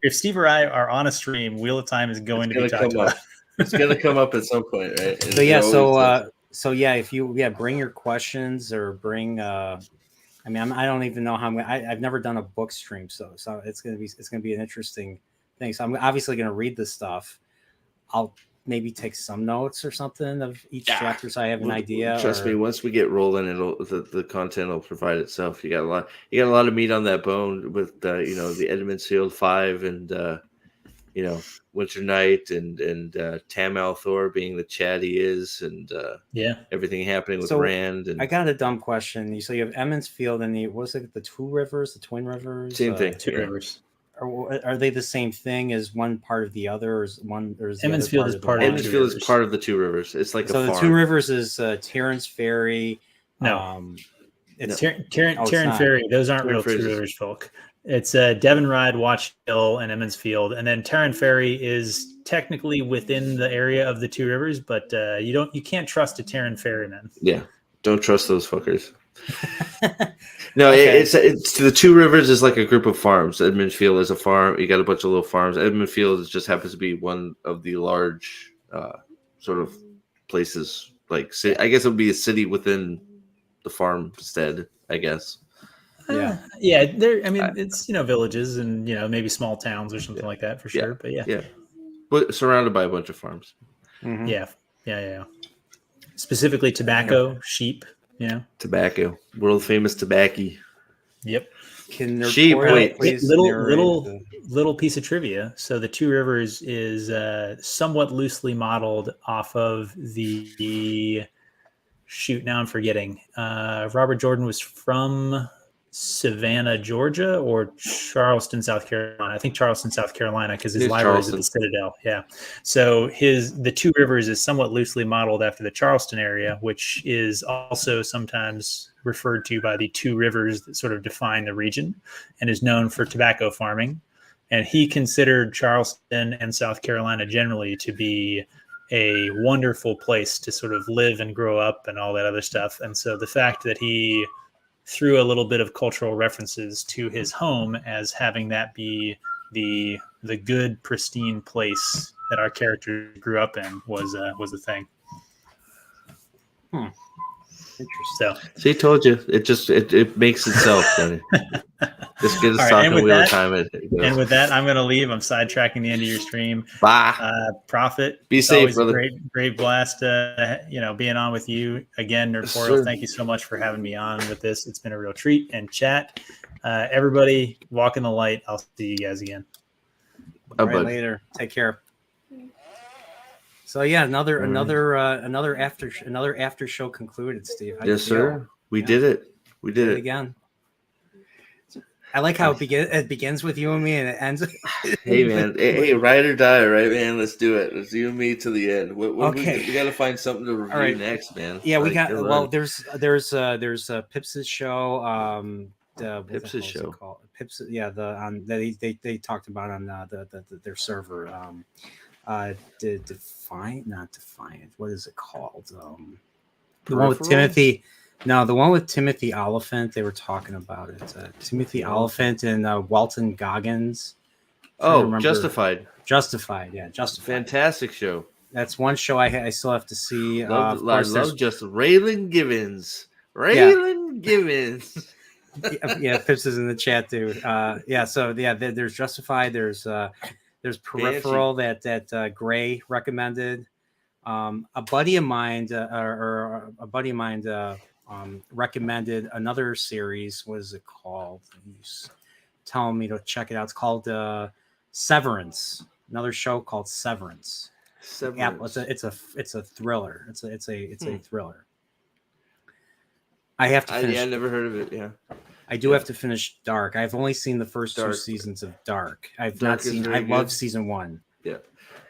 if Steve or I are on a stream, Wheel of Time is going to be talked come up. about. It's going to come up at some point, right? So yeah, if you bring your questions or bring I don't even know how I've never done a book stream, so it's gonna be an interesting thing. So I'm obviously gonna read this stuff. I'll maybe take some notes or something of each chapter, so I have an idea. Trust me, once we get rolling, the content will provide itself. You got a lot of meat on that bone with the Edmund's Field 5 and Winter Night and Tam Althor being the Chad he is, and everything happening with Rand. And I got a dumb question. You you have Emmons Field and the Two Rivers, the Twin Rivers, same thing. Two Rivers. Are they the same thing? Is one part of the other? Or is Emmons Field is part of Emmons Field is part of the Two Rivers. It's like so a farm. The Two Rivers is Terrence Ferry. No, it's Terran not. Ferry. Those aren't Terran real Ferry Two Rivers folk. It's Devon Ride, Watch Hill, and Emmons Field, and then Terran Ferry is technically within the area of the Two Rivers, but you can't trust a Terran Ferryman. Yeah, don't trust those fuckers. No, okay. It's the Two Rivers is like a group of farms. Edmund Field is a farm. You got a bunch of little farms. Edmund Field just happens to be one of the large sort of places. Like, I guess it would be a city within the farmstead, I guess. Yeah. It's villages and maybe small towns or something like that for sure. But yeah, but surrounded by a bunch of farms. Mm-hmm. Yeah. Specifically tobacco, sheep. Tobacco, world famous tobacco. Yep. Sheep. Wait, little piece of trivia. So the Two Rivers is somewhat loosely modeled off of the. Shoot, now I'm forgetting. Robert Jordan was from Savannah, Georgia, or Charleston, South Carolina. I think Charleston, South Carolina, because his library is at the Citadel. Yeah. So the Two Rivers is somewhat loosely modeled after the Charleston area, which is also sometimes referred to by the two rivers that sort of define the region and is known for tobacco farming. And he considered Charleston and South Carolina generally to be a wonderful place to sort of live and grow up and all that other stuff. And so the fact that he threw a little bit of cultural references to his home as having that be the good, pristine place that our character grew up in was a thing. Interesting. So he told you it makes itself. Just get us talking Wheel of Time. And with that, I'm going to leave. I'm sidetracking the end of your stream. Bye. Prophet. Be safe, brother. Great blast. Being on with you again, Nerdporial. Thank you so much for having me on with this. It's been a real treat. And chat, everybody, walk in the light. I'll see you guys again. All right, later. Take care. So yeah, another after show concluded, Steve. Yes, sir. We did it. We did it again. I like how it begins with you and me and it ends. Hey man, hey, ride or die, right, man? Let's do it. Let's you and me to the end. Okay, we got to find something to review next, man. Yeah, we got. Well, there's Pips's show. Pips's show. Pips. Yeah, they talked about on their server. Not Defiant. What is it called? The one with Timothy. No, the one with Timothy Oliphant. They were talking about it. Timothy Oliphant and Walton Goggins. Justified. Justified. Yeah, Justified. Fantastic show. That's one show I still have to see. I love just Raylan Givens. Givens. Yeah, Pips is in the chat too. There's Justified. There's Peripheral that Gray recommended. A buddy of mine recommended another series. What is it called? He's telling me to check it out. It's called Severance. Another show called Severance. Yeah, it's a thriller. It's a thriller. I have to finish. I never heard of it. Yeah, I do have to finish Dark. I've only seen the first 2 Dark. seasons of Dark. I've Dark not is seen. very I love good. season 1. Yeah,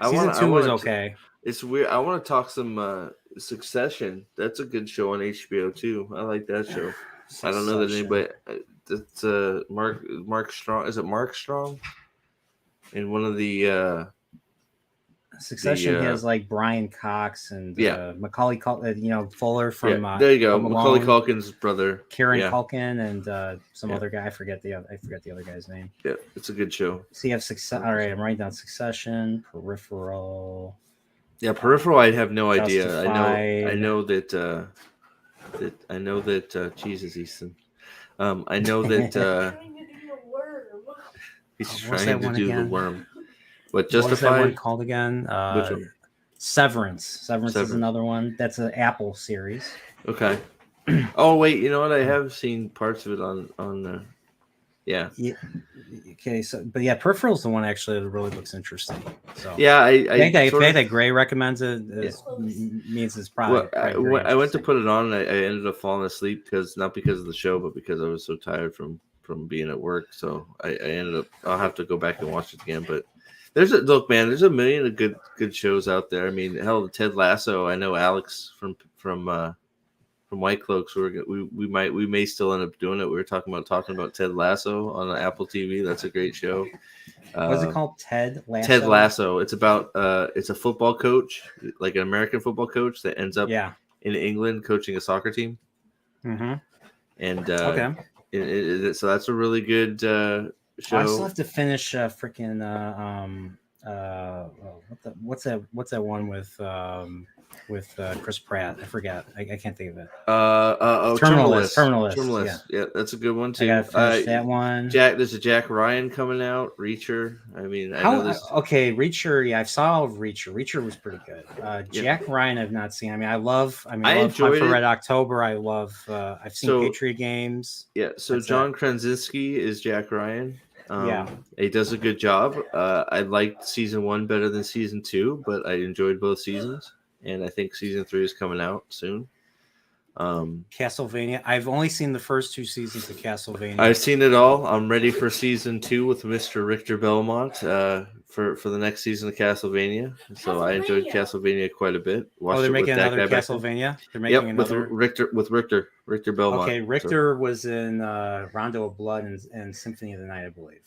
Season 2 was okay. It's weird. I want to talk some Succession. That's a good show on HBO too. I like that show. I don't know that anybody. It's Mark Strong. Is it Mark Strong? In one of the Succession has like Brian Cox and Macaulay, Fuller from. there you go. Home Macaulay Alone, Culkin's brother, Kieran Culkin, and some other guy. I forget the other guy's name. Yeah, it's a good show. So you have All right, I'm writing down Succession, Peripheral. Yeah, Peripheral. I have no idea. Justified. I know that. Jesus, Easton. I know that. He's trying to do the worm. But Justified. What was that one called again? Which one? Severance. Severance is another one. That's an Apple series. Okay. Oh wait, you know what? I have seen parts of it on. Yeah. Okay, but Peripheral's the one actually that really looks interesting. So yeah, the fact that Gray recommends it means it's probably. I went to put it on, and I ended up falling asleep not because of the show, but because I was so tired from being at work. So I ended up. I'll have to go back and watch it again, but. There's a million of good shows out there. I mean, hell, Ted Lasso. I know Alex from White Cloaks. We may still end up doing it. We were talking about Ted Lasso on Apple TV. That's a great show. What's it called? Ted Lasso. Ted Lasso. It's about it's a football coach, like an American football coach that ends up in England coaching a soccer team. Mm-hmm. And okay. So that's a really good. Show. I still have to finish freaking what's that one with Chris Pratt? I forget. I can't think of it. Terminalist. Yeah, that's a good one too. I gotta finish that one. There's a Jack Ryan coming out. Reacher. I mean, Reacher. Yeah, I saw Reacher. Reacher was pretty good. Jack Ryan, I've not seen. I love Hunt for Red October. I've seen Patriot Games. Yeah. So John Krasinski is Jack Ryan. He does a good job. I liked season 1 better than season 2, but I enjoyed both seasons, and I think season 3 is coming out soon. Castlevania. I've only seen the first 2 seasons of Castlevania. I've seen it all. I'm ready for season 2 with Mr. Richter Belmont for the next season of Castlevania. So I enjoyed Castlevania quite a bit. They're making another Castlevania. They're making another with Richter Belmont. Okay, Richter was in Rondo of Blood and Symphony of the Night, I believe.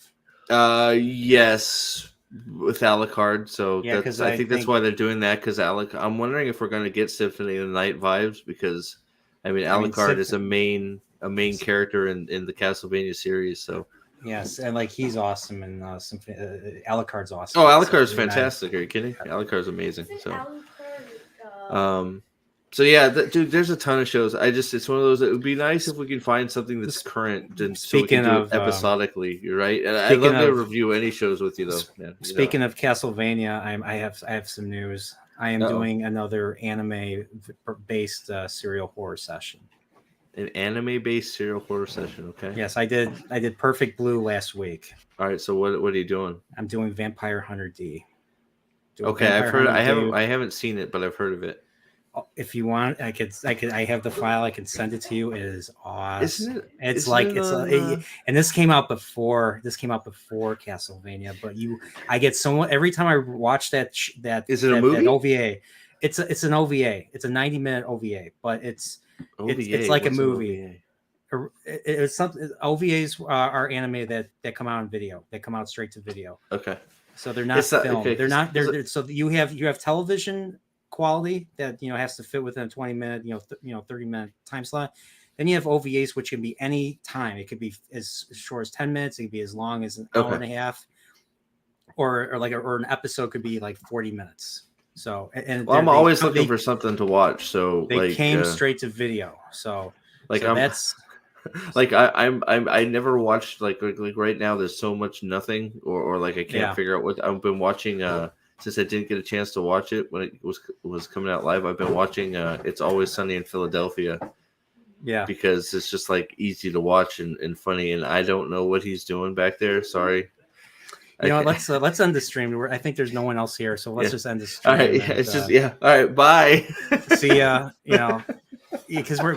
Yes, with Alucard. So I think that's why they're doing that, because I'm wondering if we're going to get Symphony of the Night vibes, because Alucard is a main character in the Castlevania series. So yes, and he's awesome, and Symphony. Alucard's awesome. Oh, Alucard's fantastic. Are you kidding? Alucard's amazing. So yeah, dude, there's a ton of shows. It's one of those. It would be nice if we could find something that's current, and so we can do it episodically. You're right, and I'd love to review any shows with you though. Man, speaking of Castlevania, I have some news. I am doing another anime-based serial horror session. An anime-based serial horror session. Okay. Yes, I did Perfect Blue last week. All right. So what are you doing? I'm doing Vampire Hunter D. Okay, I've heard. I haven't seen it, but I've heard of it. If you want, I have the file. I can send it to you. It is awesome. And this came out before Castlevania. But I get so much every time I watch that. Is it a movie? That OVA. It's an OVA. It's a 90-minute OVA, but it's like a movie. It's something. OVAs are anime that come out on video. They come out straight to video. Okay. So they're not filmed. Okay. They're not. So you have television quality that has to fit within a 20-minute 30-minute time slot. Then you have OVAs, which can be any time. It could be as short as 10 minutes. It could be as long as an hour and a half, or an episode could be 40 minutes. So I'm always looking for something to watch. So they came straight to video. So that's I never watched like right now. There's so much nothing, or I can't figure out what I've been watching. Since I didn't get a chance to watch it when it was coming out live, I've been watching It's Always Sunny in Philadelphia. Yeah. Because it's just easy to watch and funny, and I don't know what he's doing back there. Sorry. Let's end the stream. I think there's no one else here, so let's just end the stream. All right, all right, bye. See ya. Because we're